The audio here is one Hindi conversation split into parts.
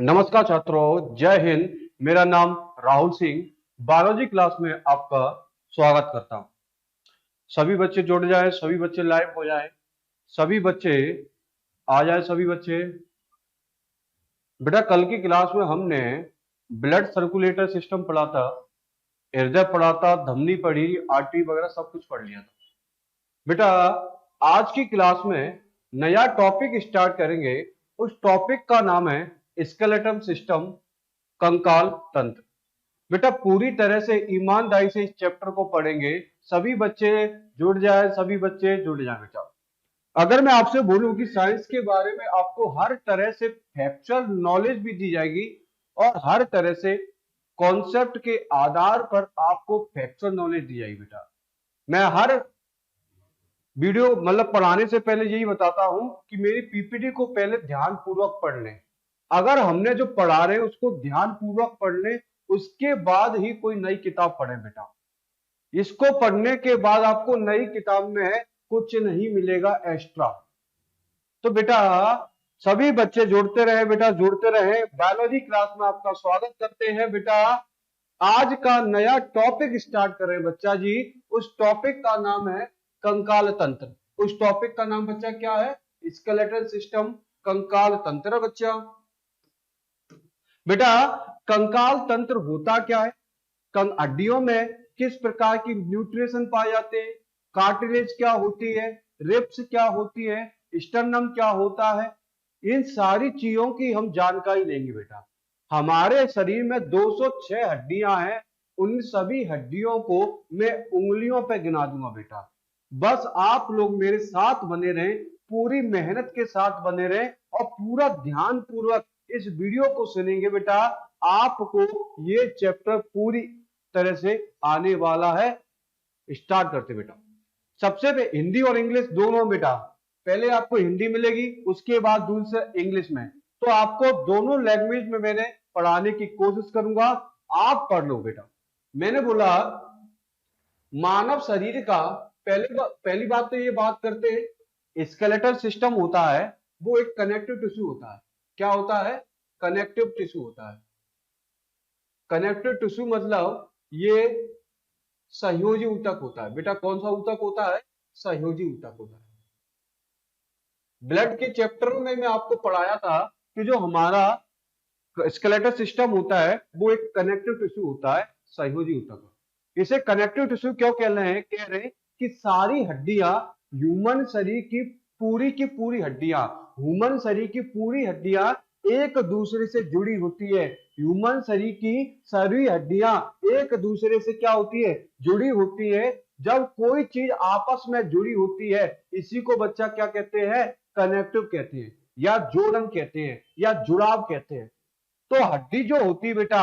नमस्कार छात्रों, जय हिंद। मेरा नाम राहुल सिंह, बायोलॉजी क्लास में आपका स्वागत करता हूं। सभी बच्चे जुड़ जाएं, सभी बच्चे लाइव हो जाएं, सभी बच्चे आ जाएं, सभी बच्चे। बेटा, कल की क्लास में हमने ब्लड सर्कुलेटर सिस्टम पढ़ा था, हृदय पढ़ा था, धमनी पढ़ी, आर्टरी वगैरह सब कुछ पढ़ लिया था। बेटा, आज की क्लास में नया टॉपिक स्टार्ट करेंगे। उस टॉपिक का नाम है स्केलेटन सिस्टम, कंकाल तंत्र। बेटा, पूरी तरह से ईमानदारी से इस चैप्टर को पढ़ेंगे। सभी बच्चे जुड़ जाए, सभी बच्चे जुड़ जाए। बेटा, अगर मैं आपसे बोलूं कि साइंस के बारे में आपको हर तरह से फैक्चुअल नॉलेज भी दी जाएगी और हर तरह से कॉन्सेप्ट के आधार पर आपको फैक्चुअल नॉलेज दी जाएगी। बेटा, मैं हर वीडियो मतलब पढ़ाने से पहले यही बताता हूं कि मेरी पीपीटी को पहले ध्यान पूर्वक पढ़ लें। अगर हमने जो पढ़ा रहे हैं उसको ध्यान पूर्वक पढ़ लें, उसके बाद ही कोई नई किताब पढ़ें। बेटा, इसको पढ़ने के बाद आपको नई किताब में कुछ नहीं मिलेगा एक्स्ट्रा। तो बेटा, सभी बच्चे जुड़ते रहे, बेटा जुड़ते रहे। बायोलॉजी क्लास में आपका स्वागत करते हैं। बेटा, आज का नया टॉपिक स्टार्ट करें बच्चा जी। उस टॉपिक का नाम है कंकाल तंत्र। उस टॉपिक का नाम बच्चा क्या है? स्केलेटल सिस्टम, कंकाल तंत्र। बच्चा, बेटा कंकाल तंत्र होता क्या है? हड्डियों में किस प्रकार की न्यूट्रिशन पाए जाते हैं, कार्टिलेज क्या होती है, रिब्स क्या होती है, स्टर्नम क्या होता है, इन सारी चीजों की हम जानकारी लेंगे। बेटा, हमारे शरीर में 206 हड्डियां हैं। उन सभी हड्डियों को मैं उंगलियों पे गिना दूंगा। बेटा, बस आप लोग मेरे साथ बने रहें, पूरी मेहनत के साथ बने रहें और पूरा ध्यान पूर्वक इस वीडियो को सुनेंगे। बेटा, आपको ये चैप्टर पूरी तरह से आने वाला है। स्टार्ट करते बेटा। सबसे पहले हिंदी और इंग्लिश दोनों। बेटा, पहले आपको हिंदी मिलेगी, उसके बाद दूसरे इंग्लिश में। तो आपको दोनों लैंग्वेज में मैंने पढ़ाने की कोशिश करूंगा, आप पढ़ लो। बेटा, मैंने बोला मानव शरीर का पहली बात तो ये बात करते हैं, स्केलेटल सिस्टम होता है वो एक कनेक्टिव टिश्यू होता है। क्या होता है? कनेक्टिव टिश्यू होता है। कनेक्टिव टिश्यू मतलब ये सहयोजी ऊतक होता है। बेटा, कौन सा ऊतक होता है? सहयोजी ऊतक होता है। ब्लड के चैप्टर में मैं आपको पढ़ाया था कि जो हमारा स्केलेटल सिस्टम होता है वो एक कनेक्टिव टिश्यू होता है, सहयोजी ऊतक। इसे कनेक्टिव टिश्यू क्यों कह रहे हैं? कह रहे हैं कि सारी हड्डियां, ह्यूमन शरीर की पूरी हड्डियां, ह्यूमन शरीर की पूरी हड्डियां एक दूसरे से जुड़ी होती है। ह्यूमन शरीर की सभी हड्डियां एक दूसरे से क्या होती है? जुड़ी होती है। जब कोई चीज आपस में जुड़ी होती है, इसी को बच्चा क्या कहते हैं? कनेक्टिव कहते हैं, या जोड़न कहते हैं, या जुड़ाव कहते हैं। तो हड्डी जो होती है बेटा,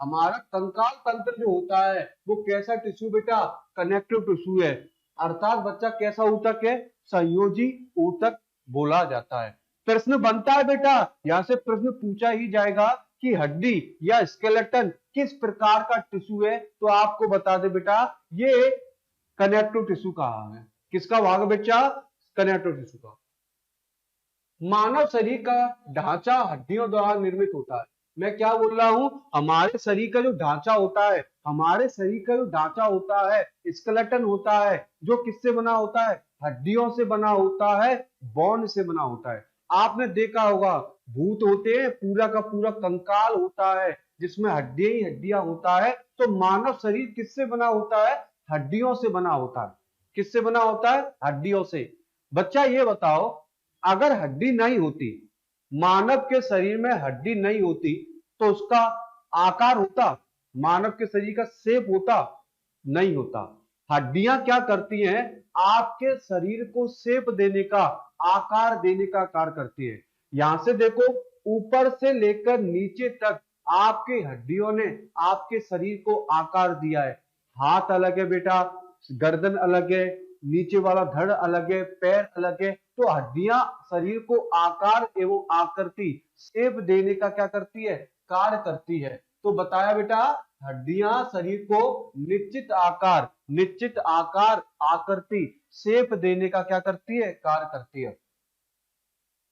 हमारा कंकाल तंत्र जो होता है वो कैसा टिश्यू बेटा? कनेक्टिव टिश्यू है। अर्थात बच्चा कैसा ऊतक है? संयोजी ऊतक बोला जाता है। प्रश्न बनता है बेटा, यहां से प्रश्न पूछा ही जाएगा कि हड्डी या स्केलेटन किस प्रकार का टिश्यू है। तो आपको बता दे बेटा, ये कनेक्टिव टिश्यू कहा है। किसका भाग है बच्चा? कनेक्टिव टिश्यू का। मानव शरीर का ढांचा हड्डियों द्वारा निर्मित होता है। मैं क्या बोल रहा हूं? हमारे शरीर का जो ढांचा होता है, हमारे शरीर का जो ढांचा होता है, स्केलेटन होता है, जो किससे बना होता है? हड्डियों से बना होता है, बोन से बना होता है। आपने देखा होगा, भूत होते हैं, पूरा का पूरा कंकाल होता है जिसमें हड्डियां ही हड्डियां होता है। तो मानव शरीर किससे बना होता है? हड्डियों से बना होता है। किससे बना होता है? हड्डियों से। बच्चा ये बताओ, अगर हड्डी नहीं होती, मानव के शरीर में हड्डी नहीं होती, तो उसका आकार होता? मानव के शरीर का शेप होता? नहीं होता। हड्डियां क्या करती हैं? आपके शरीर को शेप देने का, आकार देने का कार्य करती है। यहां से देखो, ऊपर से लेकर नीचे तक आपकी हड्डियों ने आपके शरीर को आकार दिया है। हाथ अलग है बेटा, गर्दन अलग है, नीचे वाला धड़ अलग है, पैर अलग है। तो हड्डियां शरीर को आकार एवं आकृति, शेप देने का क्या करती है? कार्य करती है। तो बताया बेटा, हड्डियां शरीर को निश्चित आकार, आकृति, शेप देने का क्या करती है? कार्य करती है।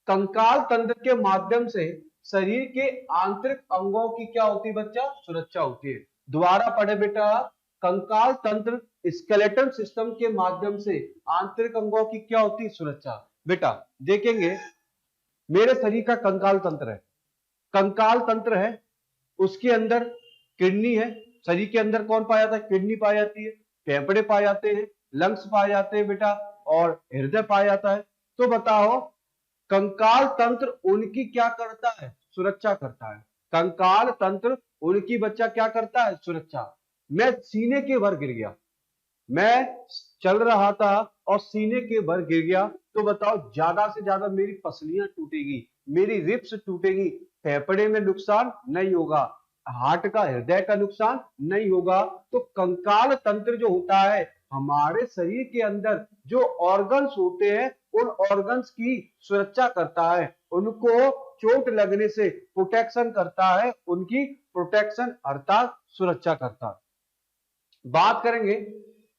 कंकाल तंत्र के माध्यम से शरीर के आंतरिक अंगों की क्या होती है बच्चा, सुरक्षा होती है। दोबारा पढ़े बेटा, कंकाल तंत्र स्केलेटल सिस्टम के माध्यम से आंतरिक अंगों की क्या होती है, सुरक्षा। बेटा देखेंगे मेरे शरीर का कंकाल तंत्र है, कंकाल तंत्र है, उसके अंदर किडनी है। शरीर के अंदर कौन पाया जाता है, किडनी पाई जाती है, फेफड़े पाए जाते हैं, लंग्स पाए जाते हैं बेटा, और हृदय पाया जाता है। तो बताओ कंकाल तंत्र उनकी क्या करता है, सुरक्षा करता है। कंकाल तंत्र उनकी बच्चा क्या करता है, सुरक्षा। मैं सीने के भर गिर गया, मैं चल रहा था और सीने के भर गिर गया, तो बताओ ज्यादा से ज्यादा मेरी पसलियां टूटेगी, मेरी रिब्स टूटेगी, फेफड़े में नुकसान नहीं होगा, हार्ट का, हृदय का नुकसान नहीं होगा। तो कंकाल तंत्र जो होता है हमारे शरीर के अंदर जो ऑर्गन्स होते हैं उन ऑर्गन्स की सुरक्षा करता है, उनको चोट लगने से प्रोटेक्शन करता है, उनकी प्रोटेक्शन अर्थात सुरक्षा करता है। बात करेंगे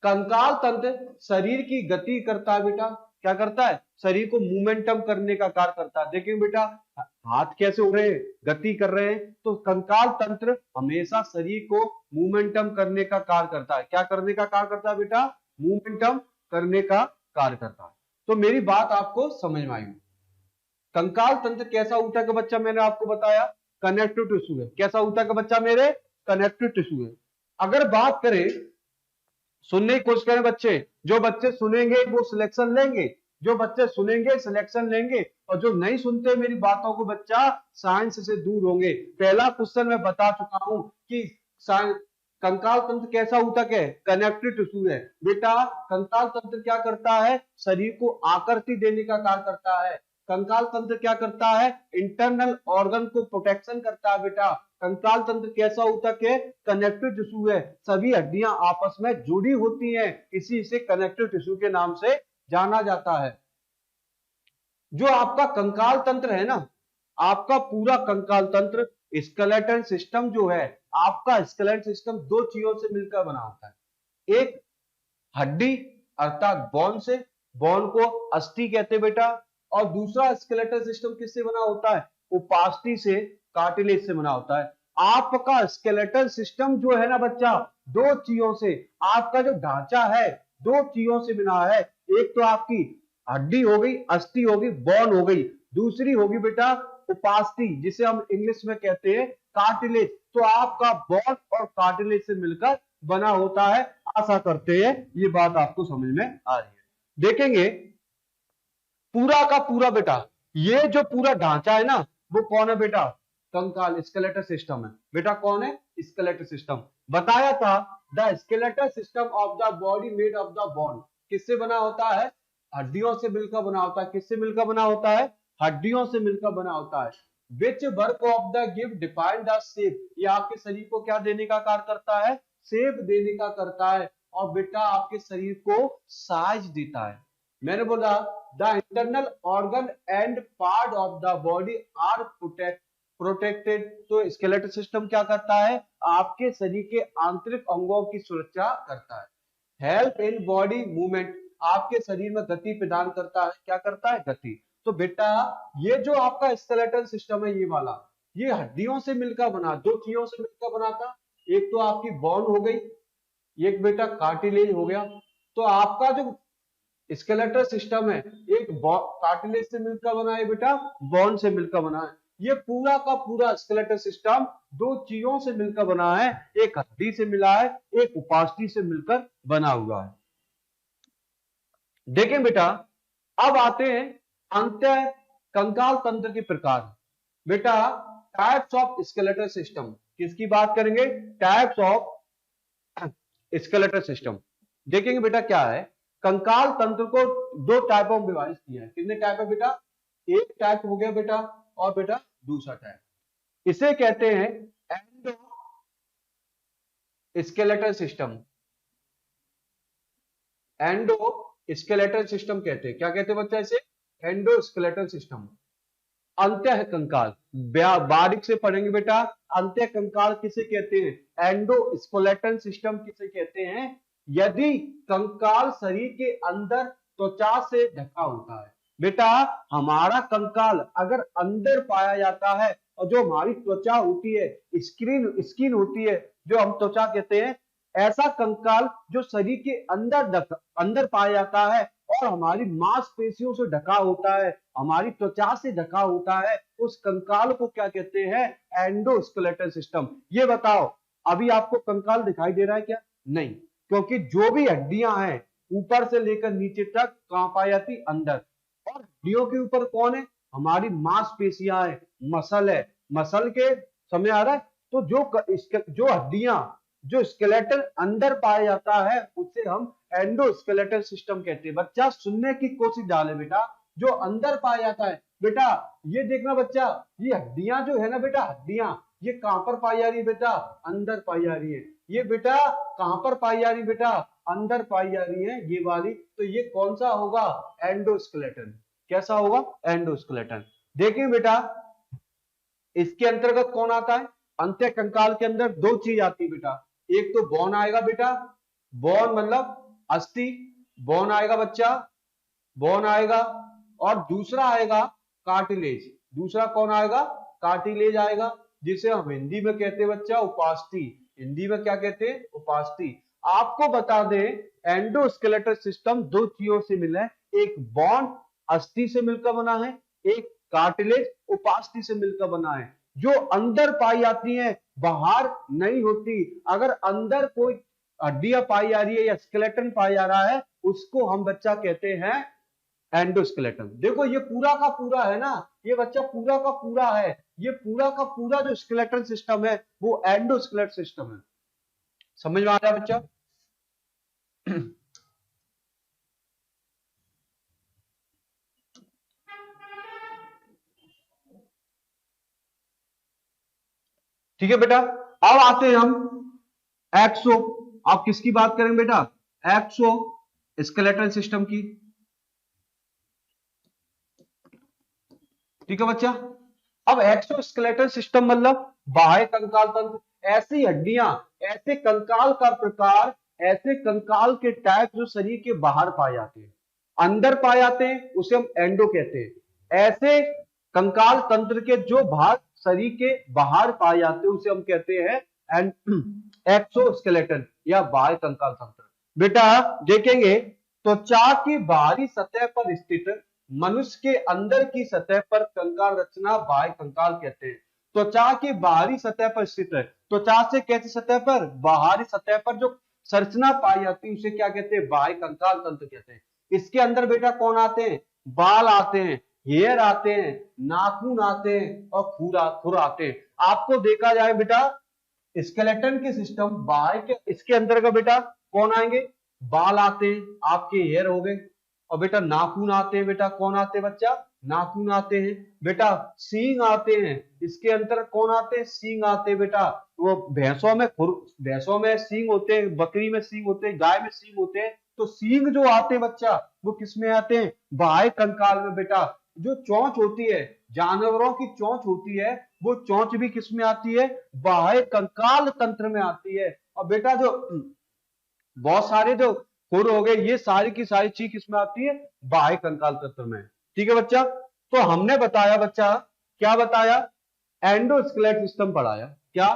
कंकाल तंत्र शरीर की गति करता है बेटा, क्या करता है, शरीर को मोमेंटम करने का कार्य करता है। देखेंगे बेटा हाथ कैसे हो रहे हैं, गति कर रहे हैं, तो कंकाल तंत्र हमेशा शरीर को मोमेंटम करने का कार्य करता है। क्या करने का कार्य करता है बेटा, मोमेंटम करने का कार्य करता है। तो मेरी बात आपको समझ में आई। कंकाल तंत्र कैसा होता है कि बच्चा, मैंने आपको बताया कनेक्टिव टिश्यू है। कैसा होता है कि बच्चा मेरे, कनेक्टिव टिश्यू है। अगर बात करें सुनने की कोशिश करें बच्चे, जो बच्चे सुनेंगे वो सिलेक्शन लेंगे, जो बच्चे सुनेंगे सिलेक्शन लेंगे, और जो नहीं सुनते मेरी बातों को बच्चा साइंस से दूर होंगे। पहला क्वेश्चन मैं बता चुका हूं कि कंकाल तंत्र कैसा होता है, कनेक्टिव टिश्यू है। बेटा कंकाल तंत्र क्या करता है, शरीर को आकृति देने का कार्य करता है। कंकाल तंत्र क्या करता है, इंटरनल ऑर्गन को प्रोटेक्शन करता है। बेटा कंकाल तंत्र कैसा होता है, कनेक्टिव टिश्यू है, सभी हड्डियां आपस में जुड़ी होती हैं, इसी से कनेक्टिव टिश्यू के नाम से जाना जाता है। जो आपका कंकाल तंत्र है ना, आपका पूरा कंकाल तंत्र स्केलेटल सिस्टम जो है, आपका स्केलेटल सिस्टम दो चीजों से मिलकर बना होता है। एक हड्डी अर्थात बोन से, बोन को अस्थि कहते हैं बेटा, और दूसरा स्केलेटल सिस्टम किससे बना होता है, उपास्थि से, कार्टिलेज से बना होता है। आपका स्केलेटल सिस्टम जो है ना बच्चा, दो चीजों से, आपका जो ढांचा है दो चीजों से बना है। एक तो आपकी हड्डी हो गई, अस्थि होगी, बोन हो गई, दूसरी होगी बेटा उपास्थि, जिसे हम इंग्लिश में कहते हैं कार्टिलेज। तो आपका बोन और कार्टिलेज से मिलकर बना होता है। आशा करते हैं ये बात आपको समझ में आ रही है। देखेंगे पूरा का पूरा बेटा, ये जो पूरा ढांचा है ना, वो कौन है बेटा, कंकाल, स्केलेटल सिस्टम है। बेटा कौन है, स्केलेटल सिस्टम। बताया था the skeletal system of the body made of the bone, किससे बना होता है, हड्डियों से मिलकर बना होता है। किससे मिलकर बना होता है, हड्डियों से मिलकर बना होता है। Which work of the give define the shape, ये आपके शरीर को क्या देने का कार्य करता है, शेप देने का करता है। और बेटा आपके शरीर को साइज देता है। मैंने बोला the internal organ and part of the body are protected. तो स्केलेटल सिस्टम क्या करता है, आपके शरीर के आंतरिक अंगों की सुरक्षा करता है। हेल्प इन बॉडी मूवमेंट, आपके शरीर में गति प्रदान करता है। क्या करता है, गति। तो बेटा ये जो आपका स्केलेटल सिस्टम है, ये वाला, ये हड्डियों से मिलकर बना, दो चीजों से मिलकर बना था। एक तो आपकी बोन हो गई, एक बेटा कार्टिलेज हो गया। तो आपका जो स्केलेटल सिस्टम है, एक कार्टिलेज से मिलकर बना है बेटा, बोन से मिलकर बना है। ये पूरा का पूरा स्केलेटल सिस्टम दो चीजों से मिलकर बना है, एक हड्डी से मिला है, एक उपास्थि से मिलकर बना हुआ है। देखें बेटा अब आते हैं अंत्य कंकाल तंत्र के प्रकार। बेटा टाइप्स ऑफ स्केलेटल सिस्टम, किसकी बात करेंगे, टाइप्स ऑफ स्केलेटल सिस्टम। देखेंगे बेटा क्या है, कंकाल तंत्र को दो टाइपों में विभाजित किया है। कितने टाइप है बेटा, एक टाइप हो गया बेटा, और बेटा दूसरा टाइप, इसे कहते हैं endo skeletal system. Endo skeletal system कहते हैं, क्या कहते हैं बच्चा इसे, एंडो स्केलेटल सिस्टम। अंत्य है कंकाल, बारीक से पढ़ेंगे बेटा, अंत्य कंकाल किसे कहते हैं, एंडो स्केलेटल सिस्टम किसे कहते हैं, यदि कंकाल शरीर के अंदर त्वचा से ढका होता है। बेटा हमारा कंकाल अगर अंदर पाया जाता है और जो हमारी त्वचा होती है, स्किन होती है, जो हम त्वचा कहते हैं, ऐसा कंकाल जो शरीर के अंदर पाया जाता है और हमारी मांसपेशियों से ढका होता है, हमारी त्वचा से ढका होता है, उस कंकाल को क्या कहते हैं? Endoskeletal system. ये बताओ अभी आपको कंकाल दिखाई दे रहा है क्या? नहीं, क्योंकि जो भी हड्डियां हैं ऊपर से लेकर नीचे तक कहां पाई जाती? अंदर। और हड्डियों के ऊपर कौन है? हमारी मांसपेशियां है, मसल है। मसल के समझ आ रहा है? तो जो हड्डियां, जो स्केलेटन अंदर पाया जाता है उसे हम एंडोस्केलेटल सिस्टम कहते हैं। बच्चा सुनने की कोशिश डाले बेटा, जो अंदर पाया जाता है बेटा, ये देखना बच्चा, ये हड्डियां जो है ना बेटा, हड्डियां ये कहां पर पाई जा रही है बेटा? अंदर पाई जा रही है। ये बेटा कहां पर पाई जा रही है बेटा? अंदर पाई जा रही है, ये वाली। तो ये कौन सा होगा? एंडोस्केलेटन। कैसा होगा? एंडोस्केलेटन। देखिए बेटा, इसके अंतर्गत कौन आता है? अंत्य कंकाल के अंदर दो चीज आती है बेटा। एक तो बोन आएगा बेटा, बोन मतलब अस्थि, बोन आएगा बच्चा, बोन आएगा। और दूसरा आएगा कार्टिलेज। दूसरा कौन आएगा? कार्टिलेज आएगा, जिसे हम हिंदी में कहते हैं बच्चा उपास्थि। हिंदी में क्या कहते हैं? उपास्थि। आपको बता दें, एंडोस्केलेटल सिस्टम दो चीजों से मिला है, एक बोन अस्थि से मिलकर बना है, एक कार्टिलेज उपास्थि से मिलकर बना है। जो अंदर पाई जाती है, बाहर नहीं होती। अगर अंदर कोई हड्डियां पाई जा रही है या स्केलेटन पाया जा रहा है, उसको हम बच्चा कहते हैं एंडोस्केलेटन। देखो ये पूरा का पूरा है ना, ये बच्चा पूरा का पूरा है, ये पूरा का पूरा जो स्केलेटन सिस्टम है वो एंडोस्केलेट सिस्टम है। समझ में आ रहा है बच्चा? ठीक है बेटा, अब आते हैं हम एक्सो। आप किसकी बात करेंगे बेटा? एक्सो स्केलेटल सिस्टम की। ठीक है बच्चा। अब एक्सोस्केलेटल सिस्टम मतलब बाह्य कंकाल तंत्र। ऐसी हड्डियां, ऐसे कंकाल का प्रकार, ऐसे कंकाल के टाइप जो शरीर के बाहर पाए जाते हैं, अंदर पाए जाते हैं उसे हम एंडो कहते हैं। ऐसे कंकाल तंत्र के जो भाग शरीर के बाहर पाए जाते हैं उसे हम कहते हैं एक्सोस्केलेटन या बाह्य कंकाल तंत्र। बेटा देखेंगे, त्वचा की बाहरी सतह पर स्थित मनुष्य के अंदर की सतह पर कंकाल रचना बाह्य कंकाल कहते हैं। त्वचा की बाहरी सतह पर स्थित है। त्वचा से कैसी सतह पर? बाहरी सतह पर जो संरचना पाई जाती है उसे क्या कहते हैं? बाह्य कंकाल तंत्र कहते हैं। इसके अंदर बेटा कौन आते हैं? बाल आते हैं, हेयर आते हैं, नाखून आते हैं और खुर आते हैं। आपको देखा जाए बेटा, स्केलेटन के सिस्टम बाह्य के, इसके अंतर्गत बेटा कौन आएंगे? बाल आते हैं, आपके हेयर हो गए। और बेटा नाखून आते हैं, बेटा कौन आते हैं बच्चा? नाखून आते हैं। बेटा सींग आते हैं, इसके अंतर्गत कौन आते हैं? सींग आते हैं बेटा। वो भैंसों में सींग होते हैं, बकरी में सींग होते हैं, गाय में सींग होते हैं। तो सींग जो आते हैं बच्चा, वो किस में आते हैं? बाह्य कंकाल में बेटा। जो चोंच होती है, जानवरों की चोंच होती है, वो चोंच भी किस में आती है? बाह्य कंकाल तंत्र में आती है। और बेटा जो बहुत सारे जो खुर हो गए, ये सारी की सारी चीज किसमें आती है? बाह्य कंकाल तंत्र में। ठीक है बच्चा। तो हमने बताया बच्चा, क्या बताया? एंडोस्केलेट सिस्टम पढ़ाया। क्या?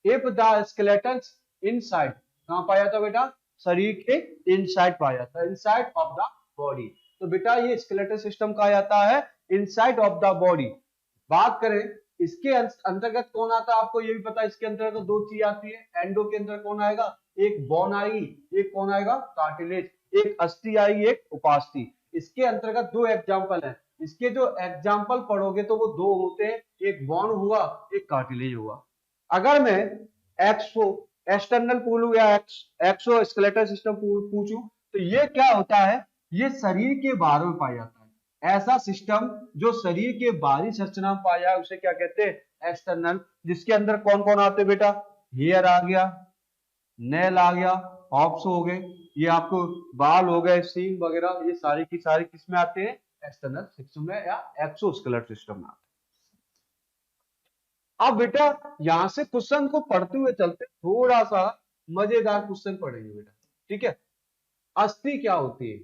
इफ द स्केलेटन इनसाइड, कहां पाया जाता बेटा? शरीर के इनसाइड पाया जाता है, इनसाइड ऑफ द बॉडी। तो बेटा ये स्केलेटल सिस्टम कहा जाता है इनसाइड ऑफ द बॉडी। बात करें इसके अंतर्गत कौन आता है, आपको ये भी पता है, इसके अंतर्गत दो चीज आती है। एंडो के अंदर कौन आएगा? एक बोन आएगी, एक कौन आएगा? कार्टिलेज। एक अस्थि आएगी, एक उपास्थि। इसके अंतर्गत दो एग्जाम्पल है। इसके जो एग्जाम्पल पढ़ोगे तो वो दो होते हैं, एक बोन हुआ, एक कार्टिलेज हुआ। अगर मैं एक्सो एक्सटर्नल पूछूं या एक्सो स्केलेटल सिस्टम पूछूं, तो ये क्या होता है? ये शरीर के बाहर में पाया जाता है। ऐसा सिस्टम जो शरीर के बाहरी संरचना में पाया है उसे क्या कहते हैं? एक्सटर्नल। जिसके अंदर कौन कौन आते हैं बेटा? हेयर आ गया, नेल आ गया, हॉप्स हो गए, ये आपको बाल हो गए, सींग वगैरह, ये सारी की सारी किसमें आते हैं? एक्सटर्नल सिस्टम में या एक्सोस्केलेटल सिस्टम में आते हैं। अब बेटा यहां से क्वेश्चन को पढ़ते हुए चलते, थोड़ा सा मजेदार क्वेश्चन पढ़ेंगे बेटा। ठीक है? अस्थि क्या होती है?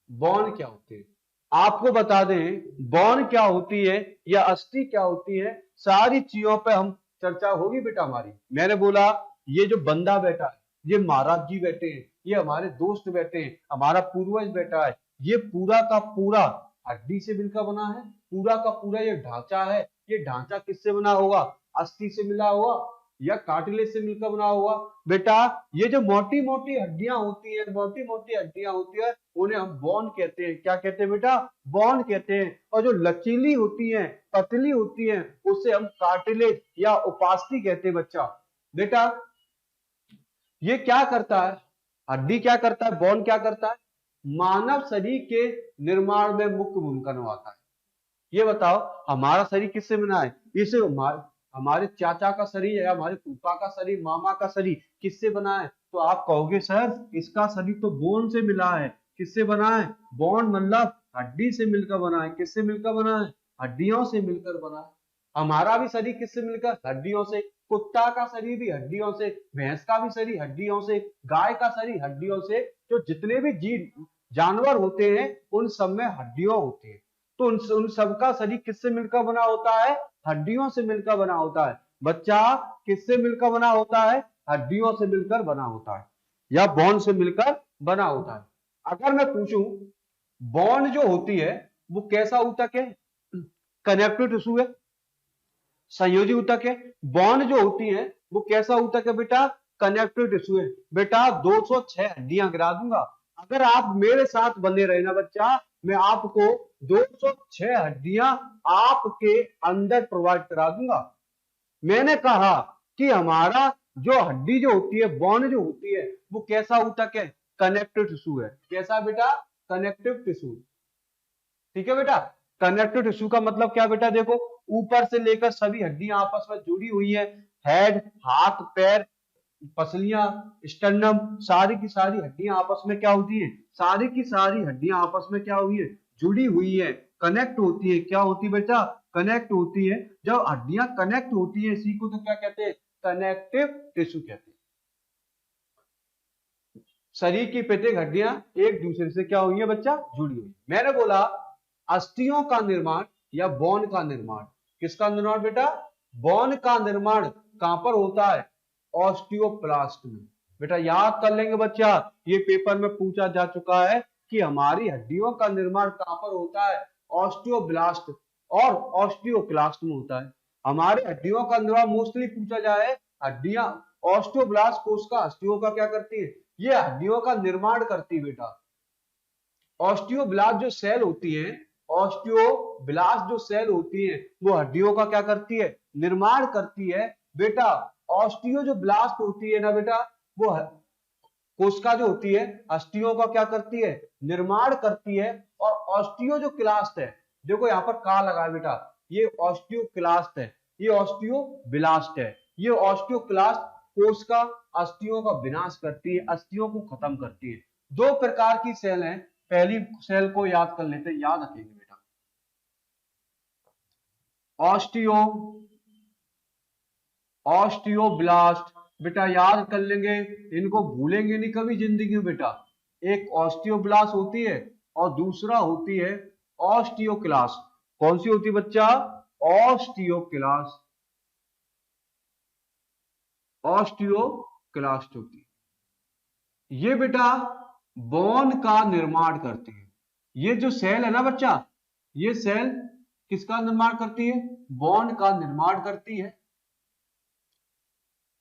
बोन क्या होती है? आपको बता दें बॉन क्या होती है या अस्थि क्या होती है, सारी चीजों पे हम चर्चा होगी बेटा हमारी। मैंने बोला ये जो बंदा बैठा है, ये महाराज जी बैठे हैं, ये हमारे दोस्त बैठे हैं, हमारा पूर्वज बैठा है, ये पूरा का पूरा हड्डी से मिलकर बना है। पूरा का पूरा ये ढांचा है, ये ढांचा किससे बना होगा? अस्थि से मिला होगा या कार्टिलेज से मिलकर बना होगा। बेटा ये जो मोटी मोटी हड्डियां होती है, मोटी मोटी हड्डियां होती है, उन्हें हम बोन कहते हैं। क्या कहते हैं बेटा? बोन कहते हैं। और जो लचीली होती है, पतली होती है, उसे हम कार्टिलेज या उपास्थि कहते हैं। बच्चा बेटा ये क्या करता है? हड्डी क्या करता है? बोन क्या करता है? मानव शरीर के निर्माण में मुख्य भूमिका निभाता है। ये बताओ हमारा शरीर किससे बना है? इसे हमारे चाचा का शरीर है, हमारे फूफा का शरीर, मामा का शरीर किससे बना है? तो आप कहोगे सर इसका शरीर तो बोन से मिला है। किससे बना है? बोन मतलब हड्डी से मिलकर बना है। किससे मिलकर बना है? हड्डियों से मिलकर बना है। हमारा भी शरीर किससे मिलकर? हड्डियों से। कुत्ता का शरीर भी हड्डियों से, भैंस का भी शरीर हड्डियों से, गाय का शरीर हड्डियों से। जो जितने भी जीव जानवर होते हैं उन सब में हड्डियों होती है। तो उन सबका शरीर किससे मिलकर बना होता है? हड्डियों से मिलकर बना होता है। बच्चा किससे मिलकर बना होता है? हड्डियों से मिलकर बना होता है या बोन से मिलकर बना होता है। अगर मैं पूछूं बोन जो होती है वो कैसा ऊतक है? कनेक्टिव टिश्यू है, संयोजी ऊतक है। बोन जो होती है वो कैसा ऊतक है बेटा? कनेक्टिव टिश्यू है। बेटा 206 हड्डियां गिरा दूंगा, अगर आप मेरे साथ बने रहे ना बच्चा, मैं आपको 206 हड्डियां आपके अंदर प्रोवाइड करा दूंगा। मैंने कहा कि हमारा जो हड्डी जो होती है, बोन जो होती है, वो कैसा ऊतक है? कनेक्टिव टिश्यू है। कैसा बेटा? Connective tissue. ठीक है बेटा। कनेक्टिव टिश्यू का मतलब क्या बेटा? देखो ऊपर से लेकर सभी हड्डियां आपस में जुड़ी हुई है। हेड, हाथ, पैर, पसलियां, स्टर्नम, सारी की सारी हड्डियां आपस में क्या होती है? सारी की सारी हड्डियां आपस में क्या हुई है? जुड़ी हुई है, कनेक्ट होती है। क्या होती है बेटा? कनेक्ट होती है। जब हड्डियां कनेक्ट होती है इसी को तो क्या कहते हैं? कनेक्टिव टिश्यू कहते हैं। शरीर की प्रत्येक हड्डियां एक दूसरे से क्या हुई है बच्चा? जुड़ी हुई। मैंने बोला अस्थियों का निर्माण या बोन का निर्माण। किसका निर्माण बेटा? बोन का निर्माण कहां पर होता है? ऑस्टियोब्लास्ट में। बेटा याद कर लेंगे बच्चा, ये पेपर में पूछा जा चुका है कि हमारी हड्डियों का निर्माण कहां पर होता है? ऑस्टियोब्लास्ट और ऑस्टियोक्लास्ट में होता है। हमारे हड्डियों का निर्माण मोस्टली पूछा जाए, हड्डियां ऑस्टियोब्लास्ट कोशिका अस्थियों का क्या करती है? ये हड्डियों का निर्माण करती है बेटा। ऑस्टियोब्लास्ट जो सेल होती है, ऑस्टियोब्लास्ट जो सेल होती है, वो हड्डियों का क्या करती है? निर्माण करती है। बेटा ऑस्टियो जो ब्लास्ट होती है ना बेटा, वो कोशिका जो होती है अस्थियों का क्या करती है? निर्माण करती है। और ऑस्टियो जो क्लास्ट है, देखो यहाँ पर का लगा है बेटा, ये ऑस्टियोक्लास्ट है, ये ऑस्टियोब्लास्ट है। ये ऑस्टियोक्लास्ट कोशिका अस्थियों का विनाश करती है, अस्थियों को खत्म करती है। दो प्रकार की सेल हैं। पहली सेल को याद कर लेते हैं, याद रखेंगे बेटा। ऑस्टियोब्लास्ट बेटा याद कर लेंगे, इनको भूलेंगे नहीं कभी जिंदगी में बेटा। एक ऑस्टियोब्लास्ट होती है और दूसरा होती है ऑस्टियोक्लास्ट। कौन सी होती है बच्चा? ऑस्टियोक्लास्ट। ऑस्टियोक्लास्ट होती है। ये बेटा बोन का निर्माण करती है। ये जो सेल है ना बच्चा, ये सेल किसका निर्माण करती है? बोन का निर्माण करती है।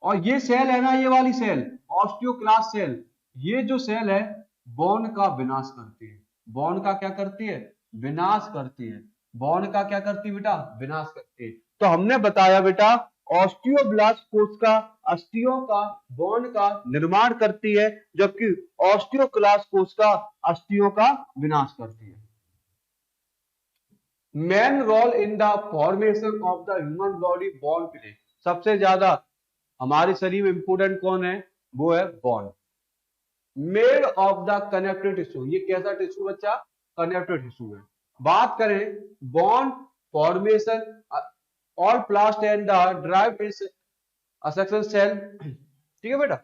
और ये सेल है ना, ये वाली सेल ऑस्टियोक्लास्ट सेल, ये जो सेल है बोन का विनाश करती है। बोन का क्या करती है? विनाश करती है। बोन का क्या करती है बेटा? विनाश करती है। तो हमने बताया बेटा ऑस्टियोब्लास्ट कोशिका अस्थियों का, बोन का निर्माण करती है, जबकि ऑस्टियोक्लास्ट कोशिका अस्थियों का विनाश करती है। Main role in the formation of the human body bone play. सबसे ज्यादा हमारे शरीर में इंपोर्टेंट कौन है? वो है bone. Made of the connective tissue. ये कैसा टिश्यू बच्चा? कनेक्टिव टिश्यू है। बात करें bone formation, all blast and the drive section cell. ठीक है बेटा।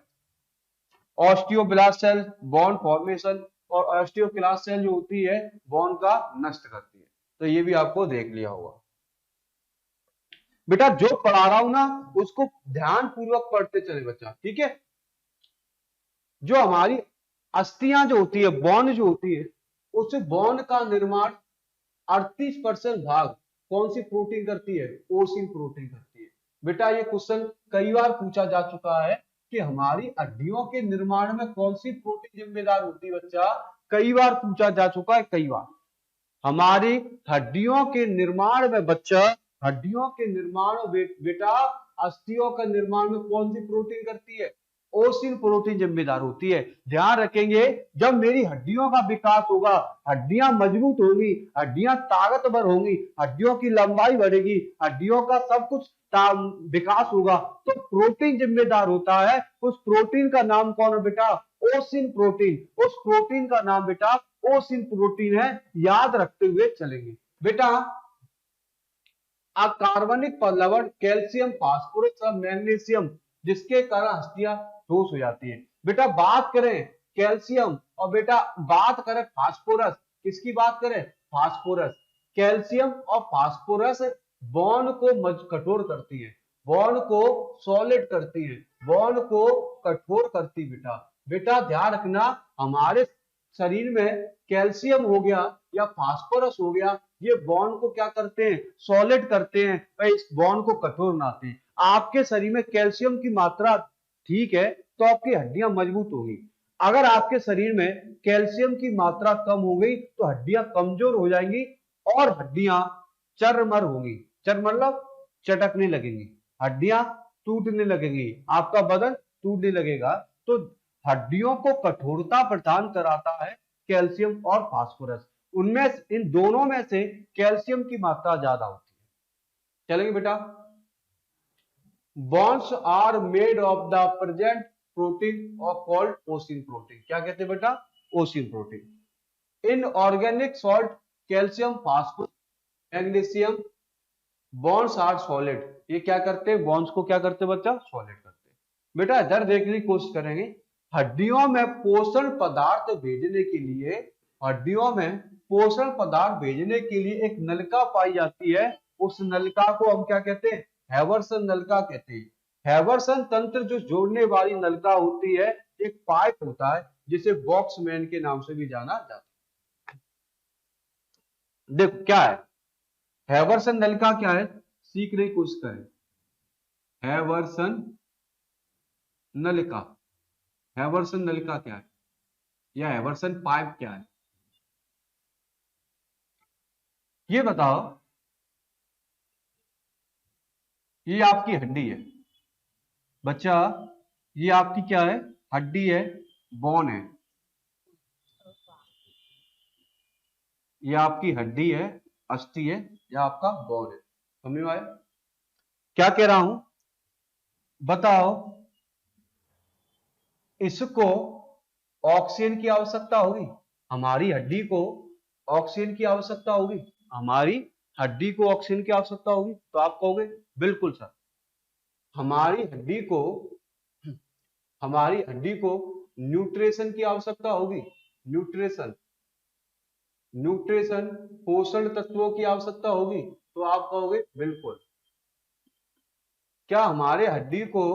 ऑस्टियोब्लास्ट सेल, बोन फॉर्मेशन और ऑस्टियोक्लास्ट सेल जो होती है बोन का नष्ट करती है। तो ये भी आपको देख लिया होगा। बेटा जो पढ़ा रहा हूं ना उसको ध्यान पूर्वक पढ़ते चले बच्चा, ठीक है। जो हमारी अस्थियां जो होती है, बोन जो होती है, उस बोन का निर्माण 38% भाग कौन सी प्रोटीन करती है? ओसिन प्रोटीन करती है। बेटा ये क्वेश्चन कई बार पूछा जा चुका है कि हमारी हड्डियों के निर्माण में कौन सी प्रोटीन जिम्मेदार होती है बच्चा, कई बार पूछा जा चुका है, कई बार। हमारी हड्डियों के निर्माण में बच्चा, हड्डियों के निर्माण में बेटा अस्थियों का निर्माण में कौन सी प्रोटीन करती है? ओसिन प्रोटीन जिम्मेदार होती है। ध्यान रखेंगे, जब मेरी हड्डियों का विकास होगा, हड्डियां मजबूत होंगी, हड्डियां ताकतवर होंगी, हड्डियों की लंबाई बढ़ेगी, हड्डियों का सब कुछ विकास होगा, तो प्रोटीन जिम्मेदार होता है। उस प्रोटीन का नाम कौन है बेटा? Ossein protein. उस प्रोटीन का नाम बेटा ओसिन प्रोटीन है, याद रखते हुए चलेंगे बेटा। अकार्बनिक लवण कैल्शियम, फास्फोरस और मैग्नीशियम जिसके कारण हस्तियां ठोस हो जाती है। बेटा बात करें कैल्शियम और बेटा बात करें फास्फोरस, किसकी बात करें? फास्फोरस। कैल्शियम और फास्फोरस बॉन्ड को कठोर करती है, बॉन्ड को सॉलिड करती है, बॉन्ड को कठोर करती बेटा। बेटा ध्यान रखना, हमारे शरीर में कैल्शियम हो गया या फास्फोरस हो गया, ये बॉन्ड को क्या करते हैं? सॉलिड करते हैं, इस बॉन्ड को कठोर बनाते हैं। आपके शरीर में कैल्शियम की मात्रा ठीक है तो आपकी हड्डियां मजबूत होंगी। अगर आपके शरीर में कैल्शियम की मात्रा कम हो गई तो हड्डियां कमजोर हो जाएंगी और हड्डियां चरमर होंगी। चर मतलब चटकने लगेंगी, हड्डियां टूटने लगेंगी, आपका बदन टूटने लगेगा। तो हड्डियों को कठोरता प्रदान कराता है कैल्शियम और फास्फोरस। उनमें इन दोनों में से कैल्शियम की मात्रा ज्यादा होती है। चलेंगे बेटा। Bonds are made of the present protein और कॉल्ड ओसिन प्रोटीन। क्या कहते हैं बेटा? Ossein protein. Inorganic salt calcium, phosphorus, magnesium bonds are solid. ये क्या करते हैं? बॉन्ड्स को क्या करते हैं बच्चा? सॉलिड करते हैं। बेटा इधर देखने की कोशिश करेंगे, हड्डियों में पोषण पदार्थ भेजने के लिए, हड्डियों में पोषण पदार्थ भेजने के लिए एक नलिका पाई जाती है। उस नलिका को हम क्या कहते हैं? हैवर्सन नलिका कहते हैं। हैवर्सन तंत्र जो जोड़ने वाली नलिका होती है, एक पाइप होता है जिसे बॉक्समैन के नाम से भी जाना जाता है। देखो क्या है हैवर्सन नलिका, क्या है सीखने की कोशिश करें। हैवर्सन नलिका, हैवर्सन नलिका क्या है या हैवर्सन पाइप क्या है, ये बताओ। ये आपकी हड्डी है बच्चा, ये आपकी क्या है? हड्डी है, बोन है। ये आपकी हड्डी है, अस्थि है, या आपका बोन है। समझ में आया क्या कह रहा हूं? बताओ, इसको ऑक्सीजन की आवश्यकता होगी, हमारी हड्डी को ऑक्सीजन की आवश्यकता होगी, हमारी हड्डी को ऑक्सीजन की आवश्यकता होगी। तो आप कहोगे बिल्कुल सर, हमारी हड्डी को, हमारी हड्डी को न्यूट्रिशन की आवश्यकता होगी। न्यूट्रिशन, न्यूट्रिशन पोषण तत्वों की आवश्यकता होगी। तो आप कहोगे बिल्कुल। क्या हमारे हड्डी को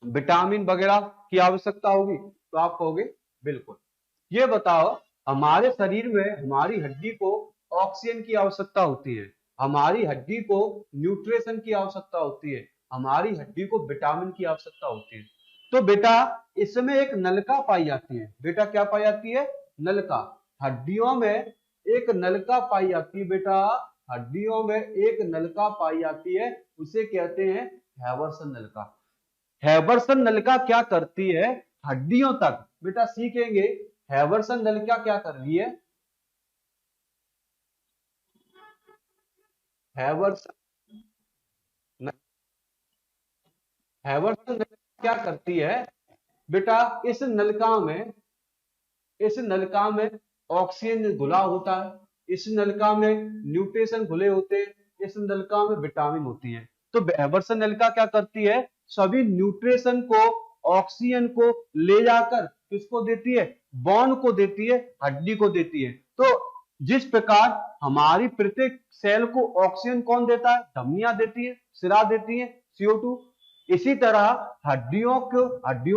विटामिन वगैरह की आवश्यकता होगी? तो आप कहोगे बिल्कुल। ये बताओ, हमारे शरीर में हमारी हड्डी को ऑक्सीजन की आवश्यकता होती है, हमारी हड्डी को न्यूट्रिशन की आवश्यकता होती है, हमारी हड्डी को विटामिन की आवश्यकता होती है। तो बेटा इसमें एक नलिका पाई जाती है। बेटा क्या पाई जाती है? नलिका। हड्डियों में एक नलिका पाई जाती है बेटा, हड्डियों में एक नलिका पाई जाती है, उसे कहते हैं हैवर्सन नलिका। हैवर्सन नलिका क्या करती है? हड्डियों तक, बेटा सीखेंगे हैवर्सन नलिका क्या कर रही है। हैवर्सन नलिका क्या करती है बेटा? इस नलिका में, इस नलिका में ऑक्सीजन घुला होता है, इस नलिका में न्यूट्रिशन घुले होते हैं, इस नलिका में विटामिन होती है। तो हैवर्सन नलिका क्या करती है? सभी न्यूट्रिशन को, ऑक्सीजन को ले जाकर किसको देती है? बोन को देती है, हड्डी को देती है। तो जिस प्रकार हमारी प्रत्येक सेल को ऑक्सीजन कौन देता है, धमनियां देती है, सिरा देती है, CO2। इसी तरह हड्डियों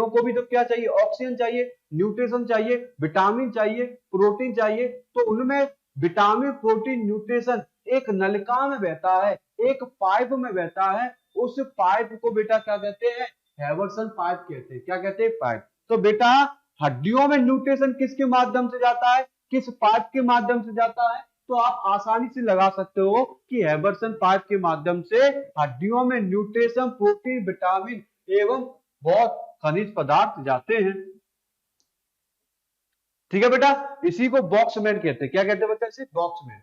को भी तो क्या चाहिए, ऑक्सीजन चाहिए, न्यूट्रिशन चाहिए, विटामिन चाहिए, प्रोटीन चाहिए। तो उनमें विटामिन, प्रोटीन, न्यूट्रिशन एक नलिका में बहता है, एक पाइप में बहता है। उस पाइप को बेटा क्या कहते हैं, हैवर्सन पाइप कहते हैं। क्या कहते हैं, पाइप। तो बेटा हड्डियों में न्यूट्रिशन किसके माध्यम से जाता है, किस पाइप के माध्यम से जाता है। तो आप आसानी से लगा सकते हो कि हैवर्सन पाइप के माध्यम से हड्डियों में न्यूट्रिशन, प्रोटीन, विटामिन एवं बहुत खनिज पदार्थ जाते हैं। ठीक है बेटा, इसी को बॉक्समैन कहते हैं। क्या कहते हैं बच्चा, इसे बॉक्समैन।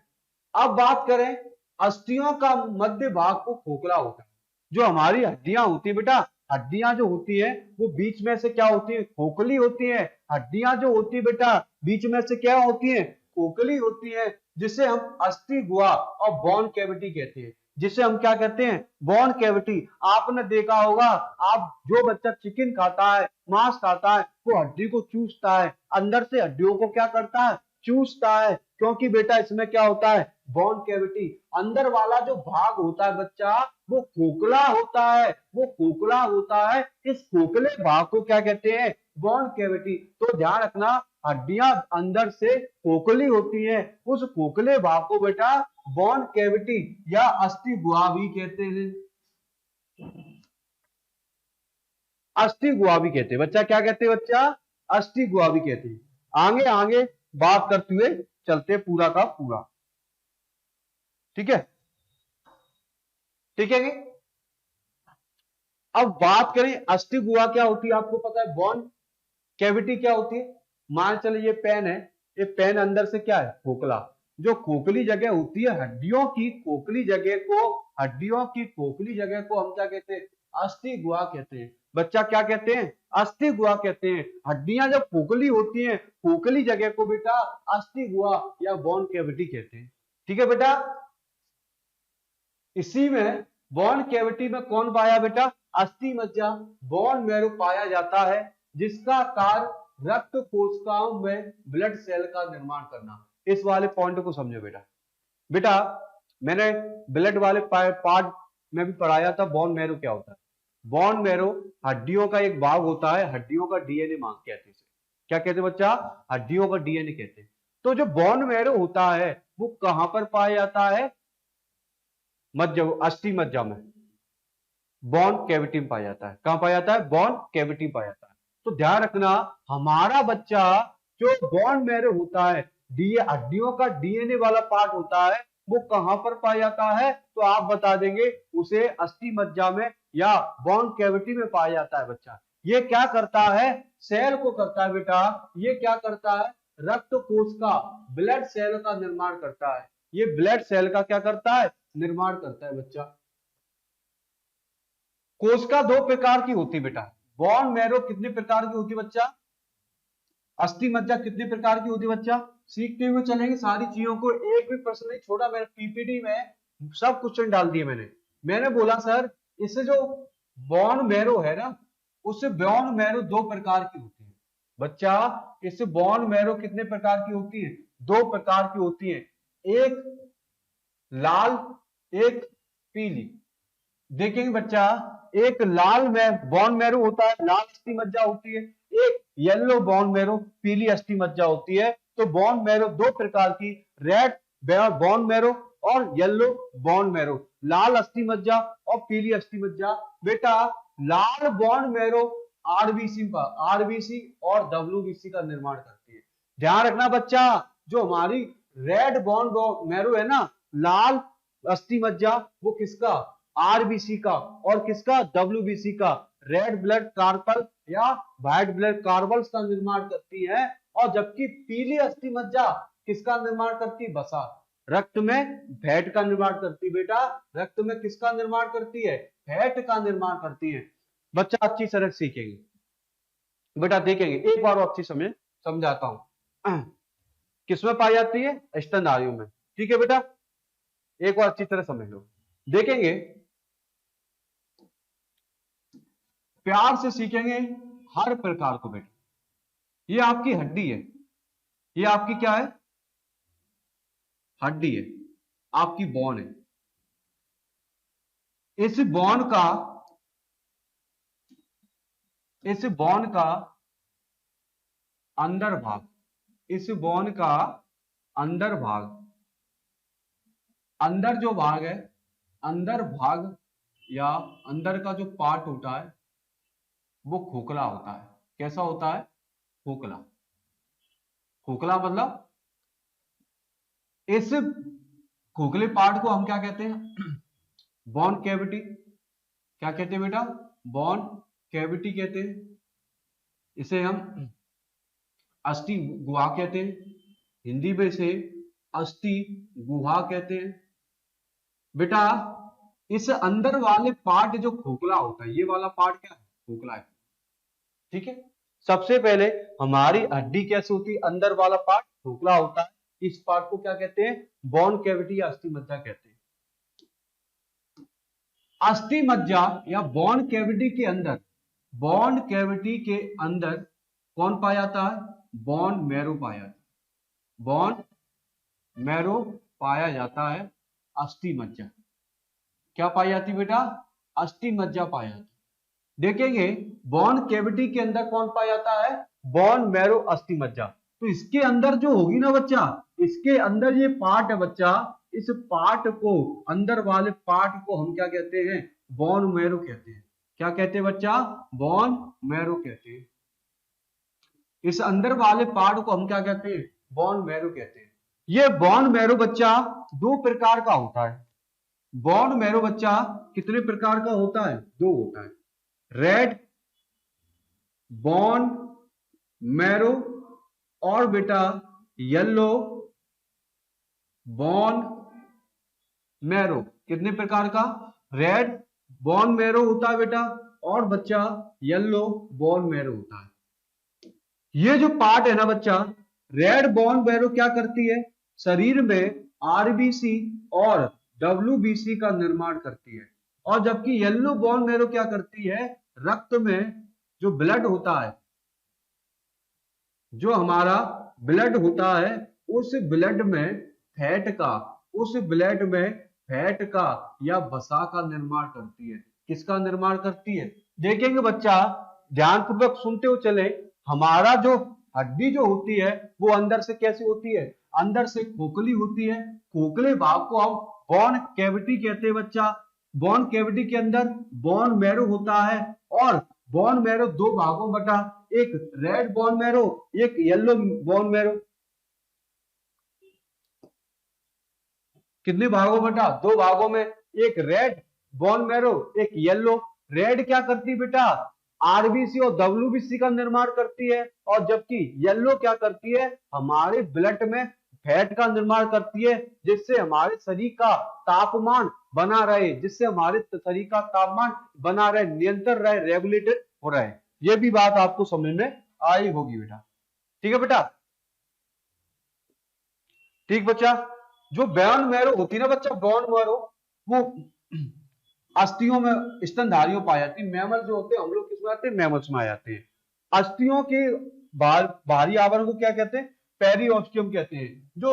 अब बात करें, अस्थियों का मध्य भाग को खोखला होता है। जो हमारी हड्डियां होती है बेटा, हड्डियां जो होती है वो बीच में से क्या होती है, खोखली होती है। हड्डियां जो होती है बेटा बीच में से क्या होती है, खोखली होती है, जिसे हम अस्थि गुहा और बोन कैविटी कहते हैं। जिसे हम क्या कहते हैं, बोन कैविटी। आपने देखा होगा, आप जो बच्चा चिकन खाता है, मांस खाता है, वो हड्डी को चूसता है, अंदर से हड्डियों को क्या करता है, चूसता है। क्योंकि बेटा इसमें क्या होता है, बोन कैविटी। अंदर वाला जो भाग होता है बच्चा, वो खोखला होता है, वो खोखला होता है। इस खोखले भाग को क्या कहते हैं, बोन कैविटी। तो ध्यान रखना, हड्डियां अंदर से खोखली होती है, उस खोखले भाग को बेटा बोन कैविटी या अस्थि गुहा भी कहते हैं। अस्थि गुहा भी कहते हैं बच्चा। क्या कहते हैं बच्चा, अस्थि गुहा भी कहते हैं। आगे आगे बात करते हुए चलते पूरा का पूरा। ठीक है, ठीक है। अब बात करें अस्थि गुहा क्या होती है, आपको पता है। बोन कैविटी क्या होती है, मान चले ये पेन है, ये पेन अंदर से क्या है, खोखला। जो खोखली जगह होती है हड्डियों की खोखली जगह को, हड्डियों की खोखली जगह को हम क्या कहते हैं, अस्थि गुहा कहते हैं। बच्चा क्या कहते हैं, अस्थि गुहा कहते हैं। हड्डियां जब खोखली होती हैं, खोखली जगह को बेटा अस्थि गुहा या बोन कैविटी कहते हैं। ठीक है बेटा, इसी में बोन कैविटी में कौन पाया बेटा, अस्थि मज्जा, बोन मैरो पाया जाता है, जिसका कार्य रक्त कोशिकाओं में ब्लड सेल का निर्माण करना। इस वाले पॉइंट को समझो बेटा। बेटा मैंने ब्लड वाले पार्ट में भी पढ़ाया था, बोन मैरो क्या होता है। बोन मैरो हड्डियों का एक भाग होता है, हड्डियों का डीएनए मांग कहते हैं। क्या कहते हैं बच्चा, हड्डियों का डीएनए कहते हैं। तो जो बोन मैरो होता है वो कहां पर पाया जाता है, मज्जा, अस्थि मज्जा में, बोन कैविटी में पाया जाता है। कहां पाया जाता है, बोन कैविटी पाया जाता है। तो ध्यान रखना, हमारा बच्चा जो बोन मैरो होता है, हड्डियों का डीएनए वाला पार्ट होता है, वो कहां पर पाया जाता है, तो आप बता देंगे उसे अस्थि मज्जा में या बोन कैविटी में पाया जाता है। बच्चा ये क्या करता है, सेल को करता है बेटा, ये क्या करता है, रक्त कोश का, ब्लड सेल का निर्माण करता है। ये ब्लड सेल का क्या करता है, निर्माण करता है। बच्चा कोशिका दो प्रकार की होती है बेटा, बोन मैरो कितने प्रकार की होती है बच्चा, अस्थि मज्जा कितने प्रकार की होती है बच्चा। सीखते हुए चलेंगे सारी चीजों को, एक भी प्रश्न नहीं छोड़ा। मैंने पीपीटी में सब क्वेश्चन डाल दिए। मैंने बोला सर इससे जो बोन मैरो है ना, उससे बोन मैरो दो प्रकार की होती है। बच्चा इससे बोन मैरो कितने प्रकार की होती है, दो प्रकार की होती है, एक लाल एक पीली। देखेंगे बच्चा, एक लाल में बोन मैरो होता है, लाल अस्थि मज्जा होती है, एक येलो बोन मैरो, पीली अस्थि मज्जा होती है। तो बोन मैरो दो प्रकार की, रेड बोन मैरो और येलो बोन मैरो, लाल अस्थि मज्जा और पीली अस्थि मज्जा। बेटा लाल बोन मैरो आरबीसी और डब्ल्यूबीसी का निर्माण करती है। ध्यान रखना बच्चा, जो हमारी रेड बोन मैरो है ना, लाल अस्थि मज्जा, वो किसका, आरबीसी का, और किसका, डब्ल्यूबीसी का, रेड ब्लड कार्पल या व्हाइट ब्लड कार्बल्स का निर्माण करती है। और जबकि पीली अस्थि मज्जा किसका निर्माण करती है, बसा, रक्त में फैट का निर्माण करती है। बेटा रक्त में किसका निर्माण करती है, फैट का निर्माण करती है। बच्चा अच्छी तरह सीखेंगे बेटा, देखेंगे एक बार अच्छी समय समझाता हूं। किसमें पाई जाती है, स्तनधारियों में। ठीक है बेटा, एक बार अच्छी तरह समझ लो। देखेंगे, प्यार से सीखेंगे हर प्रकार को बेटा। ये आपकी हड्डी है, ये आपकी क्या है, हड्डी है, आपकी बोन है। इस बोन का, इस बोन का अंदर भाग, इस बोन का अंदर भाग, अंदर जो भाग है, अंदर भाग या अंदर का जो पार्ट होता है वो खोखला होता है। कैसा होता है, खोखला। खोखला मतलब इस खोखले पार्ट को हम क्या कहते हैं, बोन कैविटी। क्या कहते हैं बेटा, बोन कैविटी कहते हैं। इसे हम अस्थि गुहा कहते हैं, हिंदी में इसे अस्थि गुहा कहते हैं। बेटा इस अंदर वाले पार्ट जो खोखला होता है, ये वाला पार्ट क्या है, खोखला है। ठीक है, सबसे पहले हमारी हड्डी कैसे होती है, अंदर वाला पार्ट खोखला होता है। इस पार्ट को क्या कहते हैं, बोन कैविटी या अस्थि मज्जा कहते हैं। अस्थि मज्जा या बोन कैविटी के अंदर, बोन कैविटी के अंदर कौन पाया जाता है, बोन मैरो पाया जाता है। बोन मैरो पाया जाता है, अस्थि मज्जा क्या पाई जाती बेटा, अस्थि मज्जा पाया जाता है। देखेंगे बोन कैविटी के अंदर कौन पाया जाता है, बोन मैरो अस्थि मज्जा। तो इसके अंदर जो होगी ना बच्चा, इसके अंदर ये पार्ट है बच्चा, इस पार्ट को, अंदर वाले पार्ट को हम क्या कहते हैं, बोन मैरो कहते हैं। क्या कहते हैं बच्चा, बोन मैरो कहते हैं। इस अंदर वाले पार्ट को हम क्या कहते हैं, बोन मैरो कहते हैं। ये बोन मैरो बच्चा दो प्रकार का होता है। बोन मैरो बच्चा कितने प्रकार का होता है, दो होता है। रेड बोन मैरो और बेटा येलो बोन मैरो। कितने प्रकार का, रेड बोन मैरो होता है बेटा, और बच्चा येलो बोन मैरो होता है। ये जो पार्ट है ना बच्चा, रेड बोन मैरो क्या करती है, शरीर में आरबीसी और डब्ल्यूबीसी का निर्माण करती है। और जबकि येलो बोन मैरो क्या करती है, रक्त में जो ब्लड होता है, जो हमारा ब्लड होता है, उस ब्लड में फैट का, उस ब्लड में फैट का या वसा का निर्माण करती है। किसका निर्माण करती है, देखेंगे बच्चा, ध्यानपूर्वक सुनते हो चले। हमारा जो हड्डी जो होती है वो अंदर से कैसी होती है, अंदर से खोखली होती है। खोखले भाग को हम बोन कैविटी कहते हैं बच्चा। बोन कैविटी के अंदर बोन मैरो होता है, और बोन मैरो दो भागों बटा, एक रेड बोन मैरो, एक येलो बोन मैरो। कितने भागों बटा, दो भागों में, एक रेड बोन मैरो, एक येलो। रेड क्या करती है बेटा, आरबीसी और डब्ल्यूबीसी का निर्माण करती है, और जबकि येलो क्या करती है, हमारे ब्लड में फैट का निर्माण करती है, जिससे हमारे शरीर का तापमान बना रहे, जिससे हमारे शरीर का तापमान बना रहे, नियंत्रण रहे, रेगुलेटेड हो रहे। ये भी बात आपको समझ में आई होगी बेटा। ठीक है बेटा, ठीक बच्चा। जो बोन मैरो होती है ना बच्चा, बोन मैरो वो अस्थियों में, स्तनधारियों पाई जाती है। मैमल जो होते हैं, हम लोग किसमें आते हैं, मैमल्स में आ जाते हैं। अस्थियों के बाहरी आवरण को क्या कहते हैं, पेरिओस्टियम कहते हैं। जो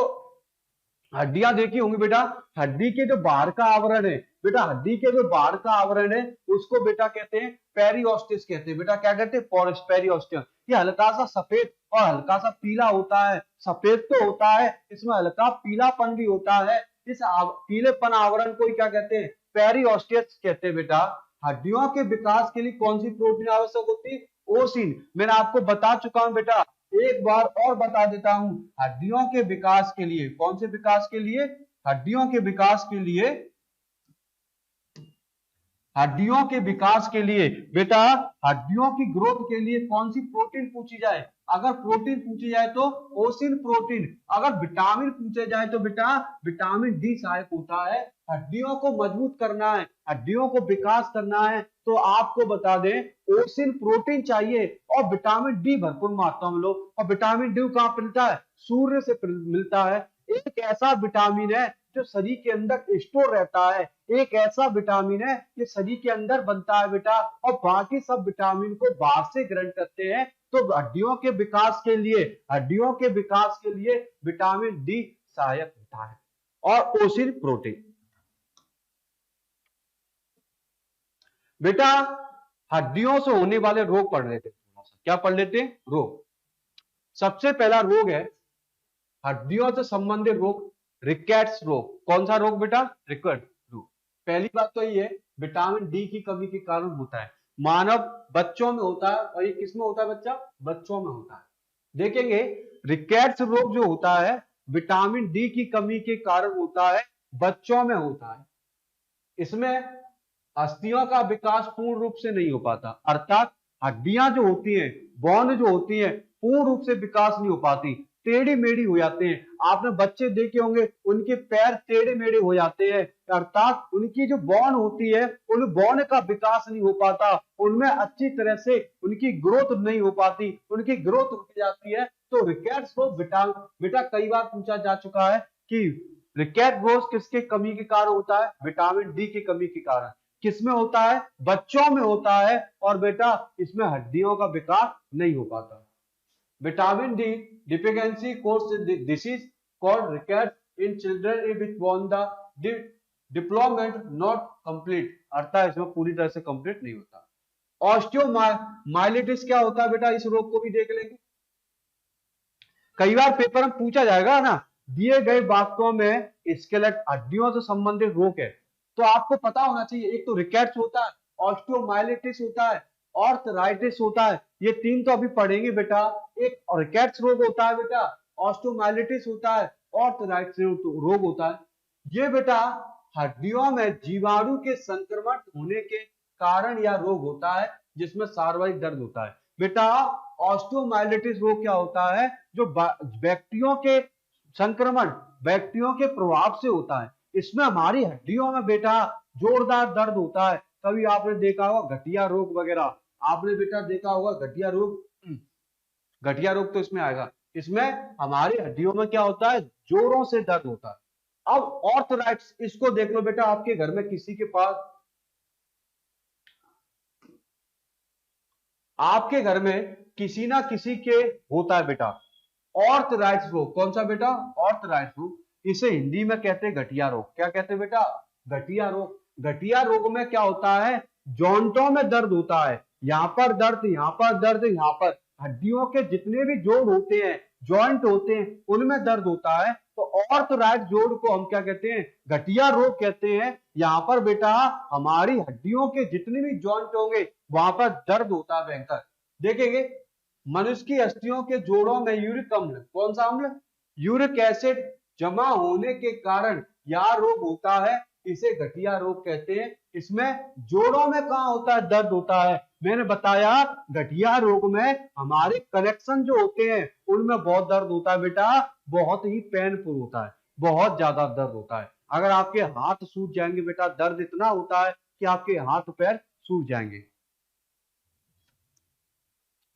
हड्डियां देखी होंगी बेटा, हड्डी के जो बाहर का आवरण है बेटा, हड्डी के जो बाहर का आवरण है उसको बेटा कहते हैं पेरिओस्टिस कहते हैं। बेटा क्या कहते हैं, पेरिओस्टियम। ये हल्का सा सफेद और हल्का सा पीला होता है। सफेद तो होता है, इसमें हल्का पीलापन भी होता है। इस पीलेपन आवरण को क्या कहते हैं, पेरिओस्टियस कहते हैं बेटा। हड्डियों के विकास के लिए कौन सी प्रोटीन आवश्यक होती है, ओसिन। मैंने आपको बता चुका हूं बेटा, एक बार और बता देता हूं। हड्डियों के विकास के लिए, कौन से विकास के लिए, हड्डियों के विकास के लिए, हड्डियों के विकास के लिए बेटा, हड्डियों की ग्रोथ के लिए कौन सी प्रोटीन पूछी जाए, अगर प्रोटीन पूछी जाए तो ओसिन प्रोटीन। अगर विटामिन पूछे जाए तो बेटा विटामिन डी सहायक होता है। हड्डियों को मजबूत करना है, हड्डियों को विकास करना है, तो आपको बता दें ओसिन प्रोटीन चाहिए, और विटामिन डी भरपूर मात्रा में लो। और विटामिन डी कहां मिलता है, सूर्य से मिलता है। एक ऐसा विटामिन है जो शरीर के अंदर स्टोर रहता है, एक ऐसा विटामिन है कि शरीर के अंदर बनता है बेटा, और बाकी सब विटामिन को बाहर से ग्रहण करते हैं। तो हड्डियों के विकास के लिए विटामिन डी सहायक होता है। और ओसिन प्रोटीन। बेटा हड्डियों से होने वाले रोग पढ़ लेते, थोड़ा सा क्या पढ़ लेते हैं, रोग। सबसे पहला रोग है हड्डियों से संबंधित रोग, रिकेट्स रोग। कौन सा रोग बेटा, रिकेट रोग। पहली बात तो ये विटामिन डी की कमी के कारण होता है, मानव बच्चों में होता है। और ये किसमें होता है बच्चा, बच्चों में होता है। देखेंगे रिकेट्स रोग जो होता है विटामिन डी की कमी के कारण होता है, बच्चों में होता है। इसमें अस्थियों का विकास पूर्ण रूप से नहीं हो पाता, अर्थात हड्डियां जो होती हैं, बोन जो होती हैं, पूर्ण रूप से विकास नहीं हो पाती, टेढ़ी मेढ़ी हो जाते हैं। आपने बच्चे देखे होंगे उनके पैर टेढ़े मेढ़े हो जाते हैं, अर्थात उनकी जो बोन होती है उन बोन का विकास नहीं हो पाता, उनमें अच्छी तरह से उनकी ग्रोथ नहीं हो पाती, उनकी ग्रोथ रुक जाती है। तो रिकेट्स रोग बेटा कई बार पूछा जा चुका है कि रिकेट रोग किसके कमी के कारण होता है, विटामिन डी की कमी के कारण। किसमें होता है, बच्चों में होता है। और बेटा इसमें हड्डियों का विकास नहीं हो पाता। Vitamin D deficiency cause disease called rickets in children which won the deployment not complete, अर्थात इसमें पूरी तरह से कंप्लीट नहीं होता। ऑस्टियोमाइलिटिस क्या होता है बेटा, इस रोग को भी देख लेंगे। कई बार पेपर में पूछा जाएगा ना, दिए गए वाक्यों में स्केलेट हड्डियों से संबंधित रोग है, तो आपको पता होना चाहिए एक तो रिकेट्स होता है, ऑस्टियोमाइलिटिस होता है, आर्थराइटिस होता है। ये तीन तो अभी पढ़ेंगे बेटा। एक रिकेट्स रोग होता है बेटा, ऑस्टियोमाइलिटिस होता है, आर्थराइटिस रोग होता है। ये बेटा हड्डियों में जीवाणु के संक्रमण होने के कारण या रोग होता है जिसमें सार्वजनिक दर्द होता है। बेटा ऑस्टियोमाइलिटिस रोग क्या होता है, जो व्यक्तियों के संक्रमण, व्यक्तियों के प्रभाव से होता है। इसमें हमारी हड्डियों में बेटा जोरदार दर्द होता है। कभी आपने देखा होगा गठिया रोग वगैरह, आपने बेटा देखा होगा गठिया रोग, गठिया रोग तो इसमें आएगा। इसमें हमारी हड्डियों में क्या होता है, जोरों से दर्द होता है। अब ऑर्थराइटिस, इसको देख लो बेटा, आपके घर में किसी के पास, आपके घर में किसी ना किसी के होता है बेटा ऑर्थराइटिस रोग। कौन सा बेटा, ऑर्थराइटिस रोग। इसे हिंदी में कहते हैं गठिया रोग। क्या कहते हैं बेटा, गठिया रोग। गठिया रोग में क्या होता है, जॉइंटों में दर्द होता है, यहाँ पर दर्द, यहाँ पर दर्द, यहाँ पर हड्डियों के जितने भी जोड़ होते हैं, जॉइंट होते हैं, उनमें दर्द होता है। तो ऑर्थराइटिस जोड़ को हम क्या कहते हैं, गठिया रोग कहते हैं। यहाँ पर बेटा हमारी हड्डियों के जितने भी जॉइंट होंगे वहां पर दर्द होता है भयंकर। देखेंगे मनुष्य की अस्थियों के जोड़ों में यूरिक अम्ल, कौन सा अम्ल, यूरिक एसिड जमा होने के कारण यह रोग होता है, इसे गठिया रोग कहते हैं। इसमें जोड़ों में कहां होता है, दर्द होता है। मैंने बताया गठिया रोग में हमारे कनेक्शन जो होते हैं उनमें बहुत दर्द होता है बेटा, बहुत ही पेनफुल होता है, बहुत ज्यादा दर्द होता है। अगर आपके हाथ सूज जाएंगे बेटा, दर्द इतना होता है कि आपके हाथ पैर सूज जाएंगे।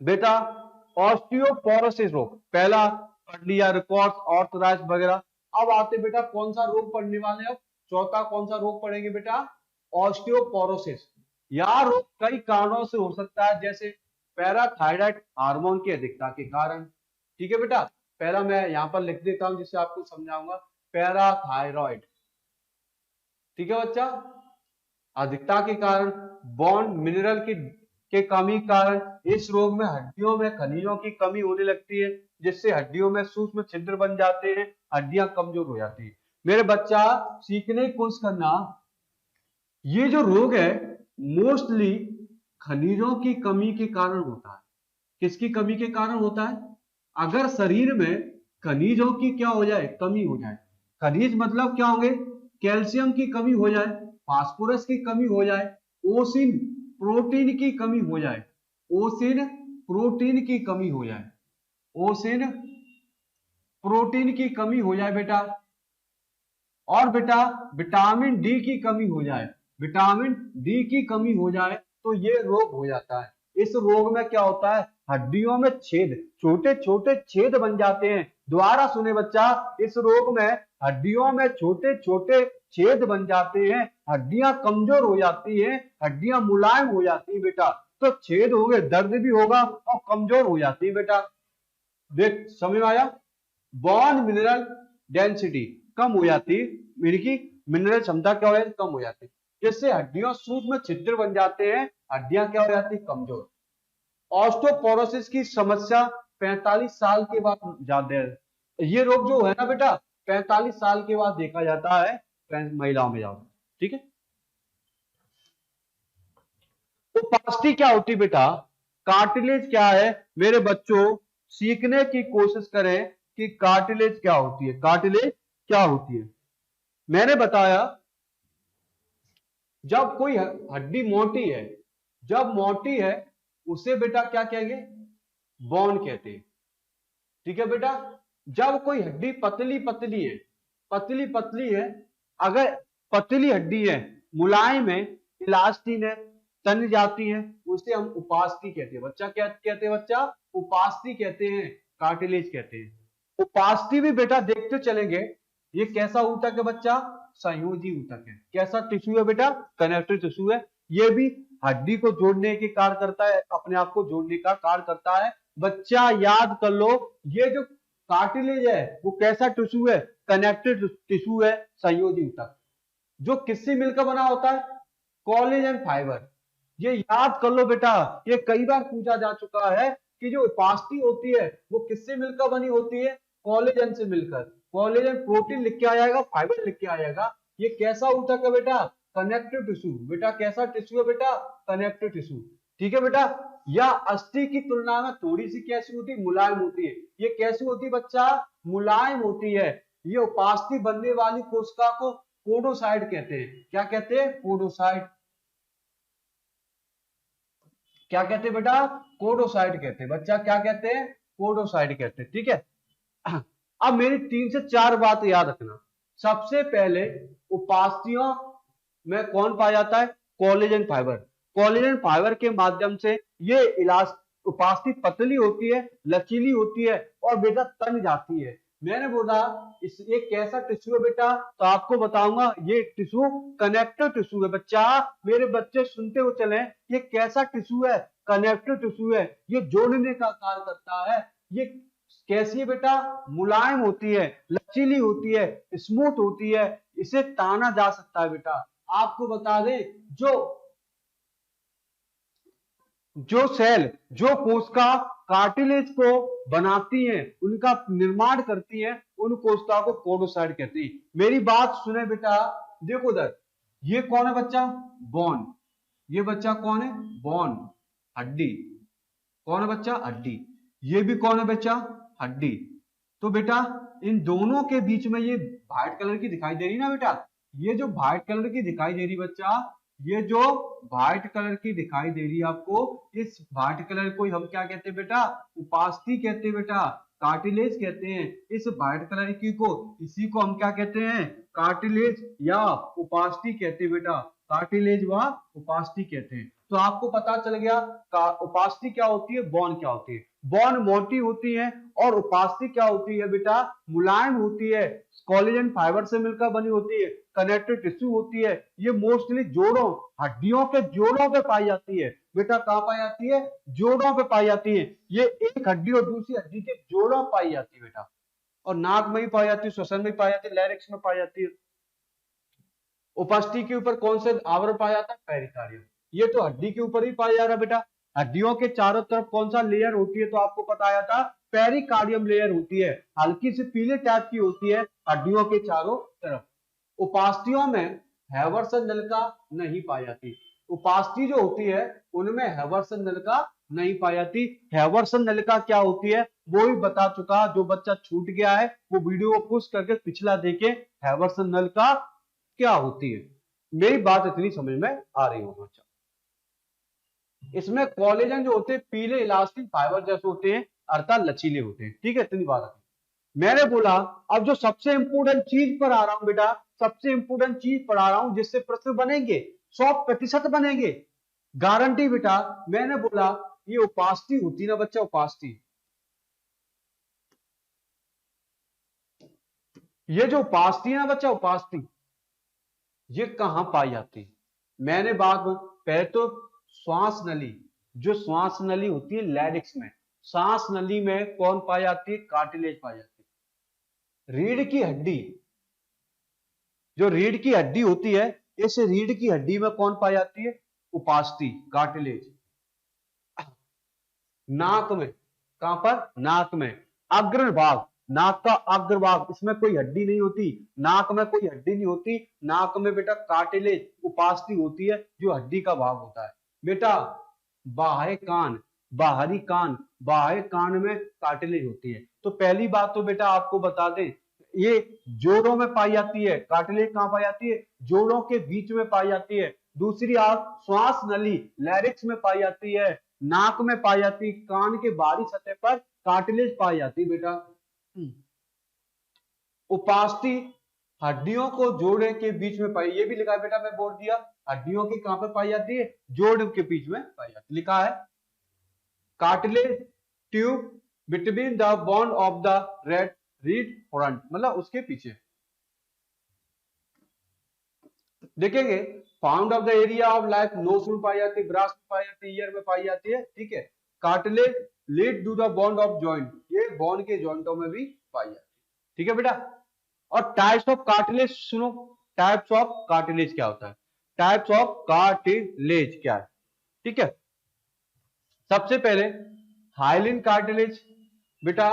बेटा ऑस्टियोपोरोसिस रोग पहला पढ़ लिया, रिकॉर्ड्स, ऑर्थराइटिस वगैरह। अब आते बेटा कौन सा रोग पढ़ने वाले हैं, चौथा कौन सा रोग पढ़ेंगे बेटा, ऑस्टियोपोरोसिस। यह रोग कई कारणों से हो सकता है, जैसे पैराथायराइड हार्मोन की अधिकता के कारण। ठीक है बेटा, पहला मैं यहां पर लिख देता हूं जिससे आपको समझाऊंगा, पैराथायराइड। ठीक है बच्चा, अधिकता के कारण, बोन मिनरल के कमी कारण इस रोग में हड्डियों में खनिजों की कमी होने लगती है, जिससे हड्डियों में सूक्ष्म छिद्र बन जाते हैं, हड्डियां कमजोर हो जाती है। मेरे बच्चा सीखने की कोशिश करना, ये जो रोग है मोस्टली खनिजों की कमी के कारण होता है। किसकी कमी के कारण होता है, अगर शरीर में खनिजों की क्या हो जाए, कमी हो जाए। खनिज मतलब क्या होंगे, कैल्शियम की कमी हो जाए, फास्फोरस की कमी हो जाए, ओसिन प्रोटीन की कमी हो जाए, ओसिन प्रोटीन की कमी हो जाए, ओसिन प्रोटीन की कमी हो जाए बेटा, और बेटा विटामिन डी की कमी हो जाए, विटामिन डी की कमी हो जाए तो ये रोग हो जाता है। इस रोग में क्या होता है, हड्डियों में छेद, छोटे छोटे छेद बन जाते हैं। दोबारा सुने बच्चा, इस रोग में हड्डियों में छोटे छोटे छेद बन जाते हैं, हड्डियां कमजोर हो जाती हैं, हड्डियां मुलायम हो जाती है बेटा। तो छेद होंगे, दर्द भी होगा और कमजोर हो जाती है बेटा। देख समझ में आया? बोन मिनरल डेंसिटी कम हो जाती है, मेरी की मिनरल क्षमता क्या हो जाती है, कम हो जाती है, जिससे हड्डियों सूक्ष्म छिद्र बन जाते हैं, हड्डियां क्या हो जाती है, कमजोर। ऑस्टोपोरोसिस की समस्या 45 साल के बाद ज्यादा है। ये रोग जो है ना बेटा 45 साल के बाद देखा जाता है महिलाओं में ज्यादा। ठीक है। ओपास्टी क्या होती है बेटा? कार्टिलेज क्या है मेरे बच्चों? सीखने की कोशिश करें कि कार्टिलेज क्या होती है, कार्टिलेज क्या होती है। मैंने बताया जब कोई हड्डी मोटी है, जब मोटी है उसे बेटा क्या कहेंगे, बोन कहते हैं। ठीक है बेटा। जब कोई हड्डी पतली पतली है, पतली पतली है, अगर पतली हड्डी है, मुलायम है, इलास्टिन है, तन जाती है, उसे हम उपास्थि कहते हैं। बच्चा क्या कहते हैं? बच्चा उपास्थि कहते हैं, कार्टिलेज कहते हैं। उपास्थि भी बेटा देखते चलेंगे, ये कैसा ऊतक है बच्चा? संयोजी ऊतक है। कैसा टिश्यू है बेटा? कनेक्टिव टिश्यू है। ये भी हड्डी को जोड़ने के कार्य करता है, अपने आप को जोड़ने का कार्य करता है। बच्चा याद कर लो, ये जो कार्टिलेज है वो कैसा टिश्यू है? कनेक्टिव टिश्यू है, संयोजी ऊतक, जो किससे मिलकर बना होता है? Collagen fibre. ये याद कर लो बेटा, ये कई बार पूछा जा चुका है कि जो उपास्थि होती है वो किससे मिलकर बनी होती है? कोलेजन से मिलकर। कोलेजन प्रोटीन लिख के आ जाएगा, फाइबर लिख के आ जाएगा। ये कैसा ऊतक है बेटा? Connective tissue. बेटा कैसा टिश्यू है बेटा? Connective tissue. ठीक है बेटा। या अस्थि की तुलना में थोड़ी सी कैसी होती है? मुलायम होती है। ये कैसी होती है बच्चा? मुलायम होती है। ये उपास्थि बनने वाली कोशिका को पोडोसाइट कहते हैं। क्या कहते हैं? पोडोसाइट। क्या कहते हैं बेटा? कोडोसाइट कहते हैं। बच्चा क्या कहते हैं? कोडोसाइट कहते हैं। ठीक है। अब मेरी 3 से 4 बात याद रखना। सबसे पहले उपास्थियों में कौन पाया जाता है? Collagen fibre. कोलेजन फाइबर के माध्यम से ये उपास्थि पतली होती है, लचीली होती है और बेटा तन जाती है। मैंने बोला इस ये कैसा टिश्यू है बेटा? तो आपको बताऊंगा ये टिश्यू कनेक्टिव टिश्यू है। बच्चा मेरे बच्चे सुनते हुए चले, ये कैसा टिश्यू है? कनेक्टिव टिश्यू है। ये जोड़ने का कार्य करता है। ये कैसी है बेटा? मुलायम होती है, लचीली होती है, स्मूथ होती है, इसे ताना जा सकता है बेटा। आपको बता दें जो सेल, जो कोशिका कार्टिलेज को बनाती हैं, उनका निर्माण करती हैं, उन कोशिका को पोडोसाइट कहते हैं। मेरी बात सुने बेटा, देखो उधर, ये कौन है बच्चा? बोन। ये बच्चा कौन है? बोन, हड्डी। कौन है बच्चा? हड्डी। ये भी कौन है बच्चा? हड्डी। तो बेटा इन दोनों के बीच में ये व्हाइट कलर की दिखाई दे रही ना बेटा, ये जो व्हाइट कलर की दिखाई दे रही बच्चा, ये जो व्हाइट कलर की दिखाई दे रही है आपको, इस व्हाइट कलर को हम क्या कहते हैं बेटा? उपास्थि कहते हैं बेटा, कार्टिलेज कहते हैं। इस व्हाइट कलर की को, इसी को हम क्या कहते हैं? कार्टिलेज या उपास्थि कहते हैं बेटा, कार्टिलेज व उपास्थि कहते हैं। तो आपको पता चल गया उपास्थि क्या होती है, बोन क्या होती है। बोन मोटी होती है और उपास्थि क्या होती है बेटा? मुलायम होती है, कोलेजन फाइबर से मिलकर बनी होती है, कनेक्टिव टिश्यू होती है। ये मोस्टली जोड़ों, हड्डियों के जोड़ों पे पाई जाती है बेटा। कहां पाई जाती है? जोड़ों पे पाई जाती है। ये एक हड्डी और दूसरी हड्डी के जोड़ों पाई जाती है बेटा। और नाक में भी पाई जाती है, श्वसन में पाई जाती है, लैरिक्स में पाई जाती है। उपास्थि के ऊपर कौन से आवरण पाया जाता है? पेरिकार्डियम। ये तो हड्डी के ऊपर ही पाया जा रहा है बेटा। हड्डियों के चारों तरफ कौन सा लेयर होती है? तो आपको बताया था पेरिकार्डियम लेयर होती है, हल्की सी पीले टाइप की होती है हड्डियों के चारों तरफ। उपास्थियों में हैवर्सन नलिका नहीं पाई जाती। उपास्थि जो होती है उनमें हैवर्सन नलिका नहीं पाई जाती। हैवर्सन नलिका क्या होती है वो भी बता चुका, जो बच्चा छूट गया है वो वीडियो को पुश करके पिछला देखे, हैवर्सन नलिका क्या होती है। मेरी बात इतनी समझ में आ रही होगी बच्चा। इसमें कोलेजन जो होते हैं पीले इलास्टिक फाइबर जैसे होते हैं, अर्थात लचीले होते हैं। ठीक है, इतनी बात है। मैंने बोला अब जो सबसे इंपोर्टेंट चीज पर आ रहा हूं बेटा, सबसे इंपोर्टेंट चीज पर आ रहा हूं जिससे प्रश्न बनेंगे, 100% बनेंगे, गारंटी बेटा। मैंने बोला ये उपास्थि होती ना बच्चा, उपास्थि, ये जो उपास्थि है ना बच्चा, उपास्थि ये कहां पाई जाती है? मैंने बात पहले तो श्वास नली, जो श्वास नली होती है लैरिक्स में, सांस नली में कौन पाई जाती है? कार्टिलेज पाई जाती है। रीढ़ की हड्डी, जो रीढ़ की हड्डी होती है, इस रीढ़ की हड्डी में कौन पाई जाती है? उपास्थि, कार्टिलेज। नाक में, कहां पर? नाक में अग्रभाग, नाक का अग्रभाग, इसमें कोई हड्डी नहीं होती, नाक में कोई हड्डी नहीं होती, नाक में बेटा कार्टिलेज उपास्थि होती है, जो हड्डी का भाग होता है। बेटा बाह्य कान, बाहरी कान, बाह्य कान में कार्टिलेज होती है। तो पहली बात तो बेटा आपको बता दें, ये जोड़ों में पाई जाती है। कार्टिलेज कहां पाई जाती है? जोड़ों के बीच में पाई जाती है। दूसरी आप श्वास नली लैरिक्स में पाई जाती है, नाक में पाई जाती है, कान के बाहरी सतह पर कार्टिलेज पाई जाती है बेटा। उपास्थि हड्डियों को जोड़े के बीच में पाई, ये भी लिखा है बेटा, मैं बोल दिया, हड्डियों की कहां पे पाई जाती है? जोड़ के बीच में पाई जाती है, लिखा है। Cartilage tube between the bond of the red reed front, मतलब उसके पीछे। देखेंगे found of the area of life, nose में पाई जाती है, ब्रास में पाई जाती है, ईयर में पाई जाती है, ठीक है। Cartilage lead to the bond of joint, ये बॉन्ड के जॉइंटों में भी पाई जाती है, ठीक है बेटा। और टाइप्स ऑफ कार्टिलेज सुनो, टाइप्स ऑफ कार्टिलेज क्या होता है? टाइप्स ऑफ कार्टिलेज क्या है, ठीक है। सबसे पहले हाइलिन कार्टिलेज, बेटा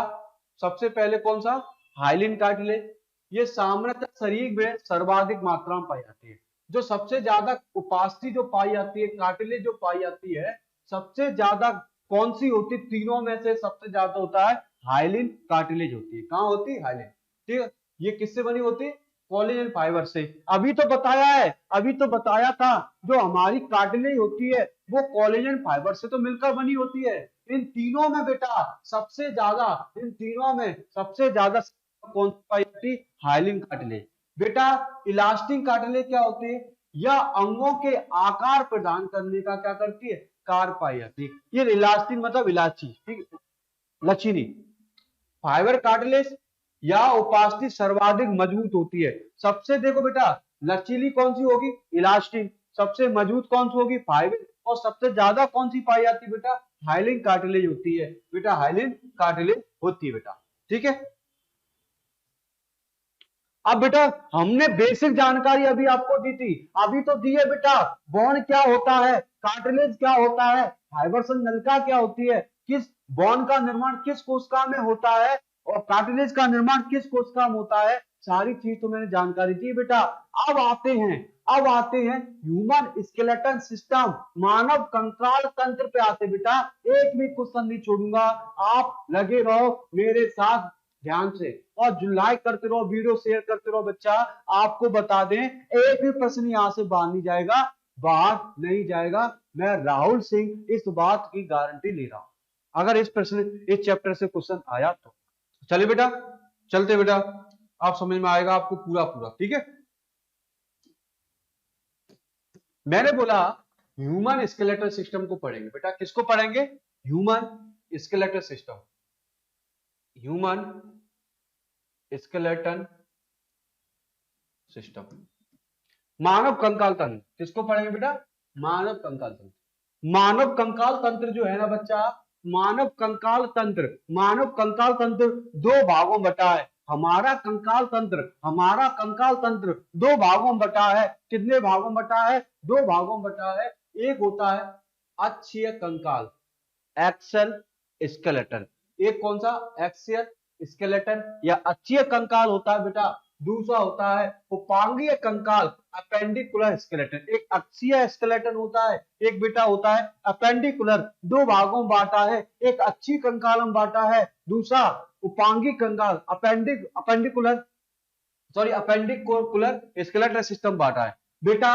सबसे पहले कौन सा? Hyaline cartilage. ये सामान्यतः शरीर में सर्वाधिक मात्रा में पाई जाती है। जो सबसे ज्यादा उपास्थि जो पाई जाती है, कार्टिलेज जो पाई जाती है, सबसे ज्यादा कौन सी होती है? तीनों में से सबसे ज्यादा होता है हाइलिन कार्टिलेज होती है। कहां होती है? हाइलिन, ठीक है। ये किससे बनी होती है? कोलेजन फाइबर से। अभी तो बताया है, अभी तो बताया था, जो हमारी कार्टिलेज होती है वो कोलेजन फाइबर से तो मिलकर बनी होती है। इन तीनों में बेटा सबसे ज्यादा, इन तीनों में सबसे ज्यादा कौन सी पाई जाती है? Hyaline cartilage. बेटा इलास्टिक कार्टिलेज क्या होती है? यह अंगों के आकार प्रदान करने का क्या करती है? कार्य पाई जाती है। ये इलास्टिक मतलब इलाची, ठीक है, लचीली। फाइबर कार्टिलेज या उपास्थि सर्वाधिक मजबूत होती है। सबसे देखो बेटा लचीली कौन सी होगी? इलास्टिक। सबसे मजबूत कौन सी होगी? फाइबर। और सबसे ज्यादा कौन सी पाई जाती है बेटा? हाइलिन कार्टिलेज होती है बेटा, हाइलिन कार्टिलेज होती है बेटा, ठीक है। अब बेटा हमने बेसिक जानकारी अभी आपको दी थी, अभी तो दी है बेटा, बॉन्ड क्या होता है, कार्टिलेज क्या होता है, फाइबर्स नलिका क्या होती है, किस बॉन्ड का निर्माण किस कोशिका में होता है, और कार्टिलेज का निर्माण किस कोशिका में होता है, सारी चीज तो मैंने जानकारी दी बेटा। अब आते हैं, अब आते हैं ह्यूमन स्केलेटन सिस्टम, मानव कंकाल तंत्र पे आते बेटा। एक भी क्वेश्चन नहीं छोड़ूंगा, आप लगे रहो मेरे साथ ध्यान से, और जो लाइक करते रहो, वीडियो शेयर करते रहो बच्चा। आपको बता दें एक भी प्रश्न यहां से बाहर नहीं जाएगा, बाहर नहीं जाएगा, मैं राहुल सिंह इस बात की गारंटी ले रहा हूं। अगर इस प्रश्न इस चैप्टर से क्वेश्चन आया तो चलिए बेटा, चलते बेटा, आप समझ में आएगा आपको पूरा पूरा, ठीक है। मैंने बोला ह्यूमन स्केलेटल सिस्टम को पढ़ेंगे बेटा, किसको पढ़ेंगे? Human skeletal system, human skeleton system. मानव कंकाल तंत्र किसको पढ़ेंगे बेटा? मानव कंकाल तंत्र। मानव कंकाल तंत्र जो है ना बच्चा, मानव कंकाल तंत्र, मानव कंकाल तंत्र दो भागों में बटा है। हमारा कंकाल तंत्र, हमारा कंकाल तंत्र दो भागों में बटा है। कितने भागों में बटा है? दो भागों में बटा है। एक होता है अक्षीय कंकाल, एक्सल स्केलेटन। एक कौन सा? एक्सियल स्केलेटन या अक्षीय कंकाल होता है बेटा। दूसरा होता है उपांगीय कंकाल, अपेंडिकुलर स्केलेटन। एक अक्षीय स्केलेटन होता है, एक बेटा होता है अपेंडिकुलर। दो भागों में बांटा है, एक अक्षीय कंकाल में बांटा है, दूसरा उपांगी कंकाल अपेंडिकुलर स्केलेटल सिस्टम बांटा है बेटा।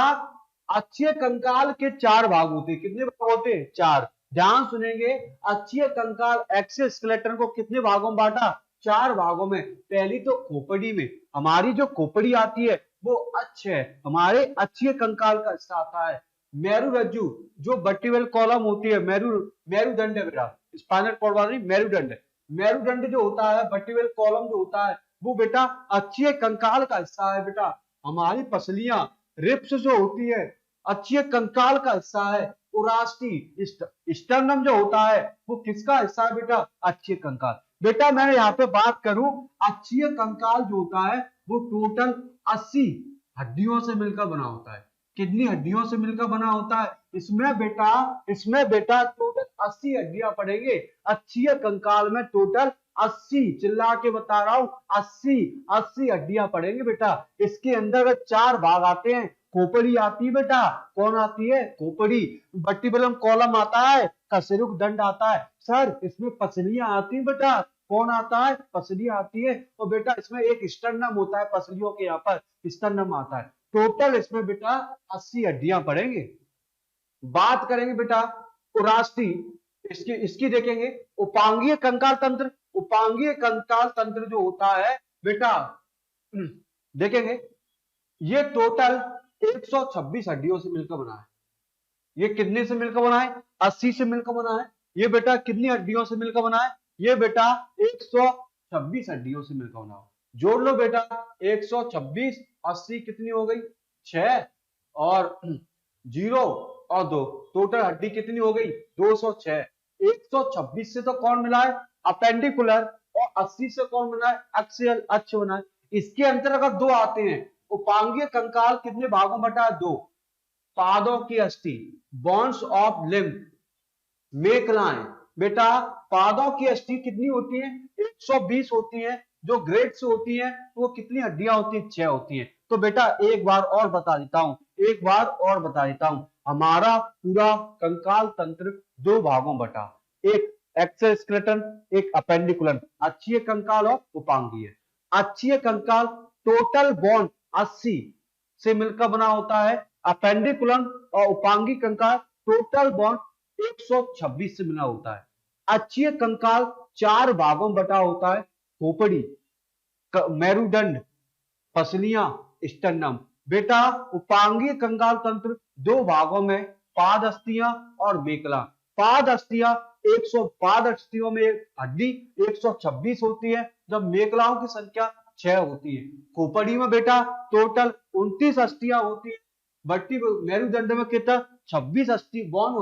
अक्षीय कंकाल के चार भाग होते हैं। कितने भाग होते हैं? चार। ध्यान सुनेंगे, अक्षीय कंकाल एक्सियल स्केलेटन को कितने भागों में बांटा? चार भागों में। पहली तो खोपड़ी में, हमारी जो खोपड़ी आती है वो अक्ष है, हमारे अक्षीय कंकाल का हिस्सा आता है। मेरुरज्जु जो वर्टिब्रल कॉलम होती है, मेरुदंड है बेटा, स्पाइनल कॉर्ड वाली मेरुदंड है। मेरुदंड जो होता है, वर्टिब्रल कॉलम जो होता है, वो बेटा अक्षीय कंकाल का हिस्सा है बेटा। हमारी पसलियां, रिब्स जो होती है, अक्षीय कंकाल का हिस्सा है। उरास्टी। स्टर्नम जो होता है वो किसका हिस्सा है बेटा? अक्षीय कंकाल। बेटा मैं यहाँ पे बात करूं, अक्षीय कंकाल जो होता है वो टोटल 80 हड्डियों से मिलकर बना होता है। कितनी हड्डियों से मिलकर बना होता है? इसमें बेटा टोटल 80 हड्डियां पड़ेंगे। अक्षीय कंकाल में टोटल 80, चिल्ला के बता रहा हूं, 80 हड्डियां पड़ेंगे बेटा। इसके अंदर अगर 4 भाग आते हैं, खोपड़ी आती है बेटा। कौन आती है? खोपड़ी। वर्टिब्रम कॉलम आता है, कशेरुक दंड आता है। सर इसमें पसलियां आती है बेटा। कौन आता है? पसलियां आती है। तो बेटा इसमें एक स्टर्नम होता है, पसलियों के यहाँ पर स्टर्नम आता है। टोटल इसमें बेटा 80 हड्डियां पड़ेंगे। बात करेंगे बेटा उरास्टी, इसकी देखेंगे उपांगीय कंकाल तंत्र। उपांगीय कंकाल तंत्र जो होता है बेटा, देखेंगे ये टोटल 126 हड्डियों से मिलकर बना है। ये कितने से मिलकर बना है? 80 से मिलकर बना है। ये बेटा कितनी हड्डियों से मिलकर बना है? ये बेटा 126 हड्डियों से मिलकर बना हो। जोड़ लो बेटा, 126 80 कितनी हो गई? 6 और 0 और 2, टोटल हड्डी कितनी हो गई? 206। 126 से तो कौन मिला है? अपेंडिकुलर। और 80 से कौन बना है? एक्सियल, अक्ष बना है। इसके अंदर अगर 2 आते हैं, उपांगीय कंकाल कितने भागों बटा है? 2। पादों की अस्थि, बोन्स ऑफ लिम्ब, मेखलाएं। बेटा पादों की अस्थि कितनी होती है? 120 होती है। जो ग्रेड से होती है तो वो कितनी हड्डियां होती है? 6 होती है। तो बेटा एक बार और बता देता हूं, हमारा पूरा कंकाल तंत्र 2 भागों बटा, एक एक्सोस्केलेटन, एक अपेंडिकुलम। अक्षीय कंकाल और उपांगीय। अक्षीय कंकाल टोटल बोन 80 से मिलकर बना होता है। अपेंडिकुलम और उपांगी कंकाल टोटल बोन 126 से मिला होता है। अक्षीय कंकाल 4 भागों में बटा होता है। खोपड़ी, मेरुदंड, पसलियां, स्टर्नम। बेटा उपांगीय कंकाल तंत्र 2 भागों में, पाद अस्थियां और मेखला। पाद अस्थियां 100, पाद अस्थियों में हड्डी 126 होती है, जब मेखलाओं की संख्या 6 होती है। खोपड़ी में बेटा टोटल 29 अस्थियां होती है। बट्टी मेरुदंड में कितना? 26 अस्थि बोन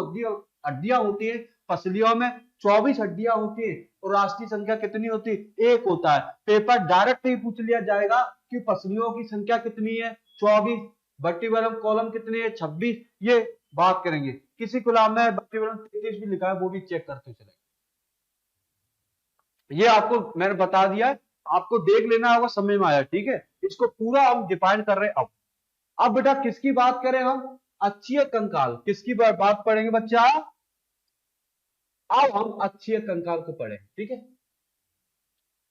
हड्डियां होती है। पसलियों में 24 हड्डियां होती है। और राष्ट्रीय संख्या कितनी होती है? 1 होता है। पेपर डायरेक्ट ही पूछ लिया जाएगा कि पसलियों की संख्या कितनी है? 24। वर्टिब्रम कॉलम कितनी है? 26। ये बात करेंगे। किसी गुलाम में वर्टिब्रम 33 भी लिखा है, वो भी चेक करते चले। ये आपको मैंने बता दिया, आपको देख लेना होगा, समझ में आया? ठीक है, इसको पूरा हम डिफाइन कर रहे हैं। अब बेटा किसकी बात करें हम? अक्षीय कंकाल। किसकी बात पढ़ेंगे बच्चा? अब हम अक्षीय कंकाल को पढ़ें। ठीक है,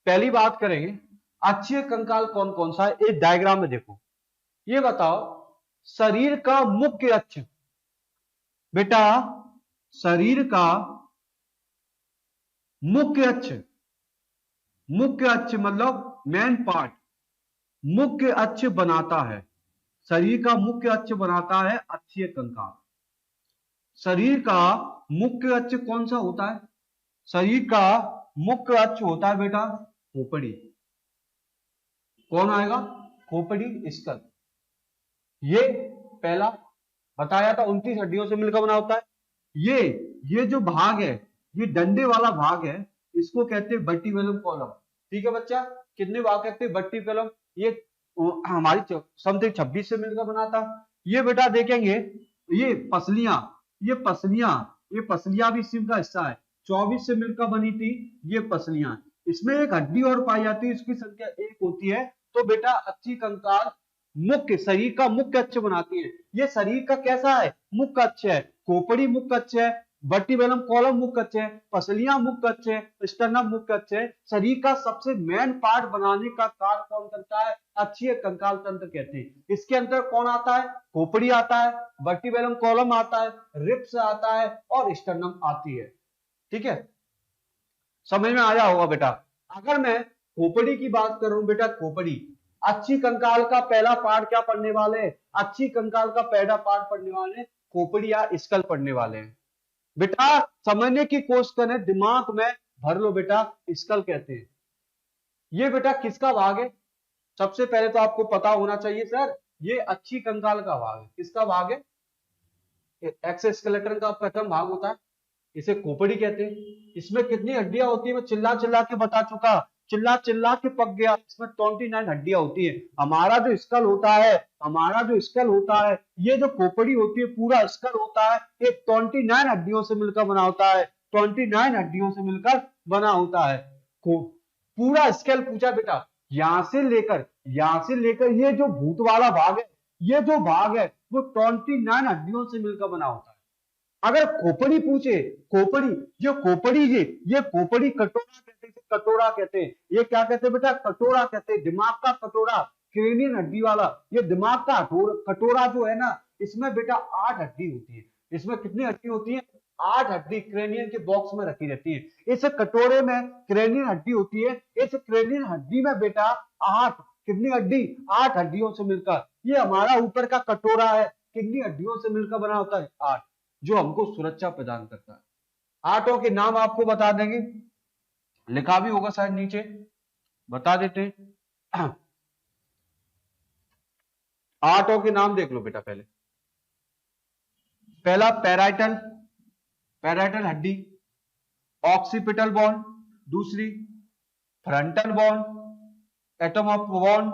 पहली बात करेंगे अक्षीय कंकाल कौन कौन सा है। एक डायग्राम में देखो, ये बताओ शरीर का मुख्य अक्ष। बेटा शरीर का मुख्य अक्ष, मुख्य अक्ष मतलब मेन पार्ट, मुख्य अक्ष बनाता है, शरीर का मुख्य अक्ष बनाता है अक्षीय कंकाल। शरीर का मुख्य अक्ष कौन सा होता है? शरीर का मुख्य अक्ष होता है बेटा खोपड़ी। कौन आएगा? खोपड़ी, स्कल। ये पहला बताया था, 29 हड्डियों से मिलकर बना होता है। ये जो भाग है, ये डंडे वाला भाग है, इसको कहते हैं वर्टिब्रम कॉलम। ठीक है बच्चा, कितने भाग कहते हैं? वर्टिब्रम। ये हमारी समथिंग 26 से मिलकर बना था। ये बेटा देखेंगे, ये पसलियां भी इसी का हिस्सा है। 24 से मिलकर बनी थी ये पसलियां। इसमें एक हड्डी और पाई जाती है, इसकी संख्या 1 होती है। तो बेटा अक्षीय कंकाल मुख्य, शरीर का मुख्य अक्ष बनाती है। ये शरीर का कैसा है? मुख्य अक्ष है। खोपड़ी मुख्य अक्ष है, वर्टिब्रम कॉलम मुख्य अक्ष है, पसलियां मुख्य अक्ष है, स्टर्नम मुख्य अक्ष है। शरीर का सबसे मेन पार्ट बनाने का कार्य कौन करता है? अक्षीय कंकाल तंत्र कहते हैं। इसके अंदर कौन आता है? खोपड़ी आता है, वर्टिब्रम कॉलम आता है, रिब्स आता है और स्टर्नम आती है। ठीक है, समझ में आया होगा बेटा। अगर मैं खोपड़ी की बात करूं बेटा, खोपड़ी अक्षीय कंकाल का पहला पार्ट क्या पढ़ने वाले हैं? अक्षीय कंकाल का पहला पार्ट पढ़ने वाले खोपड़ी या स्कल पढ़ने वाले हैं। बेटा समझने की कोशिश करें, दिमाग में भर लो बेटा, स्कल कहते हैं। ये बेटा किसका भाग है? सबसे पहले तो आपको पता होना चाहिए सर, ये अक्षीय कंकाल का भाग है। किसका भाग है? एक्सोस्केलेटन का प्रथम भाग होता है, इसे खोपड़ी कहते हैं। इसमें कितनी हड्डियां होती है मैं चिल्ला चिल्ला के बता चुका, चिल्ला चिल्ला के पक गया। इसमें 29 हड्डियां होती है। हमारा जो स्कल होता है, हमारा जो स्कल होता है, ये जो खोपड़ी होती है, पूरा स्कल होता है, ये 29 हड्डियों से मिलकर बना होता है। 29 हड्डियों से मिलकर बना होता है। पूरा स्केल पूछा बेटा, यहां से लेकर ये जो भूत वाला भाग है, ये जो भाग है वो 29 हड्डियों से मिलकर बना होता है। अगर खोपड़ी पूछे, खोपड़ी, ये खोपड़ी कटोरा कहते हैं, कटोरा कहते हैं। ये क्या कहते हैं बेटा? कटोरा कहते हैं, दिमाग का कटोरा, क्रेनियन हड्डी वाला। ये दिमाग का कटोरा जो है ना, इसमें बेटा 8 हड्डी होती है। इसमें कितनी हड्डी होती है? 8 हड्डी क्रेनियन के बॉक्स में रखी रहती है। इस कटोरे में क्रेनियन हड्डी होती है। इस क्रेनियन हड्डी में बेटा 8, कितनी हड्डी? 8 हड्डियों से मिलकर ये हमारा ऊपर का कटोरा है, कितनी हड्डियों से मिलकर बना होता है? 8, जो हमको सुरक्षा प्रदान करता है। 8 के नाम आपको बता देंगे, लिखा भी होगा शायद नीचे, बता देते हैं। 8 के नाम देख लो बेटा। पहला पैराइटल हड्डी, ऑक्सीपिटल बोन, दूसरी frontal bone, atom of bone,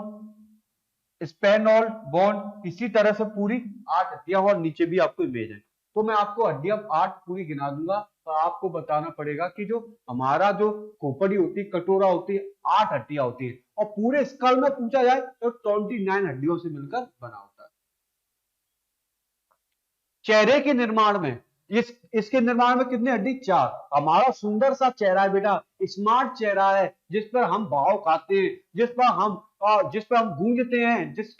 sphenoid bone. इसी तरह से पूरी 8 हड्डियां, और नीचे भी आपको इमेज है। तो मैं आपको हड्डियां 8 पूरी गिना दूंगा, तो आपको बताना पड़ेगा कि जो हमारा जो खोपड़ी होती है, कटोरा होती है, 8 हड्डियां होती है। और पूरे स्कल में पूछा जाए तो 29 हड्डियों से मिलकर बना होता है। चेहरे के निर्माण में इसके निर्माण में कितनी हड्डी? 4। हमारा सुंदर सा चेहरा है बेटा, स्मार्ट चेहरा है, जिस पर हम भाव खाते हैं, जिस पर हम गूंजते हैं, जिस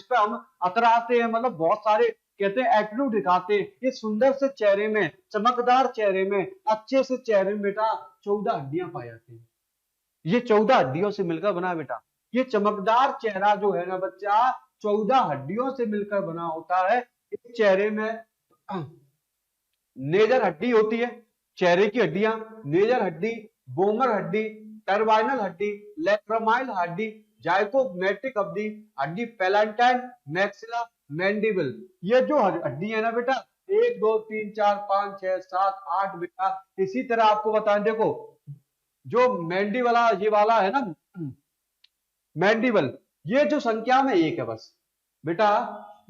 पर हम अतराते हैं, मतलब बहुत सारे कहते हैं एटीट्यूड दिखाते हैं। ये सुंदर से चेहरे में, चमकदार चेहरे में, अच्छे से चेहरे में बेटा 14 हड्डियां पाई जाती हैं। ये 14 हड्डियों से मिलकर बना बेटा। ये चमकदार चेहरा जो है ना बच्चा, 14 हड्डियों से मिलकर बना होता है। इस चेहरे में नेजर हड्डी होती है, चेहरे की हड्डियां, नेजर हड्डी, बोमर हड्डी, टर्बाइनल हड्डी, लैक्रामाइल हड्डी, जाइकोमेट्रिक हड्डी, पैलेंटाइन, मैक्सिला, मैंडिबल। ये जो हड्डी है ना बेटा, 1 2 3 4 5 6 7 8 बेटा। इसी तरह आपको बताएं, देखो जो मैंडी वाला ये वाला है ना, मैंडिबल, ये जो संख्या में 1 है बस बेटा।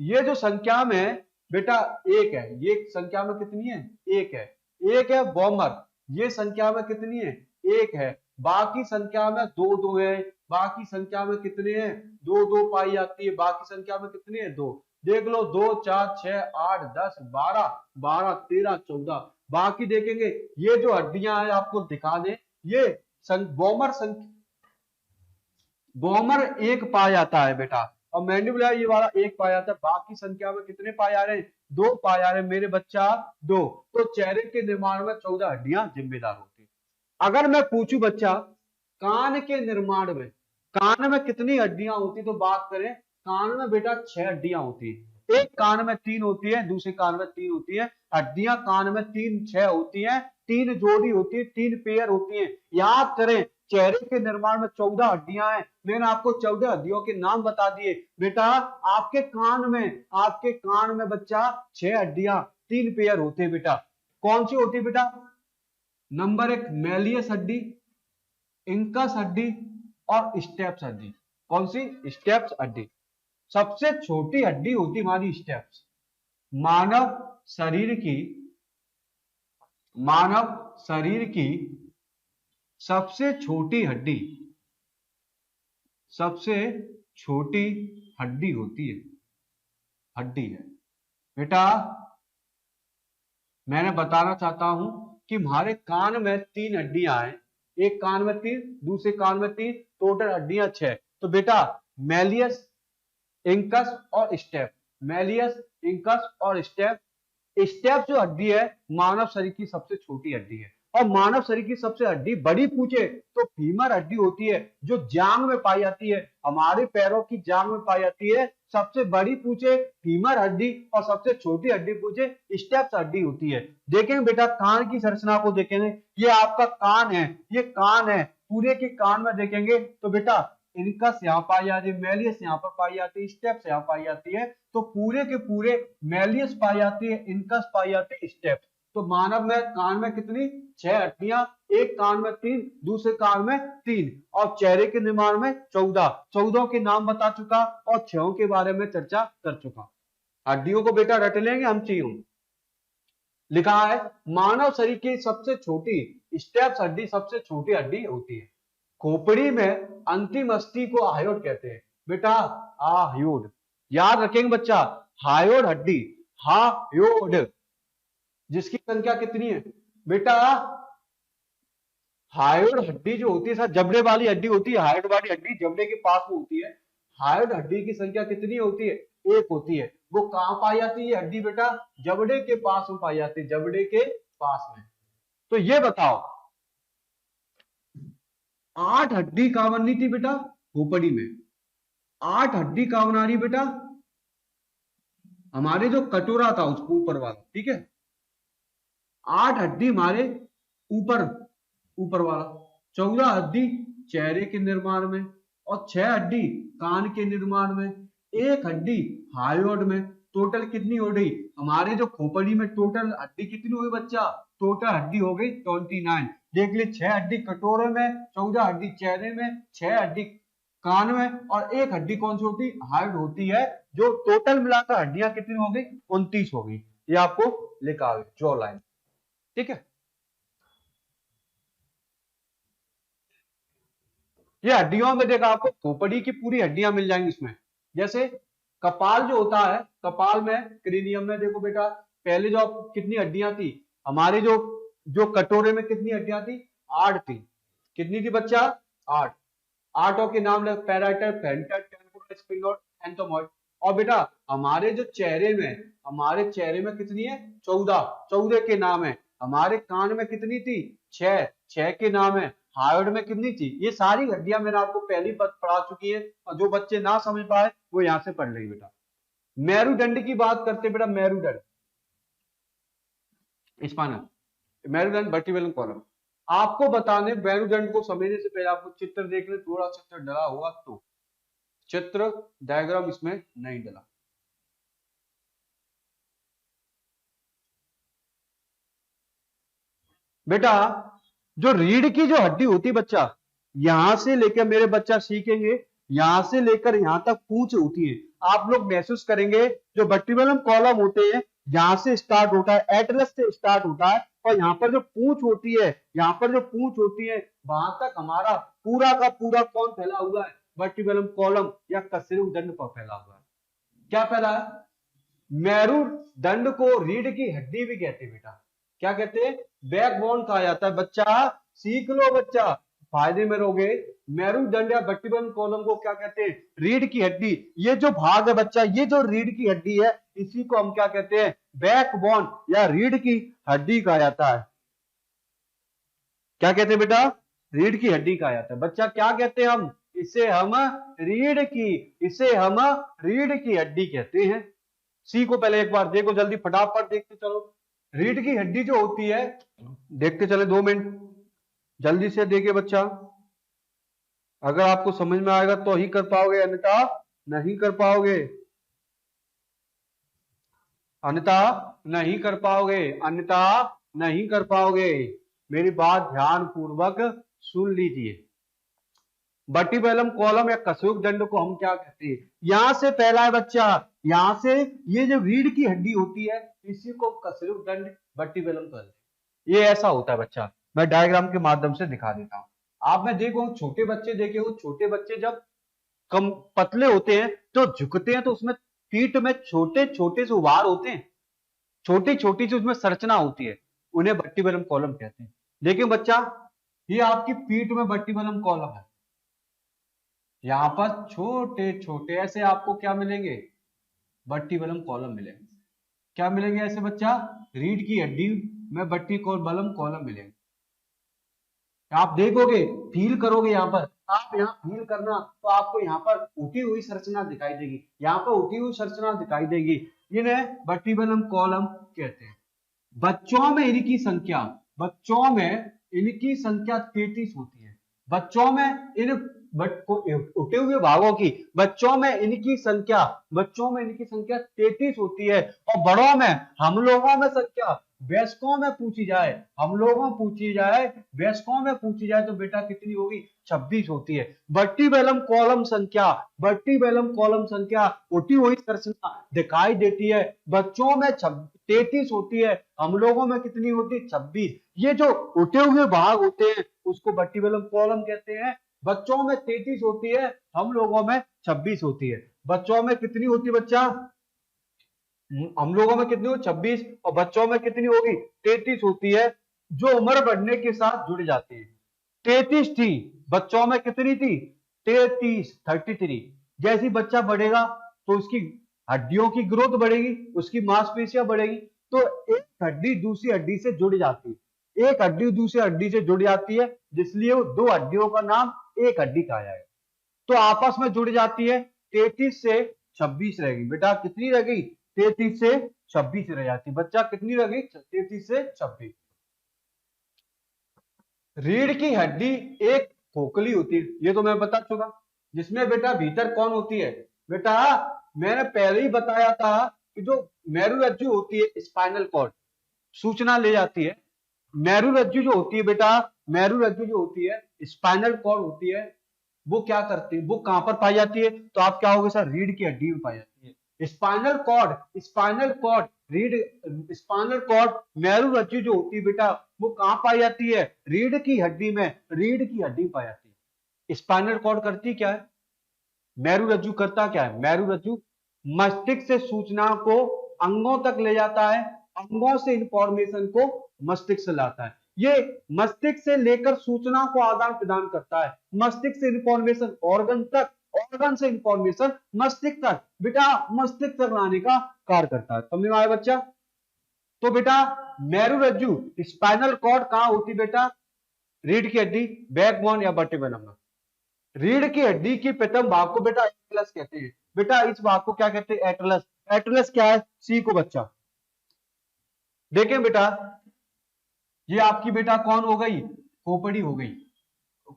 ये जो संख्या में बेटा 1 है, ये संख्या में कितनी है? 1 है। 1 है बोमर, ये संख्या में कितनी है? 1 है। बाकी संख्या में 2 2 है। बाकी संख्या में कितने हैं? 2 2 पाई जाती है। बाकी संख्या में कितने हैं? 2। देख लो, 2 4 6 8 10 12 12 13 14। बाकी देखेंगे, ये जो हड्डियां हैं आपको दिखा दें, ये बोमर 1 पाया जाता है बेटा, और मैंडिबुलर ये वाला 1 पाया जाता है। बाकी संख्या में कितने पाए जा रहे हैं? 2 पाए जा रहे हैं मेरे बच्चा, 2। तो चेहरे के निर्माण में 14 हड्डियां जिम्मेदार होती है। अगर मैं पूछूं बच्चा, कान के निर्माण में, कान में कितनी हड्डियां होती, तो बात करें, कान में बेटा 6 हड्डियां होती है। एक कान में 3 होती है, दूसरे कान में 3 होती है। हड्डियां कान में 3 6 होती है, 3 जोड़ी होती है, 3 पेयर होती है। याद करें, चेहरे के निर्माण में 14 हड्डियां हैं। मैंने आपको 14 हड्डियों के नाम बता दिए बेटा। आपके कान में बच्चा 6 हड्डियां, 3 पेयर होते हैं बेटा। कौन सी होती है बेटा? नंबर 1 मैलियस हड्डी, इंकस हड्डी और स्टेप्स हड्डी। कौन सी? स्टेप्स हड्डी। सबसे छोटी हड्डी होती हमारी स्टेप्स। मानव शरीर की सबसे छोटी हड्डी होती है, हड्डी है बेटा। मैंने बताना चाहता हूं कि हमारे कान में 3 हड्डियां हैं। एक कान में 3, दूसरे कान में 3, टोटल हड्डियां 6। तो बेटा मैलियस, इंकस और स्टेप, मैलियस, इंकस और स्टेप। स्टेप जो हड्डी है मानव शरीर की सबसे छोटी हड्डी है। और मानव शरीर की सबसे हड्डी बड़ी पूछे तो फीमर हड्डी होती है, जो जांग में पाई जाती है, हमारे पैरों की जांग में पाई जाती है। सबसे बड़ी पूछे फीमर हड्डी, और सबसे छोटी हड्डी पूछे स्टेप्स हड्डी होती है। देखेंगे बेटा, कान की संरचना को देखेंगे, ये आपका कान है, ये कान है। पूरे के कान में देखेंगे तो बेटा इनकस यहाँ पाई जाती है, मेलियस यहाँ पर पाई जाती है, स्टेप्स यहाँ पाई जाती है। तो पूरे के पूरे मेलियस पाई जाती है, इनकस पाई जाती है, स्टेप्स। तो मानव में कान में कितनी 6 हड्डियां, एक कान में 3, दूसरे कान में 3, और चेहरे के निर्माण में 14। 14 के नाम बता चुका और 6 के बारे में चर्चा कर चुका। हड्डियों को बेटा रट लेंगे हम चीजों। लिखा है मानव शरीर की सबसे छोटी स्टेप्स हड्डी सबसे छोटी हड्डी होती है। खोपड़ी में अंतिम अस्थि को हायोड कहते हैं बेटा, हायोड। याद रखेंगे बच्चा, हायोड हड्डी, हायोड, जिसकी संख्या कितनी है बेटा, हायोड हड्डी जो होती है सर, जबड़े वाली हड्डी होती है, हायोड वाली हड्डी जबड़े के पास में होती है। हायोड हड्डी की संख्या कितनी होती है, 1 होती है। वो कहां पाई जाती है हड्डी बेटा, जबड़े के पास में पाई जाती है, जबड़े के पास में। तो ये बताओ 8 हड्डी कहां बननी थी बेटा, खोपड़ी में। 8 हड्डी कहां बना रही बेटा, हमारे जो कटोरा था उसको ऊपर वाला, ठीक है। 8 हड्डी हमारे ऊपर वाला, 14 हड्डी चेहरे के निर्माण में, और 6 हड्डी कान के निर्माण में, 1 हड्डी हायोड में। टोटल कितनी हो गई हमारे जो खोपड़ी में, टोटल हड्डी कितनी हुई बच्चा, टोटल हड्डी हो गई 29। देख ली, 6 हड्डी कटोरे में, 14 हड्डी चेहरे में, 6 हड्डी कान में, और 1 हड्डी कौन सी होती, हायोड होती है। जो टोटल मिलाकर हड्डियां कितनी हो गई, 29 हो गई। ये आपको लिखा है जॉ लाइन, ठीक है। ये हड्डियों में देखा आपको खोपड़ी की पूरी हड्डियां मिल जाएंगी इसमें। जैसे कपाल जो होता है, कपाल में क्रेनियम में देखो बेटा, पहले जो कितनी हड्डियां थी हमारे जो जो कटोरे में, कितनी हड्डियां थी, 8 थी। कितनी थी बच्चा, 8। 8 के नाम लग, पैराइटर, फ्रंटल, टेम्पोरल, स्पिनोइड, एंथोमॉइड। और बेटा हमारे जो चेहरे में, हमारे चेहरे में कितनी है, 14। 14 के नाम है। हमारे कान में कितनी थी, 6। 6 के नाम है। हायोड में कितनी थी। ये सारी हड्डियां मैंने आपको पहली पढ़ा चुकी है, और जो बच्चे ना समझ पाए वो यहां से पढ़ लेंगे बेटा। मेरुदंड की बात करते बेटा, मेरुदंड, स्पाइनल, मेरुदंड, वर्टिब्रल कॉलम। आपको बताने, मेरुदंड को समझने से पहले आपको चित्र देख ले, थोड़ा चित्र डला हुआ तो चित्र डायग्राम इसमें नहीं डला। बेटा जो रीढ़ की जो हड्डी होती बच्चा, यहां से लेकर, मेरे बच्चा सीखेंगे, यहां से लेकर यहां तक पूंछ होती है। आप लोग महसूस करेंगे जो वर्टिब्रल कॉलम होते हैं, यहां से स्टार्ट होता है, एटलस से स्टार्ट होता है, और यहाँ पर जो पूंछ होती है, यहाँ पर जो पूंछ होती है, वहां तक हमारा पूरा का पूरा कौन फैला हुआ है, वर्टिब्रल कॉलम या कशेरुकदंड पर फैला हुआ है। क्या फैला है, मेरुदंड को रीढ़ की हड्डी भी कहते हैं बेटा। क्या कहते हैं, बैकबोन कहा जाता है। बच्चा सीख लो बच्चा, फायदे में रहोगे। मेरुदंड या वर्टिब्रल कॉलम को क्या कहते हैं, रीढ़ की हड्डी। ये जो भाग है बच्चा, ये जो रीढ़ की हड्डी है, इसी को हम क्या कहते हैं, बैकबोन या रीढ़ की हड्डी कहा जाता है। क्या कहते हैं बेटा, रीढ़ की हड्डी कहा जाता है। बच्चा क्या कहते हैं हम, इसे हम रीढ़ की, इसे हम रीढ़ की हड्डी कहते हैं। सी को पहले एक बार देखो, जल्दी फटाफट देखते चलो। रीढ़ की हड्डी जो होती है, देखते चले 2 मिनट, जल्दी से देखिए बच्चा। अगर आपको समझ में आएगा तो ही कर पाओगे, अन्यथा नहीं कर पाओगे, अन्यथा नहीं कर पाओगे, अन्यथा नहीं कर पाओगे। मेरी बात ध्यान पूर्वक सुन लीजिए। वर्टिब्रल कॉलम या कशेरुकदंड को हम क्या कहते हैं, यहां से पहला है बच्चा, यहां से ये जो रीढ़ की हड्डी होती है, इसी को कशेरुकदंड, वर्टिब्रल कहते हैं। ये ऐसा होता है बच्चा, मैं डायग्राम के माध्यम से दिखा देता हूं। आप में देखो छोटे बच्चे देखे हो, छोटे बच्चे जब कम पतले होते हैं तो झुकते हैं, तो उसमें पीठ में छोटे छोटे से उभार होते हैं, छोटी छोटी सी उसमें संरचना होती है, उन्हें वर्टिब्रल कॉलम कहते हैं। देखिए बच्चा, ये आपकी पीठ में वर्टिब्रल कॉलम है, यहां पर छोटे छोटे ऐसे आपको क्या मिलेंगे, वर्टिब्रल कॉलम मिलेंगे। क्या मिलेंगे ऐसे बच्चा, रीढ़ की हड्डी में वर्टिब्रल कॉलम मिलेंगे। आप देखोगे, फील करोगे, यहां पर आप यहां फील करना, तो आपको यहां पर उठी हुई संरचना दिखाई देगी, यहां पर उठी हुई संरचना दिखाई देगी। इन्हें वर्टिब्रल कॉलम कहते हैं। बच्चों में इनकी संख्या, बच्चों में इनकी संख्या 33 होती है। बच्चों में इन बट को उठे हुए भागों की बच्चों में इनकी संख्या 33 होती है। और बड़ों में हम लोगों में संख्या वयस्कों में पूछी जाए, हम लोगों पूछी जाए, वयस्कों में पूछी जाए तो बेटा कितनी होगी? 26 होती है। वर्टिब्रम कॉलम संख्या उठी हुई संरचना दिखाई देती है। बच्चों में 33 होती है, हम लोगों में कितनी होती है? 26। ये जो उठे हुए भाग होते हैं उसको वर्टिब्रम कॉलम कहते हैं। बच्चों में 33 होती है, हम लोगों में 26 होती है। बच्चों में कितनी होती है बच्चा? हम लोगों में कितनी हो? 26। और बच्चों में कितनी होगी? 33 होती है, जो उम्र बढ़ने के साथ जुड़ जाती है। 33 थी, बच्चों में कितनी थी? 33। जैसी बच्चा बढ़ेगा तो उसकी हड्डियों की ग्रोथ बढ़ेगी, उसकी मांसपेशियां बढ़ेगी। तो एक हड्डी दूसरी हड्डी से जुड़ जाती है, एक हड्डी दूसरी हड्डी से जुड़ जाती है, जिसलिए वो दो हड्डियों का नाम एक हड्डी कहा जाएगा। तो आपस में जुड़ जाती है, 33 से 26 रहेगी। बेटा कितनी रह गई? 33 से 26 रह जाती। बच्चा कितनी रह गई? 33 से 26। रीढ़ की हड्डी एक खोखली होती है, ये तो मैं बता चुका। जिसमें बेटा भीतर कौन होती है? बेटा मैंने पहले ही बताया था कि जो मेरुरज्जु होती है, स्पाइनल कॉर्ड सूचना ले जाती है। मेरुरज्जु जो होती है बेटा, मेरुरज्जु जो होती है, स्पाइनल कॉर्ड होती है, वो क्या करती है? वो कहां पर पाई जाती है? तो आप क्या होगे सर? रीढ़ की हड्डी में पाई जाती है। स्पाइनल कॉर्ड मेरुरज्जु जो होती है बेटा, वो कहां पाई जाती है? रीढ़ की हड्डी में, रीढ़ की हड्डी में पाई जाती है। स्पाइनल कॉर्ड करती क्या है? मेरुरज्जु करता क्या है? मेरुरज्जु मस्तिष्क से सूचना को अंगों तक ले जाता है, अंगों से इंफॉर्मेशन को मस्तिष्क से लाता है। ये मस्तिष्क से लेकर सूचना को आदान प्रदान करता है, मस्तिष्क से इंफॉर्मेशन ऑर्गन तक, ऑर्गन से इंफॉर्मेशन मस्तिष्क तक, बेटा मस्तिष्क तक लाने का कार्य करता है। समझ में आया बच्चा? तो बेटा मेरुरज्जु स्पाइनल कॉर्ड कहां होती बेटा? रीढ़ की हड्डी, बैकबोन या वर्टिब्रम में। रीढ़ की हड्डी की प्रथम भाग को बेटा एटलस कहते हैं। बेटा इस भाग को क्या कहते हैं? एटलस। एटलस क्या है? सी को बच्चा देखें बेटा, ये आपकी बेटा कौन हो गई? खोपड़ी हो गई।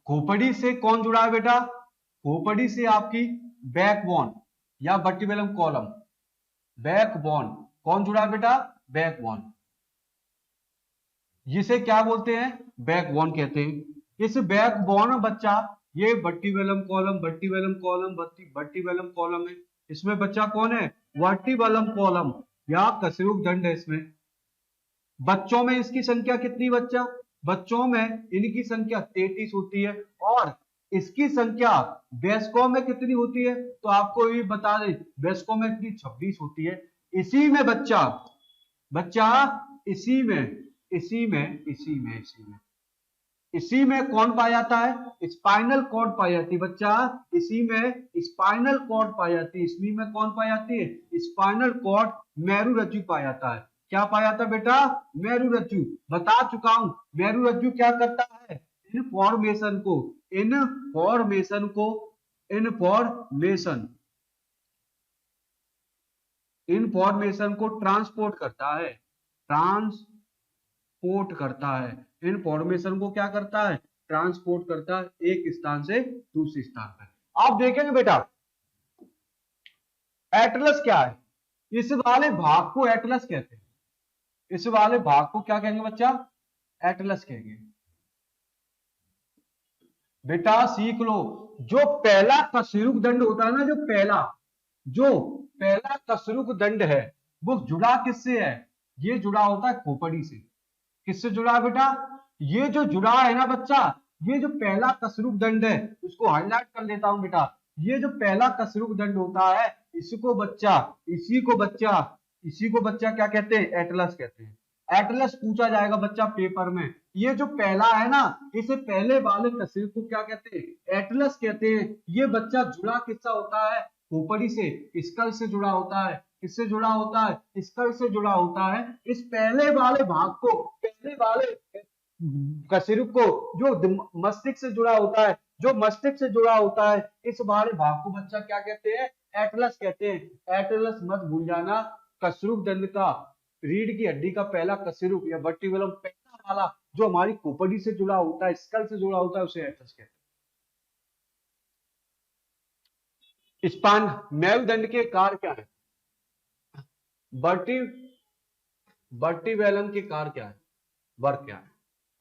खोपड़ी से कौन जुड़ा है बेटा? खोपड़ी से आपकी बैकबोन या वर्टिब्रम कॉलम, बैकबोन कौन जुड़ा है बेटा? बैकबोन। जिसे क्या बोलते हैं? बैकबोन कहते हैं। इस बैकबोन बच्चा, ये वर्टिब्रम कॉलम, वर्टिब्रम कॉलम है। इसमें बच्चा कौन है? वर्टिब्रम कॉलम या कशेरुक दंड है इसमें। बच्चों में इसकी संख्या कितनी बच्चा? बच्चों में इनकी संख्या 33 होती है। और इसकी संख्या वयस्कों में कितनी होती है? तो आपको ये बता दें, वयस्कों में इतनी 26 होती है। इसी में बच्चा बच्चा इसी में इसी में इसी में इसी में इसी में कौन पाया जाता है? स्पाइनल कॉर्ड पाई जाती है बच्चा। इसी में स्पाइनल कॉर्ड पाई जाती है। इसी में कौन पाई जाती है? Spinal cord. मेरुरज्जु पाया जाता है। क्या पाया जाता है बेटा? मेरुरज्जु। बता चुका हूं, मेरुरज्जु क्या करता है? इनफॉर्मेशन को इनफॉर्मेशन को इनफॉर्मेशन इनफॉर्मेशन को ट्रांसपोर्ट करता है, ट्रांसपोर्ट करता है। इनफॉर्मेशन को क्या करता है? ट्रांसपोर्ट करता है, एक स्थान से दूसरे स्थान पर। आप देखेंगे बेटा, एटलस क्या है? इस वाले भाग को एटलस कहते हैं। इस वाले भाग को क्या कहेंगे बच्चा? एटलस कहेंगे। बेटा सीख लो, जो पहला कशेरुक दंड होता है ना, जो पहला कशेरुक दंड है, वो जुड़ा किससे है? ये जुड़ा होता है खोपड़ी से। किससे जुड़ा है बेटा? ये जो जुड़ा है ना बच्चा, ये जो पहला कशेरुक दंड है, उसको हाईलाइट कर लेता हूं बेटा। ये जो पहला कशेरुक दंड होता है, इसी को बच्चा क्या कहते हैं? एटलस कहते हैं। एटलस पूछा जाएगा बच्चा पेपर में। ये जो पहला है ना, इसे पहले वाले कशेरुक को क्या कहते हैं? एटलस कहते हैं। ये बच्चा जुड़ा किससे होता है? खोपड़ी से, स्कल से जुड़ा होता है। किससे जुड़ा होता है? स्कल से जुड़ा होता है। इस पहले वाले भाग को, पहले वाले कशेरुक को, जो मस्तिष्क से जुड़ा होता है, जो मस्तिष्क से जुड़ा होता है, इस वाले भाग को बच्चा क्या कहते हैं? एटलस कहते हैं। एटलस मत भूल जाना। कशेरुक दंड का, रीढ़ की हड्डी का पहला कशेरुक या वर्टिब्रम, पहला वाला जो हमारी खोपड़ी से जुड़ा होता है, स्कल से जुड़ा होता है, उसे एटलस कहते हैं। स्पान मेरुदंड के कार क्या है? वर्टी वर्टिब्रेलम के कार क्या है? वर्क क्या है?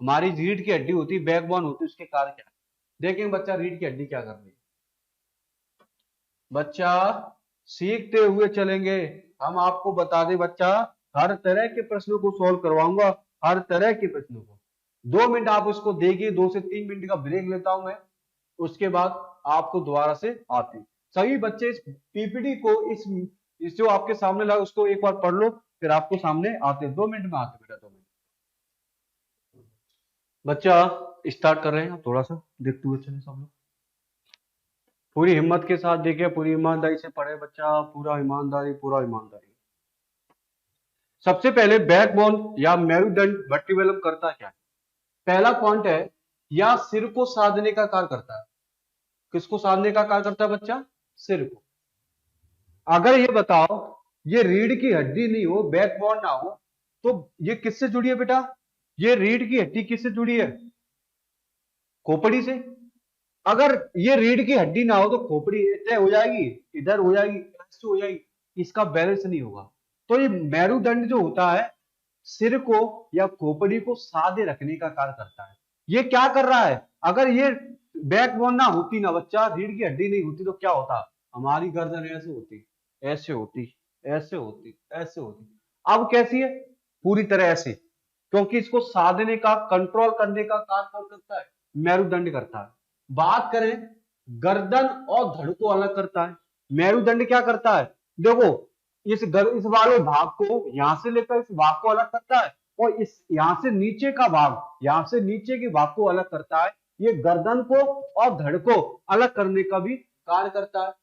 हमारी रीढ़ की हड्डी होती है, बैकबोन होती है, उसके कार क्या है? देखेंगे बच्चा रीढ़ की हड्डी क्या कर रही है। बच्चा सीखते हुए चलेंगे। हम आपको बता दें बच्चा, हर तरह के प्रश्नों को सॉल्व करवाऊंगा, हर तरह के प्रश्नों को। 2 मिनट आप उसको देखिए, 2 से 3 मिनट का ब्रेक लेता हूं मैं, उसके बाद आपको दोबारा से आते। सभी बच्चे इस पीपीटी को, इस जो आपके सामने लगा उसको एक बार पढ़ लो, फिर आपको सामने आते। 2 मिनट में आते बेटा, 2 मिनट। बच्चा स्टार्ट कर रहे हैं, थोड़ा सा देखते हुए चले सब लोग। पूरी हिम्मत के साथ देखिए, पूरी ईमानदारी से पढ़े बच्चा, पूरा ईमानदारी, पूरा ईमानदारी। सबसे पहले बैकबोन या मेरुदंड वर्टिब्रम करता क्या है? पहला पॉइंट है, या सिर को साधने का कार्य करता है। किसको साधने का कार्य करता है बच्चा? सिर को। अगर ये बताओ ये रीढ़ की हड्डी नहीं हो, बैकबोन ना हो, तो ये किससे जुड़ी है बेटा? ये रीढ़ की हड्डी किससे जुड़ी है? खोपड़ी से। अगर ये रीढ़ की हड्डी ना हो तो खोपड़ी इधर हो जाएगी, इधर हो जाएगी, ऐसे हो जाएगी, इसका बैलेंस नहीं होगा। तो ये मेरुदंड जो होता है, सिर को या खोपड़ी को साधे रखने का कार्य करता है। ये क्या कर रहा है? अगर ये बैकबोन ना होती ना बच्चा, रीढ़ की हड्डी नहीं होती, तो क्या होता? हमारी गर्दन ऐसे होती, ऐसे होती, ऐसे होती, ऐसे होती। अब कैसी है? पूरी तरह ऐसे, क्योंकि इसको साधने का, कंट्रोल करने का कार्य कौन करता है? मेरुदंड करता है। बात करें, गर्दन और धड़ को अलग करता है। मेरुदंड क्या करता है? देखो, इस वाले भाग को, यहां से लेकर इस भाग को अलग करता है, और इस यहां से नीचे का भाग, यहां से नीचे के भाग को अलग करता है। ये गर्दन को और धड़ को अलग करने का भी कार्य करता है।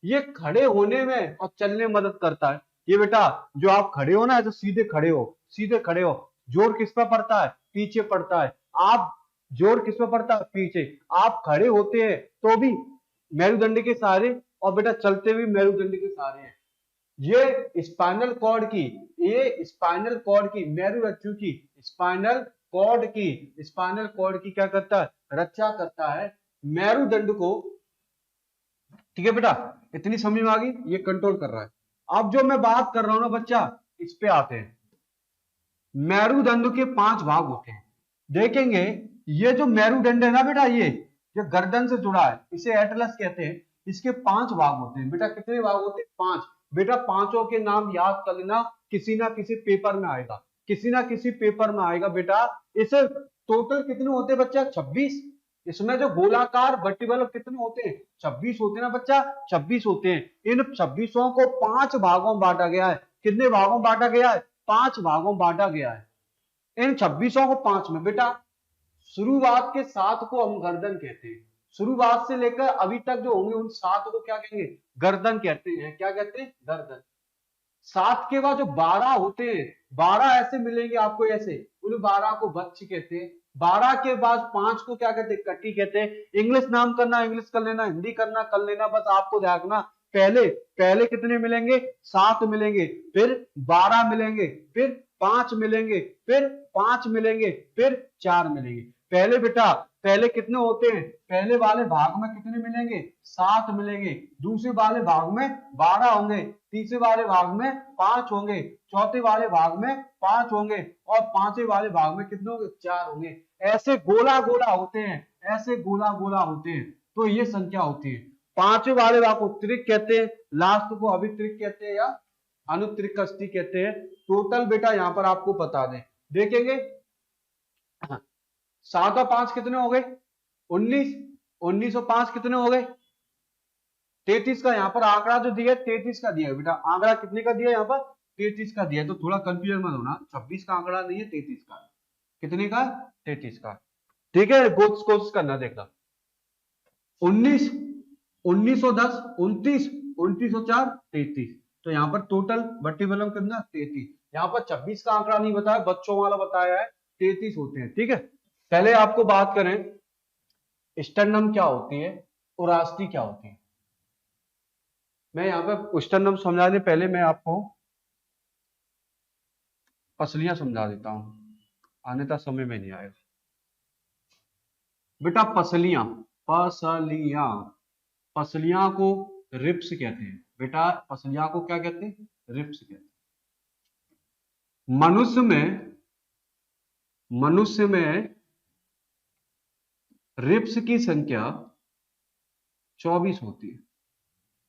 ये खड़े होने में और चलने में मदद करता है। ये बेटा, जो आप खड़े हो ना, तो सीधे खड़े हो, सीधे खड़े हो। जोर किस पर पड़ता है? पीछे पड़ता है। आप, जोर किस पर पड़ता है? पीछे। आप खड़े होते हैं तो भी मेरुदंड के सहारे, और बेटा चलते हुए मेरुदंड के सहारे हैं। ये स्पाइनल कॉर्ड की, ये स्पाइनल कॉर्ड की, मेरुरज्जु की, स्पाइनल कॉर्ड की क्या करता है? रक्षा करता है मेरुदंड को। ठीक है बेटा, इतनी समझ में आ गई? ये कंट्रोल कर रहा है। अब जो मैं बात कर रहा हूं ना बच्चा, इस पे आते हैं। मेरुदंड के 5 भाग होते हैं। देखेंगे, ये जो मेरुदंड है ना बेटा, ये जो गर्दन से जुड़ा है, इसे एटलस कहते हैं। इसके 5 भाग होते हैं। बेटा कितने भाग होते हैं? 5। बेटा पांचों के नाम याद कर लेना, किसी ना किसी पेपर में आएगा, किसी ना किसी पेपर में आएगा बेटा। इसे टोटल कितने होते हैं बच्चा? 26। इसमें जो गोलाकार वर्टिब्रम कितने होते हैं? 26 होते हैं ना बच्चा, 26 होते हैं। इन 26 को 5 भागों में बांटा गया है। कितने भागों में बांटा गया है? 5 भागों में बांटा गया है। इन 26 को 5 में बेटा, शुरुआत के 7 को हम गर्दन कहते हैं। शुरुआत से लेकर अभी तक जो होंगे, उन 7 को क्या कहेंगे? गर्दन कहते हैं। क्या कहते हैं? गर्दन। 7 के बाद जो 12 होते हैं, 12 ऐसे मिलेंगे आपको, ऐसे, उन 12 को बच्च कहते हैं। 12 के बाद 5 को क्या कहते हैं? कटी कहते हैं। इंग्लिश नाम करना, इंग्लिश कर लेना, हिंदी करना कर लेना, बस आपको ध्यान रखना। पहले पहले कितने मिलेंगे? 7 मिलेंगे, फिर 12 मिलेंगे, फिर 5 मिलेंगे, फिर 5 मिलेंगे, फिर 4 मिलेंगे। पहले बेटा, पहले कितने होते हैं? पहले वाले भाग में कितने मिलेंगे? 7 मिलेंगे। दूसरे वाले भाग में 12 होंगे। तीसरे वाले भाग में 5 होंगे। चौथे वाले भाग में 5 होंगे, और पांचवें वाले भाग में कितने होंगे? 4 होंगे। ऐसे गोला गोला होते हैं, ऐसे गोला गोला होते हैं। तो ये संख्या होती है। पांचवें वाले भाग को त्रिक कहते हैं, लास्ट को अभित्रिक कहते हैं, या अनुत्रिक कहते हैं। टोटल बेटा यहां पर आपको बता दें, देखेंगे 7 और 5 कितने हो गए? 19। 19 और 5 कितने हो गए? 33 का। यहाँ पर आंकड़ा जो दिया है 33 का दिया है बेटा। आंकड़ा कितने का दिया है यहाँ पर? 33 का दिया है। तो थोड़ा कंफ्यूजन मत होना, 26 का आंकड़ा नहीं है, 33 का। कितने का? 33 का। ठीक है, कोशिश करना देखना। 19, 1910, 29, 2904, 33। तो यहाँ पर टोटल वर्टिब्रम कितना? 33। यहाँ पर 26 का आंकड़ा नहीं बताया, बच्चों वाला बताया है, 33 होते हैं। ठीक है, पहले आपको बात करें, स्टर्नम क्या होती है, उरास्ती क्या होती है। मैं यहाँ पे स्टर्नम समझाने पहले मैं आपको पसलियां समझा देता हूं, अन्यथा समय में नहीं आएगा। बेटा पसलियां, पसलियां, पसलियां को रिब्स कहते हैं बेटा। पसलियां को क्या कहते हैं? रिब्स कहते हैं। मनुष्य में रिब्स की संख्या 24 होती है।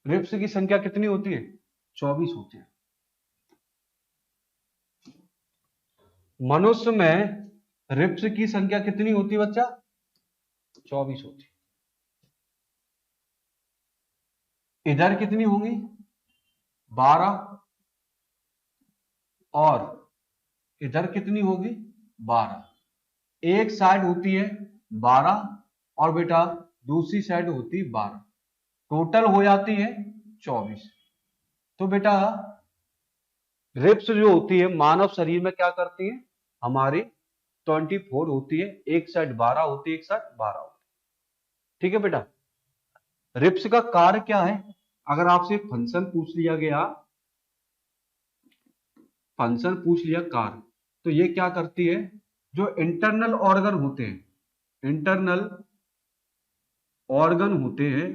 रिब्स की संख्या कितनी होती है? 24 होती है। मनुष्य में रिब्स की संख्या कितनी होती है बच्चा? 24 होती है। इधर कितनी होंगी? 12। और इधर कितनी होगी? 12। एक साइड होती है 12 और बेटा दूसरी साइड होती है 12, टोटल हो जाती है 24। तो बेटा रिब्स जो होती है मानव शरीर में क्या करती है? हमारी 24 होती है। एक साइड 12 होती है, एक साइड 12 होती है। ठीक है बेटा। रिब्स का कार्य क्या है? अगर आपसे फंक्शन पूछ लिया गया, फंक्शन पूछ लिया कार्य, तो ये क्या करती है? जो इंटरनल ऑर्गन होते हैं, इंटरनल ऑर्गन होते हैं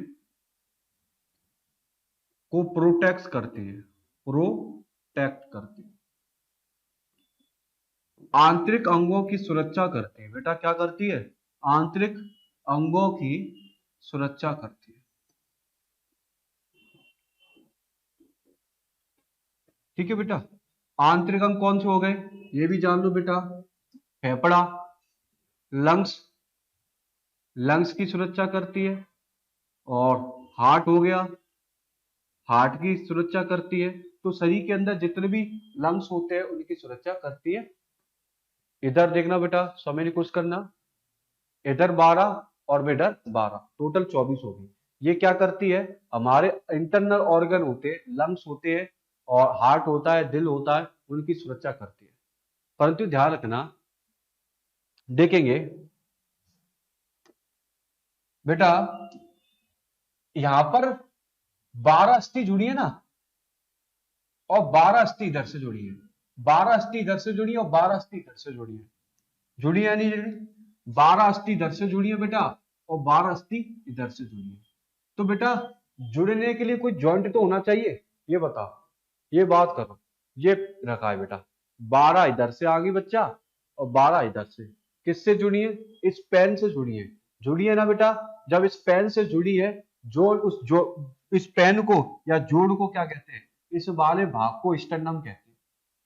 को प्रोटेक्ट करते हैं, प्रोटेक्ट करते हैं। आंतरिक अंगों की सुरक्षा करती है। बेटा क्या करती है? आंतरिक अंगों की सुरक्षा करती है। ठीक है बेटा। आंतरिक अंग कौन से हो गए? ये भी जान लो बेटा। फेफड़ा, लंग्स, लंग्स की सुरक्षा करती है। और हार्ट हो गया, हार्ट की सुरक्षा करती है। तो शरीर के अंदर जितने भी लंग्स होते हैं उनकी सुरक्षा करती है। इधर देखना बेटा, समय नहीं कुछ करना। इधर 12 और इधर 12, टोटल 24 होगी। ये क्या करती है? हमारे इंटरनल ऑर्गन होते हैं, लंग्स होते हैं और हार्ट होता है, दिल होता है, उनकी सुरक्षा करती है। परंतु ध्यान रखना, देखेंगे बेटा यहां पर 12 अस्थि जुड़ी है ना, और 12 अस्थि इधर से जुड़ी है। 12 अस्थि इधर से जुड़ी है और 12 अस्थि इधर से जुड़ी है। जुड़ी है नहीं जुड़ी? 12 अस्थि इधर से जुड़ी है बेटा और 12 अस्थि इधर से जुड़ी है। तो बेटा जुड़ने के लिए कोई जॉइंट तो होना चाहिए, ये बताओ, ये बात करो। ये रखा है बेटा, 12 इधर से आ गई बच्चा और 12 इधर से। किससे जुड़ी है? इस पेन से जुड़ी है। जुड़ी है ना बेटा? जब इस पेन से जुड़ी है, इस पेन को या जोड़ को क्या कहते हैं? इस वाले भाग को स्टर्नम कहते हैं।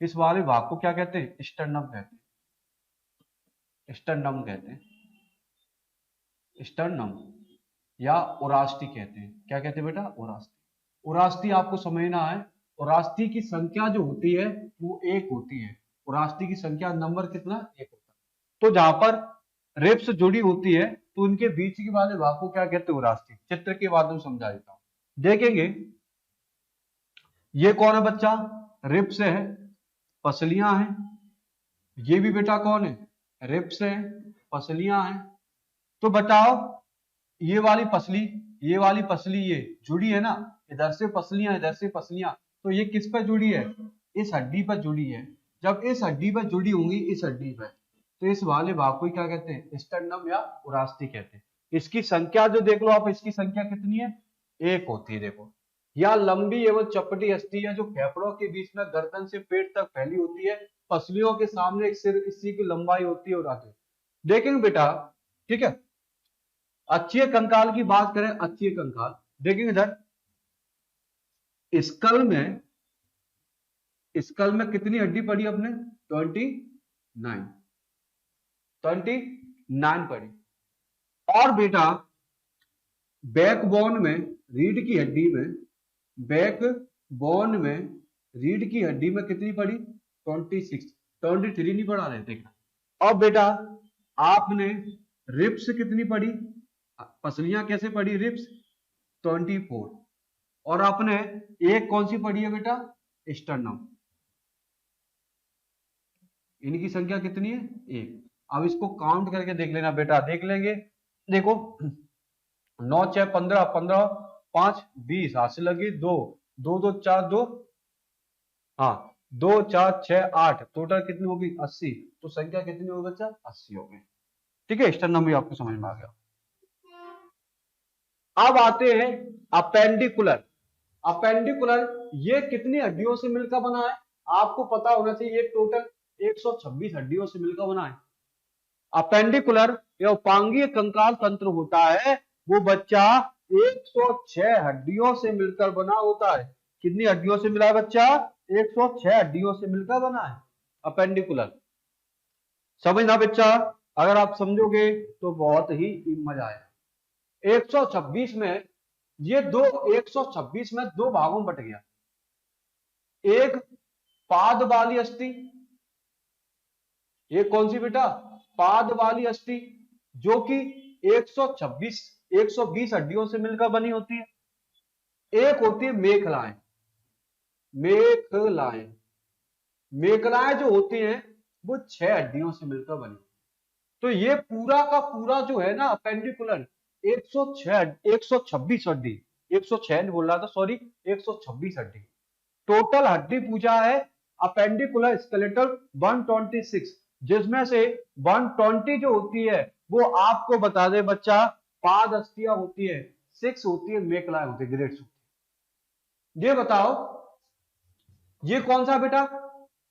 इस वाले भाग को क्या कहते हैं? स्टर्नम कहते हैं। स्टर्नम कहते हैं, स्टर्नम या उरास्टी कहते हैं। क्या कहते हैं बेटा? उरास्टी। उरास्टी आपको समझना है। उरास्टी की संख्या जो होती है वो 1 होती है। उरास्टी की संख्या नंबर कितना? 1 होता है। तो जहां पर रिब्स जुड़ी होती है तो उनके बीच के वाले भाग को क्या कहते हैं? उरास्टी। चित्र के माध्यम से समझा देता हूं। देखेंगे ये कौन है बच्चा? रिब्स है, पसलियां हैं। ये भी बेटा कौन है? रिब्स है, पसलियां हैं। तो बताओ ये वाली पसली, ये वाली पसली ये जुड़ी है ना, इधर से पसलियां इधर से पसलियां, तो ये किस पर जुड़ी है? इस हड्डी पर जुड़ी है। जब इस हड्डी पर जुड़ी होंगी, इस हड्डी पर, तो इस वाले भाग को क्या कहते हैं? स्टर्नम या उरास्टी कहते हैं। इसकी संख्या जो देख लो आप, इसकी संख्या कितनी है? 1 होती है। देखो यह लंबी एवं चपटी अस्थि है जो फेफड़ों के बीच में गर्दन से पेट तक फैली होती है। पसलियों के सामने एक सिर, इसी की लंबाई होती है और आगे। देखेंगे बेटा, ठीक है। अक्षीय कंकाल की बात करें, अक्षीय कंकाल देखेंगे इधर, स्कल में, स्कल में कितनी हड्डी पड़ी अपने? 29, 29 पड़ी। और बेटा बैकबोन में, रीढ़ की हड्डी में, बैकबोन में रीढ़ की हड्डी में कितनी पड़ी? 26, 23 नहीं पढ़ा रहे, देखना। और बेटा आपने रिब्स कितनी पड़ी? पसलियां कैसे पड़ी? रिब्स 24। और आपने एक कौन सी पड़ी है बेटा? स्टर्नम। इनकी संख्या कितनी है? 1। अब इसको काउंट करके देख लेना बेटा, देख लेंगे। देखो 9 6 15, 15 5 20, हाथ से लगी 2 2 2 4 2, हाँ 2 4 6 8, टोटल कितनी होगी? 80। तो संख्या कितनी होगी बच्चा? 80 हो गई। ठीक है, स्टर्नम भी आपको समझ में आ गया। अब आते हैं अपेंडिकुलर। अपेंडिकुलर ये कितनी हड्डियों से मिलकर बना है? आपको पता होना चाहिए, ये टोटल 126 हड्डियों से मिलकर बना है। अपेंडिकुलर या उपांगीय कंकाल तंत्र होता है वो बच्चा 106 हड्डियों से मिलकर बना होता है। कितनी हड्डियों से मिला है बच्चा? 106 हड्डियों से मिलकर बना है अपेंडिकुलर। समझना बच्चा, अगर आप समझोगे तो बहुत ही मजा आएगा। 126 में ये दो 126 में दो भागों में बट गया। एक पाद वाली अस्थि, ये कौन सी बेटा? पाद वाली अस्थि, जो कि 120 हड्डियों से मिलकर बनी होती है। एक होती है मेखलाएं। मेखलाएं मेखलाएं जो होती हैं वो 6 हड्डियों से मिलकर बनी। तो ये पूरा का पूरा जो है ना अपेंडिकुलर 126 हड्डी, 106 नहीं बोल रहा था, सॉरी, 126 हड्डी टोटल हड्डी पूछा है। अपेंडिकुलर स्केलेटल 126, जिसमें से 120 जो होती है वो आपको बता दे बच्चा पाद अस्थियां होती है, 6 होती है मेखलाएं होती है, ग्रेड्स होती है। ये बताओ ये कौन सा बेटा?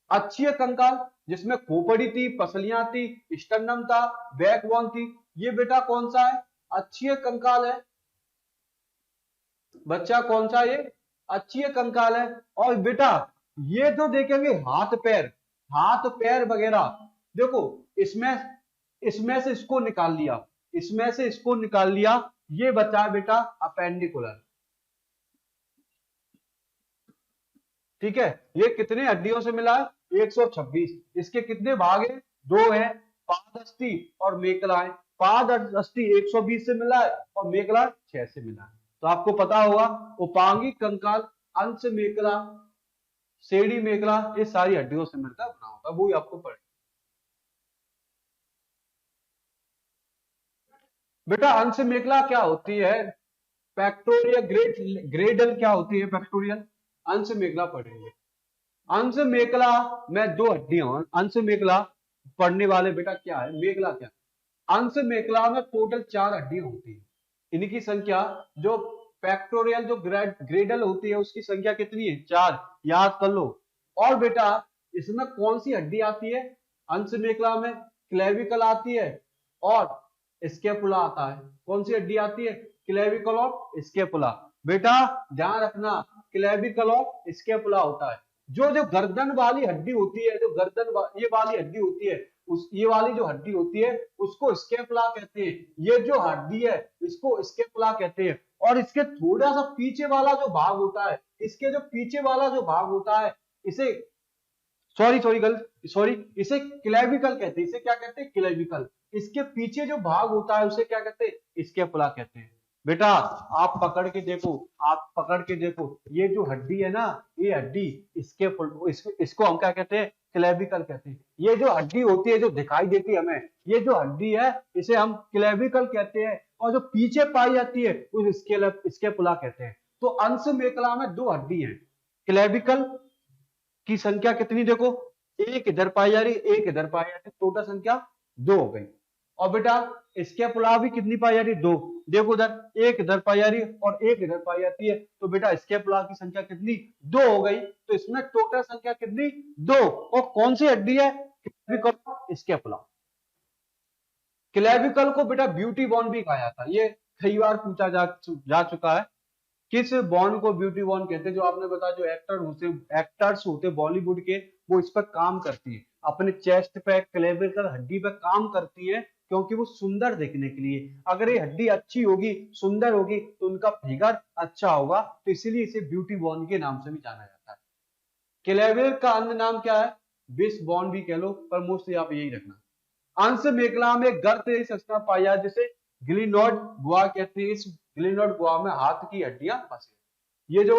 अक्षीय कंकाल, जिसमें खोपड़ी थी, पसलियां थी, स्टर्नम था, बैकबोन थी। ये बेटा कौन सा है? अक्षीय कंकाल है बच्चा। कौन सा? ये अक्षीय कंकाल है। और बेटा ये तो देखेंगे हाथ पैर, हाथ पैर वगैरह, देखो इसमें इसमें से इसको निकाल लिया, इसमें से इसको निकाल लिया, ये बचा बेटा अपेंडिकुलर। ठीक है, ये कितने हड्डियों से मिला है? 126। इसके कितने भाग हैं? दो हैं, पाद अस्थि और मेखलाएं। पाद अस्थि 120 से मिला है और मेखला 6 से मिला है। तो आपको पता होगा उपांगी कंकाल, अंश मेखला, सेड़ी मेखला, ये सारी हड्डियों से मिलकर बना होता है, वो ही आपको पढ़े। बेटा अंश मेखला क्या होती है? फैक्टोरियल ग्रेडल क्या होती है? फैक्टोरियल अंश मेखला पढ़ेंगे। अंश मेखला में दो हड्डियां, अंश मेखला पढ़ने वाले बेटा क्या है? मेखला क्या? अंश मेखला में टोटल 4 हड्डियां होती है। इनकी संख्या जो फैक्टोरियल जो ग्रेडल होती है उसकी संख्या कितनी है? 4, याद कर लो। और बेटा इसमें कौन सी हड्डी आती है अंश मेखला में? क्लेविकल आती है और स्केपुला आता है। कौन सी हड्डी आती है? क्लेविकल और स्केपुला। बेटा ध्यान रखना, क्लेविकल और स्केपुला होता है। जो जो गर्दन वाली हड्डी होती है, जो ये वाली हड्डी होती है, ये वाली जो हड्डी होती है उसको स्केपुला कहते हैं। ये जो हड्डी है इसको स्केपुला कहते हैं। और इसके थोड़ा सा पीछे वाला जो भाग होता है, इसके जो पीछे वाला जो भाग होता है, इसे सॉरी इसे क्लेविकल कहते हैं। इसे क्या कहते हैं? क्लेविकल। इसके पीछे जो भाग होता है उसे क्या कहते हैं? स्केपुला कहते हैं। बेटा आप पकड़ के देखो, आप पकड़ के देखो, ये जो हड्डी है ना, ये हड्डी इसको हम क्या कहते हैं? क्लेविकल कहते हैं। ये जो हड्डी होती है जो दिखाई देती है हमें, ये जो हड्डी है इसे हम क्लेविकल कहते हैं। और जो पीछे पाई जाती है उस स्केपुला कहते हैं। तो अंश मेखला में दो हड्डी है। क्लेविकल की संख्या कितनी देखो, एक इधर पाई जा रही, एक इधर पाई जा रही, टोटल संख्या 2 हो गई। और बेटा स्केपुला भी कितनी पाई जा रही? 2। देखो उधर एक इधर पाई जा रही है और एक इधर पाई जाती है, तो बेटा स्केपुला की संख्या कितनी? 2 हो गई। तो इसमें टोटल संख्या कितनी? 2। और कौन सी हड्डी है? Clavicle, scapula. क्लेविकल को बेटा ब्यूटी बोन भी कहा जाता है। ये कई बार पूछा जा चुका है। किस बॉन्ड को ब्यूटी बॉन्ड कहते हैं? जो आपने बताया जो एक्टर्स होते बॉलीवुड के, वो इस पर काम करती है, अपने चेस्ट पे क्लेविकल हड्डी पे काम करती है, क्योंकि वो सुंदर दिखने के लिए। अगर ये हड्डी अच्छी होगी, सुंदर होगी, तो उनका फिगर अच्छा होगा, तो इसीलिए इसे ब्यूटी बॉन्ड के नाम से भी जाना जाता है। क्लेविकल का अन्य नाम क्या है? विश बॉन्ड भी कह लो, पर मोस्टली आप यही रखना। अंश मेखला में गर्त संरचना पाई जाती है, जिसे ग्लिनोड गुहा कहते हैं। इस ग्लिनोड गुहा में हाथ की हड्डियां फंसी, ये जो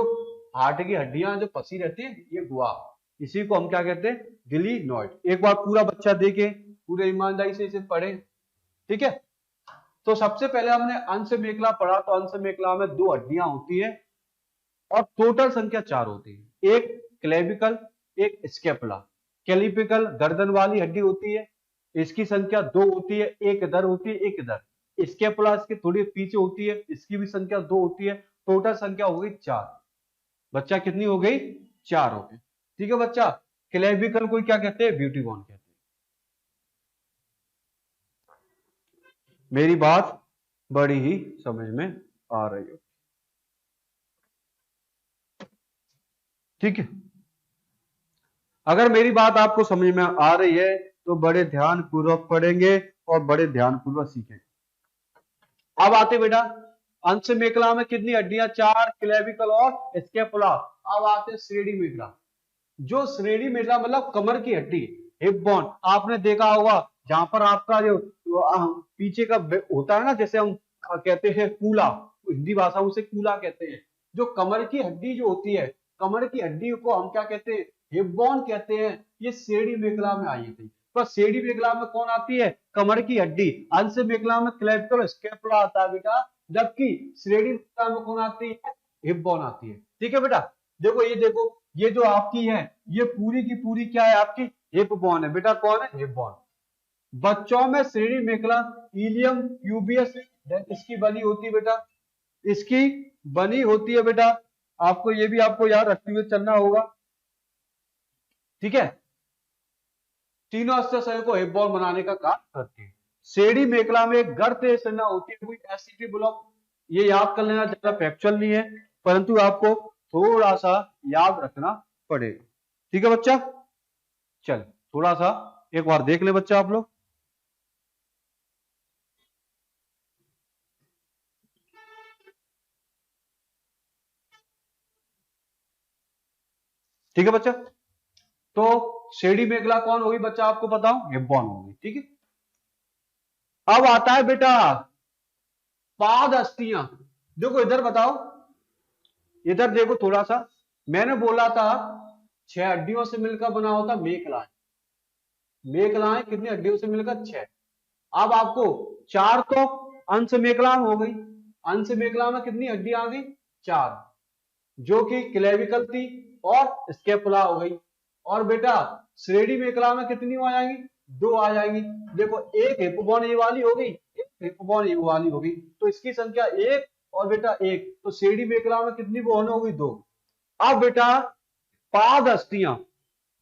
हाथ की हड्डियां जो फंसी रहती है, ये गुहा, इसी को हम क्या कहते हैं? ग्लिनोड। एक बार पूरा बच्चा देखे, पूरे ईमानदारी से इसे पढ़े, ठीक है। तो सबसे पहले हमने अंश मेखला पढ़ा, तो अंश मेखला में 2 हड्डियां होती है और टोटल संख्या 4 होती है। एक क्लेविकल, एक स्केपुला। क्लेविकल गर्दन वाली हड्डी होती है, इसकी संख्या 2 होती है, एक इधर होती है, एक इधर। स्केपुला इसके थोड़ी पीछे होती है, इसकी भी संख्या 2 होती है। टोटल संख्या हो गई 4। बच्चा कितनी हो गई? 4 हो गई। ठीक है बच्चा। क्लेविकल को क्या कहते हैं? ब्यूटी बोन कहते हैं। मेरी बात बड़ी ही समझ में आ रही है। ठीक है, अगर मेरी बात आपको समझ में आ रही है तो बड़े ध्यान पूर्वक पढ़ेंगे और बड़े ध्यान पूर्वक सीखेंगे। अब आते बेटा अंश मेखला में कितनी हड्डियां? 4, क्लेविकल और स्कैपुला। अब आते श्रेणी मेखला। जो श्रेणी मेखला मतलब कमर की हड्डी, हिप बोन। आपने देखा होगा जहां पर आपका जो पीछे का होता है ना, जैसे हम कहते हैं कूला, हिंदी भाषा में उसे कूला कहते हैं। जो कमर की हड्डी जो होती है, कमर की हड्डी को हम क्या कहते हैं? हिप बोन कहते हैं। ये श्रेणी मेखला में आई थी। पर श्रेणी मेखला में कौन आती है? कमर की हड्डी। अंश मेखला में क्लेविकल स्कैपुला आता है बेटा, जबकि श्रेणी मेखला में कौन आती है? हिप बोन आती है। ठीक है बेटा, देखो ये देखो, ये जो आपकी है ये पूरी की पूरी क्या है? आपकी हिप बोन है बेटा। कौन है? Hip bone. बच्चों में श्रेणी मेखला इलियम प्यूबियस इसकी बनी होती है बेटा, इसकी बनी होती है बेटा। आपको ये भी आपको याद रखते हुए चलना होगा। ठीक है, तीनों अस्त्र को हिप बोन बनाने का काम करती है। श्रेणी मेखला में एक गर्त संरचना होती है, कोई एसिटी ब्लॉक। ये याद कर लेना, ज्यादा फैक्चुअल नहीं है, परंतु आपको थोड़ा सा याद रखना पड़ेगा। ठीक है बच्चा, चल थोड़ा सा एक बार देख ले बच्चा आप लोग। ठीक है बच्चा, तो श्रेणी मेखला कौन होगी बच्चा? आपको बताऊं, हिप बोन होगी। ठीक है, अब आता है बेटा पाद अस्थियां। देखो इधर बताओ, इधर देखो थोड़ा सा। मैंने बोला था 6 हड्डियों से मिलकर बना होता मेखला। मेखलाएं कितनी हड्डियों से मिलकर? 6। अब आपको 4 तो अंश मेखला हो गई। अंश मेखला में कितनी हड्डियां आ गई? 4, जो कि क्लेविकल थी और स्कैपुला हो गई। और बेटा श्रेणी मेखला में कितनी आ जाएंगी? 2 आ जाएंगी। देखो एक हिप बोन ये वाली हो गई, एक हिप बोन ये वाली हो गई, तो इसकी संख्या 1 और बेटा 1, तो श्रेणी मेखला में कितनी बोन हो गई? 2। अब बेटा पाद अस्थियां,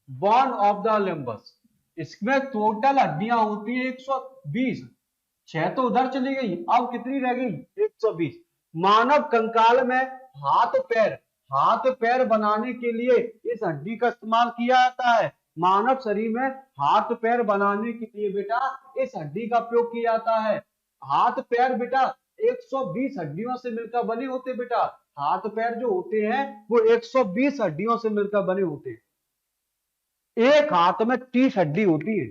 बोन ऑफ द लिम्बस, इसमें टोटल हड्डियां होती है 120। 6 तो उधर चली गई, अब कितनी रह गई? 120। मानव कंकाल में हाथ पैर बनाने के लिए इस हड्डी का इस्तेमाल किया जाता है। मानव शरीर में हाथ पैर बनाने के लिए बेटा इस हड्डी का उपयोग किया जाता है। हाथ पैर बेटा 120 हड्डियों से मिलकर बने होते बेटा। हाथ पैर जो होते हैं वो 120 हड्डियों से मिलकर बने होते हैं। एक हाथ में 30 हड्डी होती है,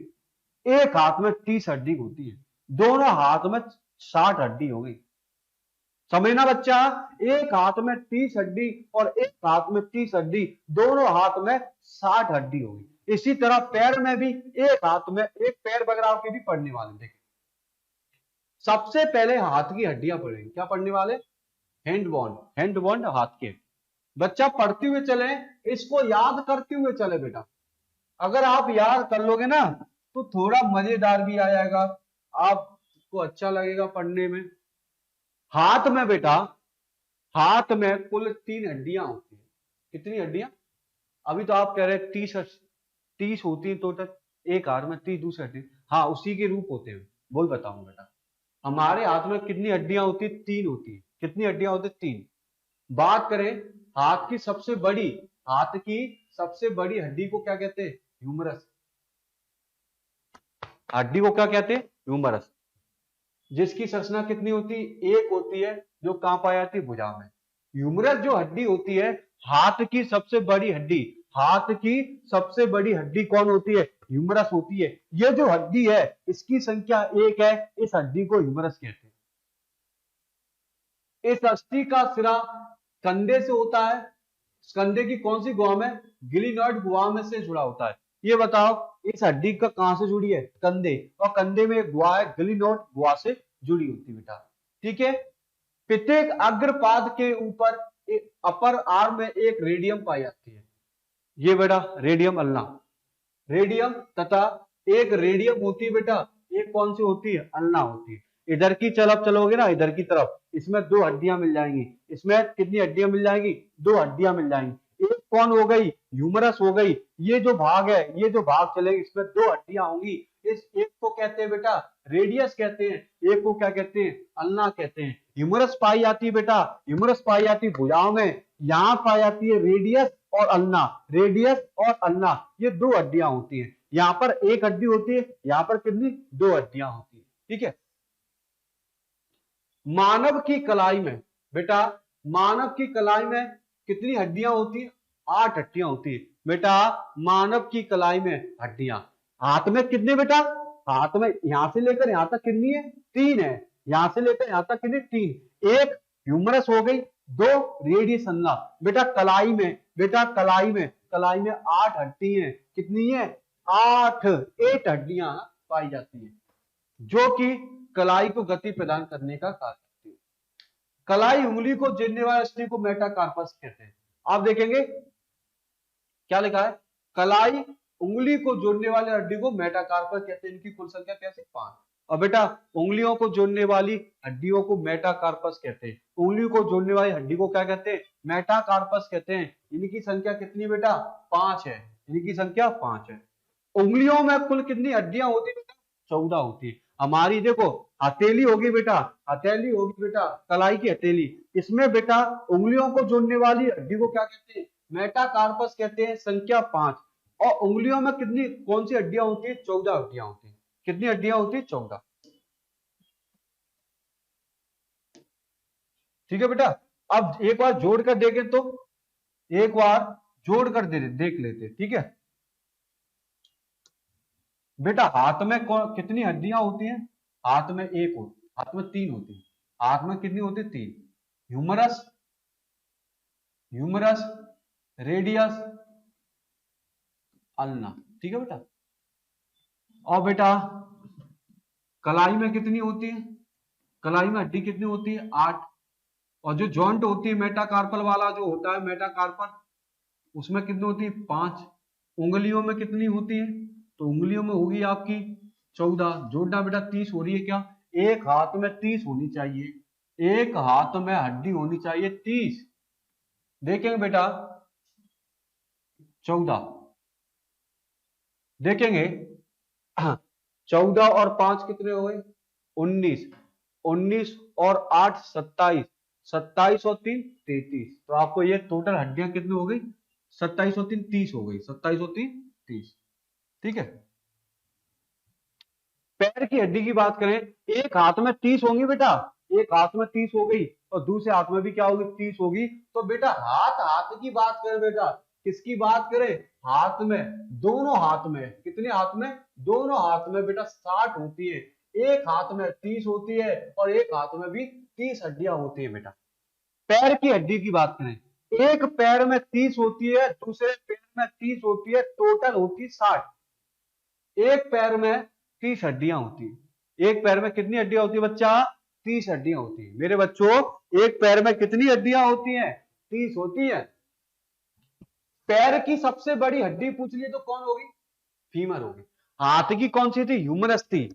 एक हाथ में 30 हड्डी होती है, दोनों हाथ में 60 हड्डी हो गई। समझना बच्चा, एक हाथ में 30 हड्डी और एक हाथ में 30 हड्डी, दोनों हाथ में 60 हड्डी होगी। इसी तरह पैर में भी एक हाथ में एक पैर वगैरह के भी पढ़ने वाले। देखिए सबसे पहले हाथ की हड्डियां पढ़ेंगे। क्या पढ़ने वाले? हैंड बोन हाथ के। बच्चा पढ़ते हुए चले, इसको याद करते हुए चले बेटा। अगर आप याद कर लोगे ना तो थोड़ा मजेदार भी आ जाएगा, आपको अच्छा लगेगा पढ़ने में। हाथ में बेटा, हाथ में कुल 3 हड्डियां होती है। कितनी हड्डियां? अभी तो आप कह रहे 30 होती है टोटल, एक हाथ में 30 दूसरी हड्डी। हाँ उसी के रूप होते हैं, वही बताऊं बेटा। हमारे हाथ में कितनी हड्डियां होती है? 3 होती है। कितनी हड्डियां होती है? 3। बात करें हाथ की सबसे बड़ी, हाथ की सबसे बड़ी हड्डी को क्या कहते हैं? ह्यूमरस। हड्डी को क्या कहते हैं? ह्यूमरस। जिसकी संरचना कितनी होती है? एक होती है, जो कहां पाई जाती है? भुजा में। ह्यूमरस जो हड्डी होती है, हाथ की सबसे बड़ी हड्डी, हाथ की सबसे बड़ी हड्डी कौन होती है? ह्यूमरस होती है। ये जो हड्डी है इसकी संख्या 1 है, इस हड्डी को ह्यूमरस कहते हैं। इस अस्थि का सिरा कंधे से होता है। कंधे की कौन सी गुहा में? गिलिनॉइड गुहा में से जुड़ा होता है। ये बताओ इस हड्डी का कहां से जुड़ी है? कंधे, और कंधे में एक गुहा है, गिलिनॉइड गुहा से जुड़ी होती है बेटा। ठीक है, प्रत्येक अग्रपाद के ऊपर अपर आर्म में एक रेडियम पाई जाती है। ये बेटा रेडियम अल्ना, रेडियम तथा एक रेडियम होती है बेटा, एक कौन सी होती है? अल्ना होती है। इधर की तरफ चलोगे ना, इधर की तरफ, इसमें 2 हड्डियां मिल जाएंगी। इसमें कितनी हड्डियां मिल जाएंगी? 2 हड्डियां मिल जाएंगी। एक कौन हो गई? ह्यूमरस हो गई। ये जो भाग है, ये जो भाग चलेगा, इसमें 2 हड्डियां होंगी। इस एक को कहते हैं बेटा रेडियस कहते हैं, एक को क्या कहते हैं? अल्ना कहते हैं। ह्यूमरस पाई जाती है बेटा, ह्यूमरस पाई जाती है भुजाओं में। यहाँ पाई जाती है रेडियस और अल्ना। रेडियस और अल्ना ये 2 हड्डियां होती हैं। यहाँ पर एक हड्डी होती है, यहाँ पर कितनी? 2 हड्डियां होती है। ठीक है। मानव की कलाई में बेटा, मानव की कलाई में कितनी हड्डियां होती है? 8 हड्डियां होती है बेटा। मानव की कलाई में हड्डियां। हाथ में कितने बेटा? हाथ में यहां से लेकर यहां तक कितनी है? 3 है। यहां से लेकर यहां तक कितनी? 3। एक ह्यूमरस हो गई, 2 रेडियस अल्ना। बेटा कलाई में, बेटा कलाई में 8 हड्डी है। कितनी है? 8 हड्डियां पाई जाती है, जो कि कलाई को गति प्रदान करने का कार्य करती है। कलाई उंगली को जोड़ने वाले अस्थि को मेटाकार्पस कहते हैं। आप देखेंगे क्या लिखा है? कलाई उंगली को जोड़ने वाले हड्डी को मेटाकार्पस कहते हैं। इनकी कुल संख्या कैसे? 5। और बेटा उंगलियों को जोड़ने वाली हड्डियों को मेटाकार्पस कहते हैं। उंगली को जोड़ने वाली हड्डी को क्या कहते हैं? मेटाकार्पस कहते हैं। इनकी संख्या कितनी बेटा? 5 है। इनकी संख्या 5 है। उंगलियों में कुल कितनी हड्डियां होती है? 14 होती है। हमारी देखो हथेली होगी बेटा, हथेली होगी बेटा, कलाई की हथेली। इसमें बेटा उंगलियों को जोड़ने वाली हड्डी को क्या कहते हैं? मेटाकार्पस कहते हैं। संख्या 5। और उंगलियों में कितनी कौन सी हड्डियां होती है? 14 हड्डियां होती है। कितनी हड्डियां होती है? 14। ठीक है बेटा। अब एक बार जोड़कर देखें तो, एक बार जोड़कर देख लेते। ठीक है बेटा, हाथ में कितनी हड्डियां होती हैं? हाथ में एक होती, हाथ में 3 होती है। हाथ में कितनी होती है? 3। Humerus, humerus, radius, ulna. ठीक है बेटा। और बेटा कलाई में कितनी होती है? कलाई में हड्डी कितनी होती है? 8। और जो जॉइंट होती है मेटाकार्पल वाला जो होता है मेटाकार्पल, उसमें कितनी होती है? 5। उंगलियों में कितनी होती है? तो उंगलियों में होगी आपकी 14। जोड़ना बेटा 30 हो रही है क्या? एक हाथ में 30 होनी चाहिए, एक हाथ में हड्डी होनी चाहिए 30। देखेंगे बेटा 14 देखेंगे 14 और 5 कितने हो गए? 19। 19 और 8 27। 27 और 3 33। तो आपको ये टोटल हड्डियां कितनी हो गई? 27 और 3 30 हो गई। 27 और 3 30। ठीक है। पैर की हड्डी की बात करें, एक हाथ में 30 होंगी बेटा, एक हाथ में 30 हो गई और दूसरे हाथ में भी क्या होगी? 30 होगी। तो बेटा हाथ हाथ की बात करें बेटा, किसकी बात करें? हाथ में, दोनों हाथ में। कितने हाथ में? दोनों हाथ में बेटा 60 होती है। एक हाथ में 30 होती है और एक हाथ में भी 30 हड्डियां होती है बेटा। पैर की हड्डी की बात करें, एक पैर में 30 होती है, दूसरे पैर में 30 होती है, टोटल होती है 60। एक पैर में 30 हड्डियां होती है। एक पैर में कितनी हड्डियां होती है बच्चा? 30 हड्डियां होती है। मेरे बच्चों एक पैर में कितनी हड्डियां होती हैं? 30 होती है। पैर की सबसे बड़ी हड्डी पूछ लिए तो कौन होगी? फीमर होगी। हाथ की कौन सी थी? ह्यूमरस थी।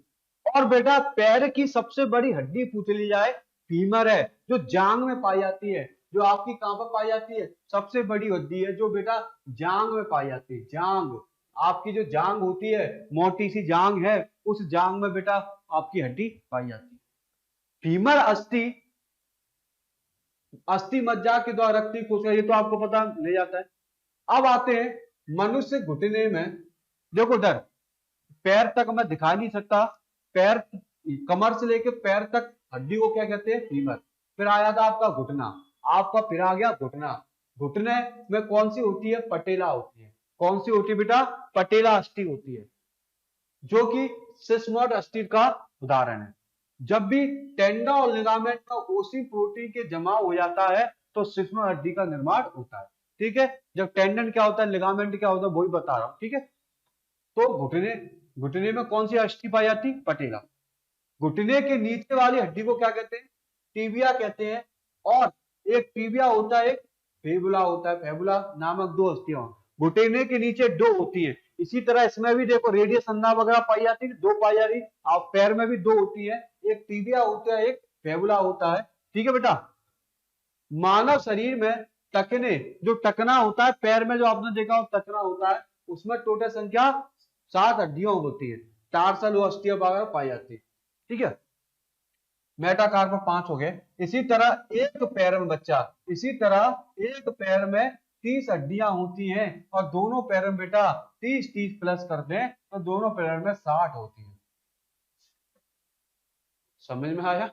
और बेटा पैर की सबसे बड़ी हड्डी पूछ ली जाए, फीमर है, जो जांग में पाई जाती है। जो आपकी कहां पर पाई जाती है? सबसे बड़ी हड्डी है जो बेटा जांग में पाई जाती है। जांग, आपकी जो जांग होती है, मोटी सी जांग है, उस जांग में बेटा आपकी हड्डी पाई जाती है। फीमर अस्थि, अस्थि मज्जा के द्वारा रक्ति कोशिका, ये तो आपको पता ले जाता है। अब आते हैं मनुष्य घुटने में। देखो इधर पैर तक मैं दिखा नहीं सकता, पैर कमर से लेकर पैर तक हड्डी को क्या कहते हैं? फीमर। फिर आया था आपका घुटना, आपका फिर आ गया घुटना। घुटने में कौन सी होती है? पटेला होती है। कौन सी होती है बेटा? पटेला अस्थि होती है, जो कि सिस्मोइड अस्थि का उदाहरण है। जब भी टेंडन और लिगामेंट का ओसी प्रोटीन के जमा हो जाता है तो सिस्मोइड हड्डी का निर्माण होता है। ठीक है। जब टेंडन क्या होता है, लिगामेंट क्या होता है, वही बता रहा हूं। ठीक है। तो घुटने, घुटने में कौन सी अस्थि पाई जाती? पटेला। घुटने के नीचे वाली हड्डी को क्या कहते हैं? टीबिया कहते हैं। और एक टीबिया होता है, एक फेबुला होता है। फेबुला नामक 2 अस्थियां घुटने के नीचे 2 होती हैं, इसी तरह इसमें भी देखो रेडियस संधा वगैरह पाई जाती है, दो पाई जा रही। आप पैर में भी दो होती है, एक टीबिया होता है, एक फेबुला होता है। ठीक है बेटा, मानव शरीर में टखने, जो टखना होता है पैर में, जो आपने देखा हो टखना होता है, उसमें टोटल संख्या 7 हड्डियां होती है, टार्सल अस्टिया वगैरह पाई जाती है। ठीक है, मेटाकार्प 5 हो गए। इसी तरह एक पैर में बच्चा, इसी तरह एक पैर में 30 हड्डियां होती हैं, और दोनों पैर में बेटा 30 प्लस कर दें तो दोनों पैर में 60 होती है। समझ में आया?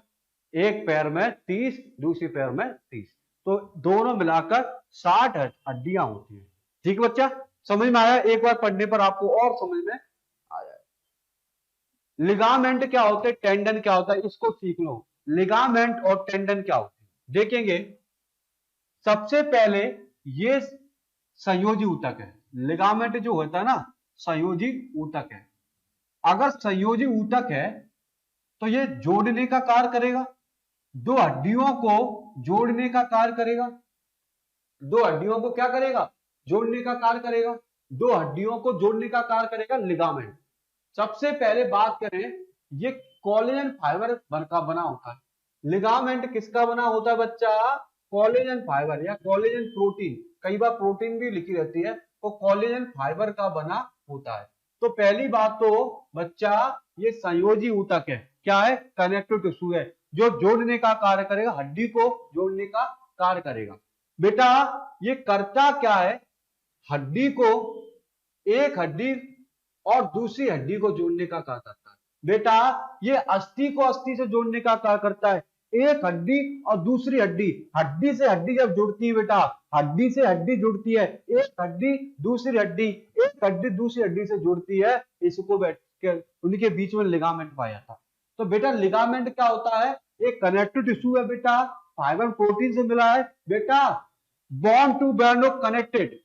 एक पैर में 30, दूसरी पैर में 30, तो दोनों मिलाकर 60 हड्डियां होती है। ठीक है बच्चा, समझ में आया? एक बार पढ़ने पर आपको और समझ में आ जाए। लिगामेंट क्या होते हैं, टेंडन क्या होता है, इसको सीख लो। लिगामेंट और टेंडन क्या होते हैं देखेंगे। सबसे पहले ये संयोजी ऊतक है। लिगामेंट जो होता है ना, संयोजी ऊतक है। अगर संयोजी ऊतक है तो ये जोड़ने का कार्य करेगा, दो हड्डियों को जोड़ने का कार्य करेगा। दो हड्डियों को क्या करेगा, जोड़ने का कार्य करेगा। दो हड्डियों को जोड़ने का कार्य करेगा लिगामेंट। सबसे पहले बात करें, ये कोलेजन फाइबर का बना होता है। लिगामेंट किसका बना होता है बच्चा, कोलेजन फाइबर या कोलेजन प्रोटीन, कई बार प्रोटीन भी लिखी रहती है, तो कोलेजन फाइबर का बना होता है। तो पहली बात तो बच्चा ये संयोजी ऊतक है, क्या है, कनेक्टिव टिश्यू है, जो जोड़ने का कार्य करेगा, हड्डी को जोड़ने का कार्य करेगा। बेटा ये करता क्या है, हड्डी को, एक हड्डी और दूसरी हड्डी को जोड़ने का कार्य करता है। बेटा ये अस्थि को अस्थि से जोड़ने का कार्य करता है। एक हड्डी और दूसरी हड्डी, हड्डी से हड्डी जब जुड़ती है बेटा, हड्डी से हड्डी जुड़ती है, एक हड्डी दूसरी हड्डी, एक हड्डी दूसरी हड्डी से जुड़ती है, इसको बैठ के उनके बीच में लिगामेंट पाया जाता है। तो बेटा लिगामेंट क्या होता है, एक कनेक्टिव टिश्यू है बेटा, फाइबर प्रोटीन से मिला है बेटा, bond to bond connected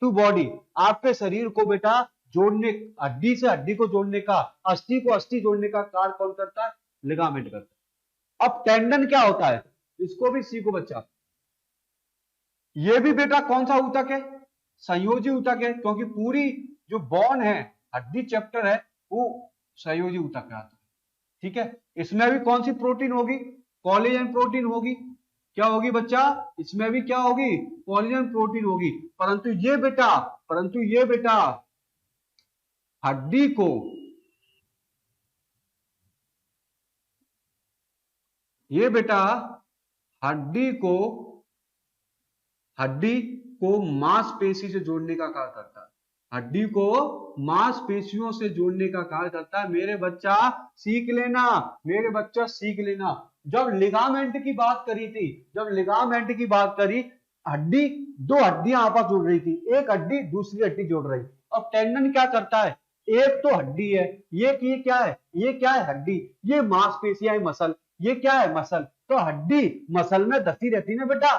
to body, आपके शरीर को बेटा जोड़ने, हड्डी से हड्डी को जोड़ने का, अस्थि को अस्थि जोड़ने का कार्य कौन करता है, लिगामेंट करता है। अब टेंडन क्या होता है, इसको भी सीखो बच्चा। ये भी बेटा कौन सा ऊतक है, संयोजी ऊतक है, क्योंकि पूरी जो बोन है, हड्डी चैप्टर है, वो संयोजी ऊतक का आता है। ठीक है, इसमें भी कौन सी प्रोटीन होगी, कोलेजन प्रोटीन होगी। क्या होगी बच्चा, इसमें भी क्या होगी, कोलेजन प्रोटीन होगी। परंतु ये बेटा हड्डी को, ये बेटा हड्डी को मांसपेशी से जोड़ने का कार्य करता है, हड्डी को मांसपेशियों से जोड़ने का कार्य करता है। मेरे बच्चा सीख लेना, जब लिगामेंट की बात करी थी, हड्डी, दो हड्डियां आपस जुड़ रही थी, एक हड्डी दूसरी हड्डी जोड़ रही। अब टेंडन क्या करता है, एक तो हड्डी है, ये क्या है हड्डी, ये मांसपेशियां है, मसल, ये क्या है, मसल। तो हड्डी मसल में धसी रहती है बेटा,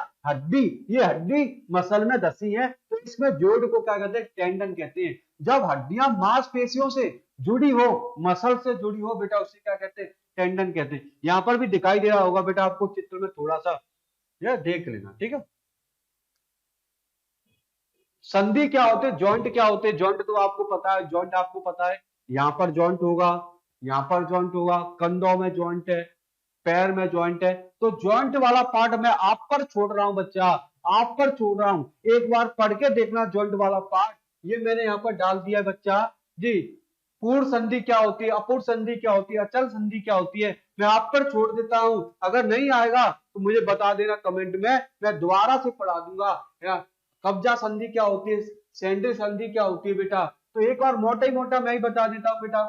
ये हड्डी मसल में धसी है, तो इसमें जोड़ को क्या कहते हैं, टेंडन कहते हैं। जब हड्डियां मांसपेशियों से जुड़ी हो, मसल से जुड़ी हो बेटा, उसे क्या कहते हैं, टेंडन कहते हैं। यहां पर भी दिखाई दे रहा होगा बेटा आपको चित्र में, थोड़ा सा यह देख लेना। ठीक है, संधि क्या होते हैं, जॉइंट क्या होते हैं, जॉइंट तो आपको पता है, यहाँ पर जॉइंट होगा, यहाँ पर जॉइंट होगा, कंधों में जॉइंट है, पैर में जॉइंट है। तो जॉइंट वाला पार्ट मैं आप पर छोड़ रहा हूं बच्चा, एक बार पढ़ के देखना जॉइंट वाला पार्ट, ये मैंने यहाँ पर डाल दिया बच्चा जी। पूर्ण संधि क्या होती है, अपूर्ण संधि क्या होती है, अचल संधि क्या होती है, मैं आप पर छोड़ देता हूं। अगर नहीं आएगा तो मुझे बता देना कमेंट में, मैं दोबारा से पढ़ा दूंगा। कब्जा संधि क्या होती है, सैंडल संधि क्या होती है बेटा, तो एक बार मोटा मैं ही बता देता हूं बेटा।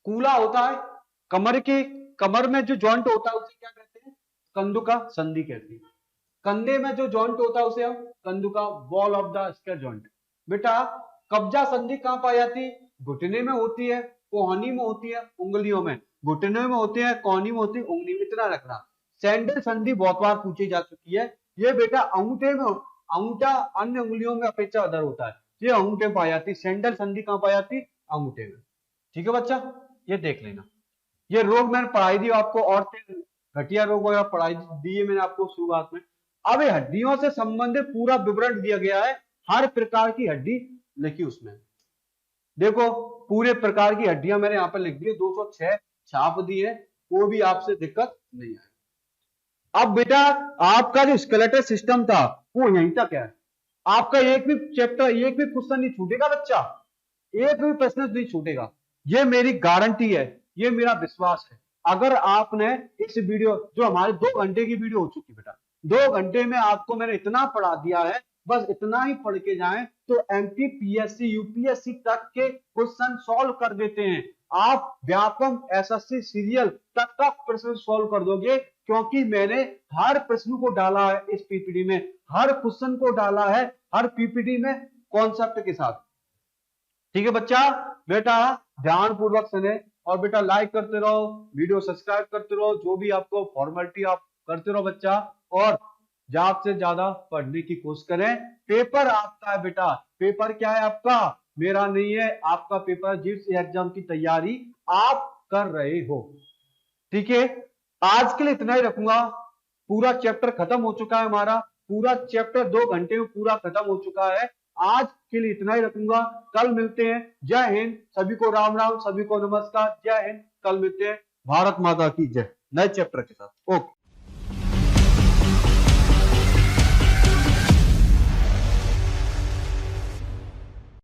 कूला होता है, कमर में जो जॉइंट होता है उसे क्या कहते हैं, कंधुका संधि कहते हैं। कंधे में जो जॉइंट होता है उसे हम कंधुका, ball of the square joint. बेटा कब्जा संधि कहां पाई जाती है, घुटने में होती है, कोहनी में होती है, उंगलियों में। घुटने में होती है, कोहनी में होती है, उंगली में, इतना रखना। सैंडल संधि बहुत बार पूछी जा चुकी है, ये बेटा अंगूठे में, अंगूठा अन्य उंगलियों में अपेक्षा अधर होता है, ये अंगूठे में पाई जाती है। सैंडल संधि कहां पाई जाती है, अंगूठे में। ठीक है बच्चा, ये देख लेना। ये रोग मैंने पढ़ाई दी आपको, और घटिया रोग वगैरह पढ़ाई दी है मैंने आपको शुरुआत में। अब हड्डियों से संबंधित पूरा विवरण दिया गया है, हर प्रकार की हड्डी लिखी उसमें। देखो पूरे प्रकार की हड्डियां मैंने यहां पर लिख दी, 206 छाप दी है, वो भी आपसे दिक्कत नहीं आएगी। अब बेटा आपका जो स्केलेटल सिस्टम था वो यहीं तक है, आपका एक भी चैप्टर, एक भी क्वेश्चन नहीं छूटेगा बच्चा, एक भी प्रश्न नहीं छूटेगा, ये मेरी गारंटी है, ये मेरा विश्वास है। अगर आपने इस वीडियो, जो हमारे 2 घंटे की वीडियो हो चुकी बेटा, 2 घंटे में आपको मैंने इतना पढ़ा दिया है, बस इतना ही पढ़ के जाएं तो एमपीपीएससी यूपीएससी तक के क्वेश्चन सॉल्व कर देते हैं। आप व्यापम एसएससी सीरियल तक का प्रश्न सॉल्व कर दोगे, क्योंकि मैंने हर प्रश्न को डाला है इस पीपीटी में, हर क्वेश्चन को डाला है हर पीपीटी में कॉन्सेप्ट के साथ। ठीक है बच्चा, बेटा ध्यान पूर्वक सुने, और बेटा लाइक करते रहो, वीडियो सब्सक्राइब करते रहो, जो भी आपको फॉर्मेलिटी आप करते रहो बच्चा, और ज्यादा से ज्यादा पढ़ने की कोशिश करें। पेपर आपका है बेटा, पेपर क्या है आपका, मेरा नहीं है, आपका पेपर, जिस एग्जाम की तैयारी आप कर रहे हो। ठीक है, आज के लिए इतना ही रखूंगा, पूरा चैप्टर खत्म हो चुका है हमारा, पूरा चैप्टर 2 घंटे में पूरा खत्म हो चुका है। आज के लिए इतना ही रखूंगा, कल मिलते हैं। जय हिंद, सभी को राम राम, सभी को नमस्कार, जय हिंद, कल मिलते हैं। भारत माता की जय, नए चैप्टर के साथ। ओके।